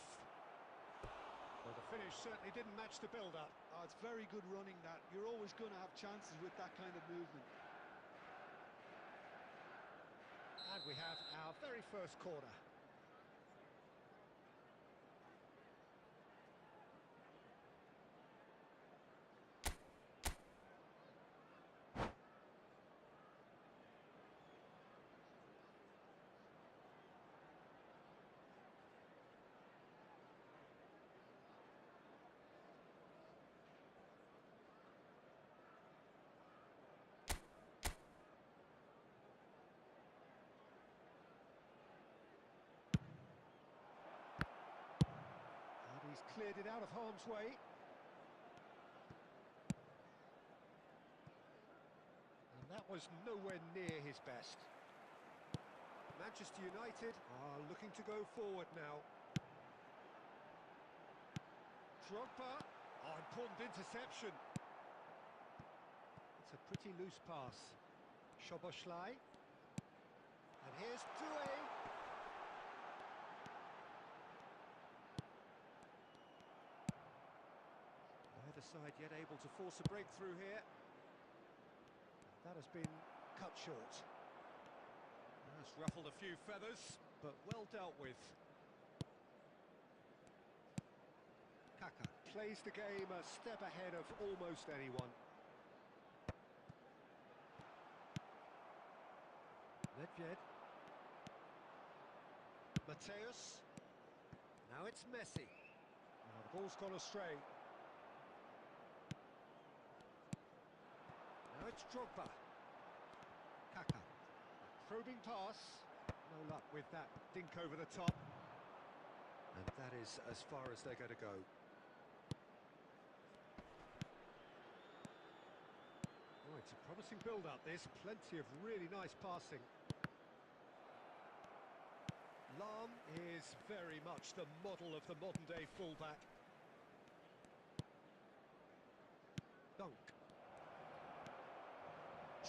Speaker 1: Well, the finish certainly didn't match the build-up.
Speaker 4: Oh, it's very good running that. You're always going to have chances with that kind of movement.
Speaker 1: And we have our very first corner. He's cleared it out of harm's way. was nowhere near his best. Manchester United are looking to go forward now. Drogba. Oh, important interception. It's a pretty loose pass. Szoboszlai. And here's Doué. Neither side yet able to force a breakthrough here. That has been cut short. That's ruffled a few feathers, but well dealt with. Kaka plays the game a step ahead of almost anyone. Nedved. Mateus. Now it's Messi. Now the ball's gone astray. Now it's Drogba. Kaka. Probing pass. No luck with that dink over the top. And that is as far as they're going to go. Oh, it's a promising build-up, this. Plenty of really nice passing. Lahm is very much the model of the modern-day fullback. Dunk.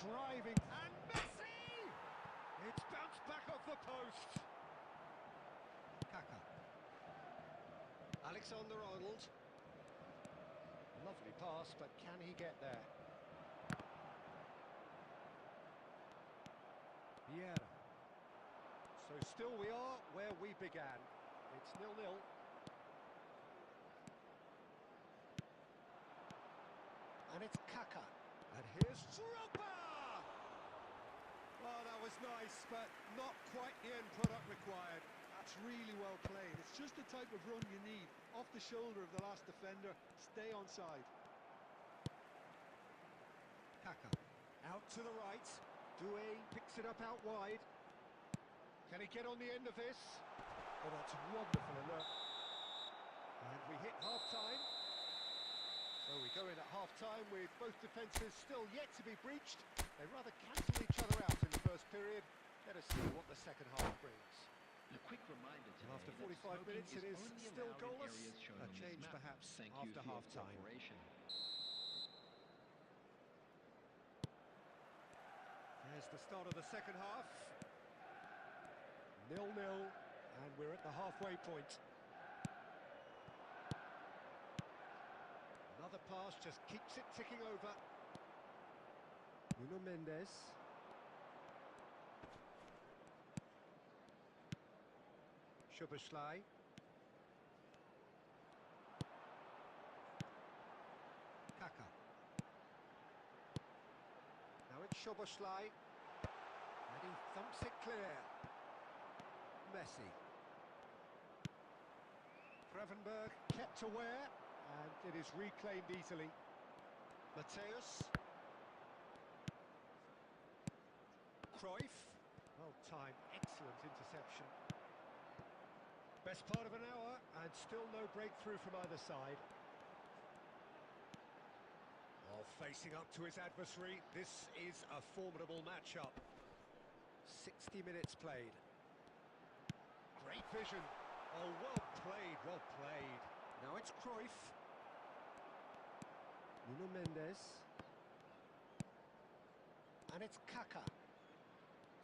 Speaker 1: Driving, and Messi! It's bounced back off the post. Kaka. Alexander-Arnold. Lovely pass, but can he get there? Vieira. So still we are where we began. It's 0-0. And it's Kaka. And here's Drogba! Well, that was nice, but not quite the end product required.
Speaker 4: That's really well played. It's just the type of run you need. Off the shoulder of the last defender, stay onside.
Speaker 1: Kaka. Out to the right. Doué picks it up out wide. Can he get on the end of this? Oh, that's wonderful alert. And we hit half-time. So we go in at half-time with both defences still yet to be breached. They rather cancel each other out in the first period. Let us see what the second half brings.
Speaker 5: A quick reminder today
Speaker 1: After
Speaker 5: that
Speaker 1: 45 minutes, it is
Speaker 5: only
Speaker 1: still
Speaker 5: allowed in
Speaker 1: goalless.
Speaker 5: areas shown
Speaker 1: A
Speaker 5: on this
Speaker 1: change
Speaker 5: map.
Speaker 1: perhaps
Speaker 5: Thank you
Speaker 1: after
Speaker 5: for your
Speaker 1: half-time.
Speaker 5: cooperation.
Speaker 1: There's the start of the second half. 0-0, and we're at the halfway point. Another pass just keeps it ticking over. Nuno Mendes. Szoboszlai. Kaka. Now it's Szoboszlai. And he thumps it clear. Messi. Gravenberg kept aware, and it is reclaimed easily. Mateus. Cruyff. Well timed, excellent interception. Best part of an hour, and still no breakthrough from either side. Oh, facing up to his adversary, this is a formidable matchup. 60 minutes played. Great vision. Oh, well played, well played. Now it's Cruyff. Nuno Mendes. And it's Kaka.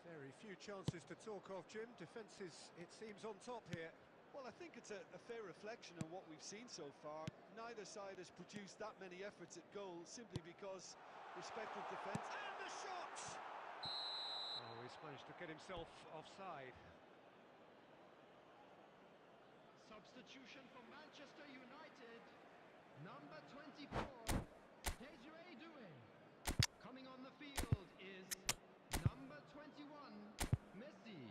Speaker 1: Very few chances to talk of, Jim. Defence is, it seems, on top here.
Speaker 4: Well, I think it's a fair reflection on what we've seen so far. Neither side has produced that many efforts at goal simply because respective defence.
Speaker 1: And the shot! Oh, he's managed to get himself offside.
Speaker 3: Substitution for Manchester United. Number 24, Desiree Doué. Coming on the field is number 21, Messi.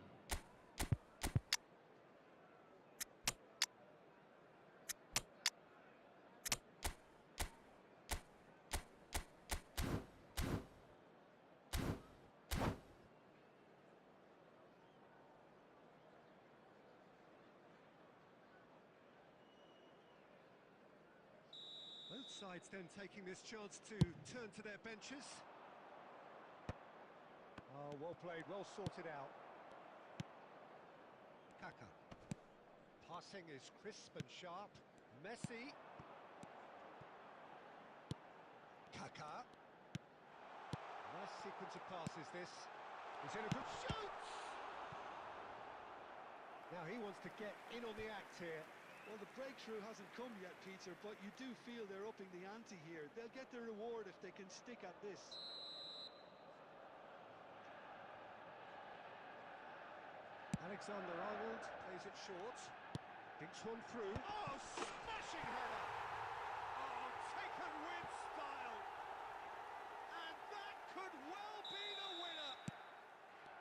Speaker 1: Both sides then taking this chance to turn to their benches. Oh, well played, well sorted out. Kaka. Passing is crisp and sharp. Messi. Kaka. Nice sequence of passes this. He's in a good shoot! Now he wants to get in on the act here.
Speaker 4: Well, the breakthrough hasn't come yet, Peter, but you do feel they're upping the ante here. They'll get their reward if they can stick at this.
Speaker 1: Alexander-Arnold plays it short. Dinks one through. Oh, smashing header! Oh, taken with style! And that could well be the winner!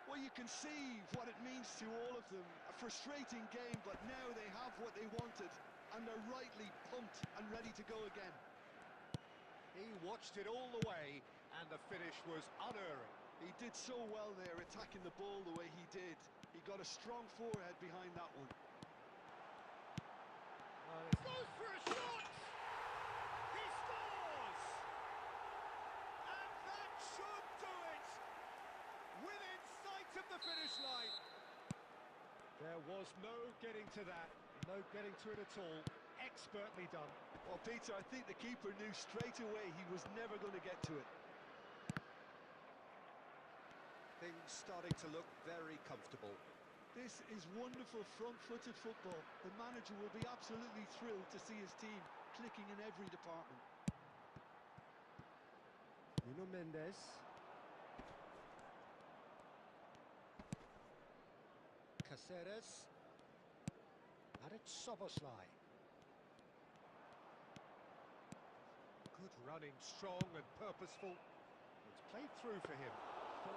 Speaker 4: Well, you can see what it means to all of them. A frustrating game, but now they have what they wanted, and they're rightly pumped and ready to go again.
Speaker 1: He watched it all the way, and the finish was unerring.
Speaker 4: He did so well there, attacking the ball the way he did. He got a strong forehead behind that one.
Speaker 1: Goes for a shot! He scores! And that should do it! Within sight of the finish line. There was no getting to that, no getting to it at all. Expertly done.
Speaker 4: Well, Peter, I think the keeper knew straight away he was never going to get to it.
Speaker 1: Things starting to look very comfortable.
Speaker 4: This is wonderful front-footed football. The manager will be absolutely thrilled to see his team clicking in every department.
Speaker 1: Nuno Mendes. Caceres. And it's Soboslai. Good running, strong and purposeful. It's played through for him.
Speaker 5: 4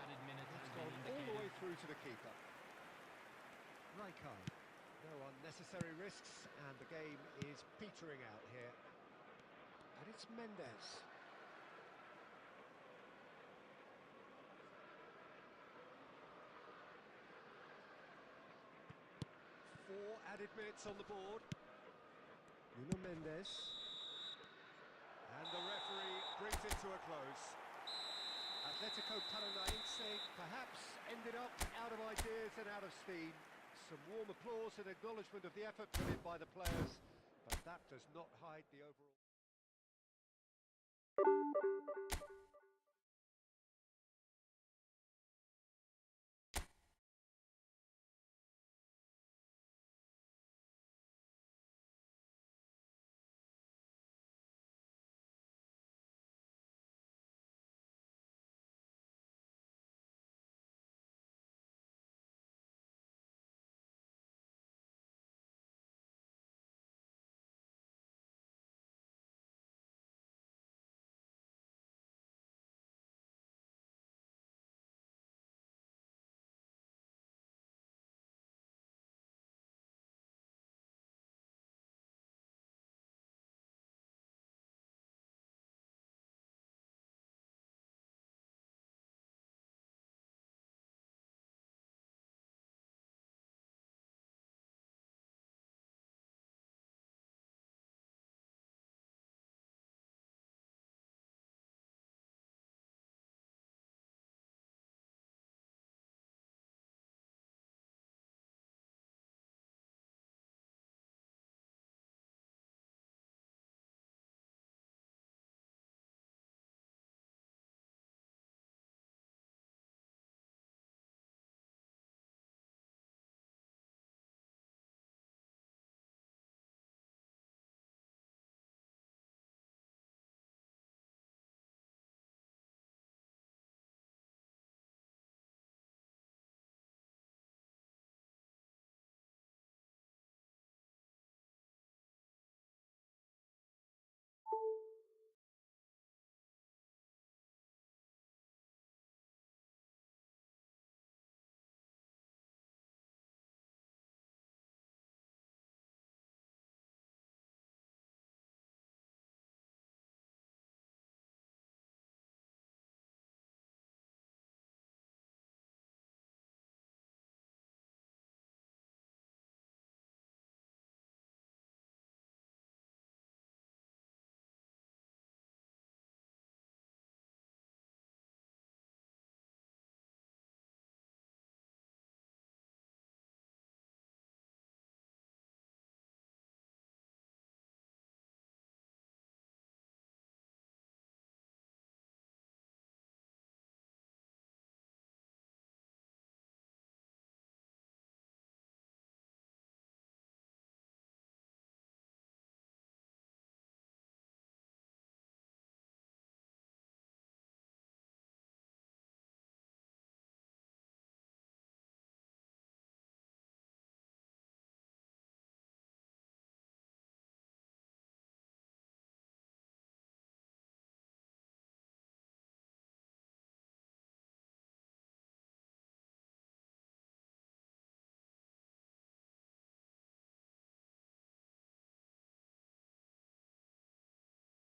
Speaker 5: added minutes
Speaker 1: It's
Speaker 5: has
Speaker 1: gone
Speaker 5: been
Speaker 1: all the way
Speaker 5: indicated.
Speaker 1: through to the keeper. Rijkaard. No unnecessary risks, and the game is petering out here. And it's Mendes. Four added minutes on the board. Nuno Mendes. And the referee brings it to a close. Atletico Paranaense perhaps ended up out of ideas and out of steam. Some warm applause and acknowledgement of the effort put in by the players, but that does not hide the overall...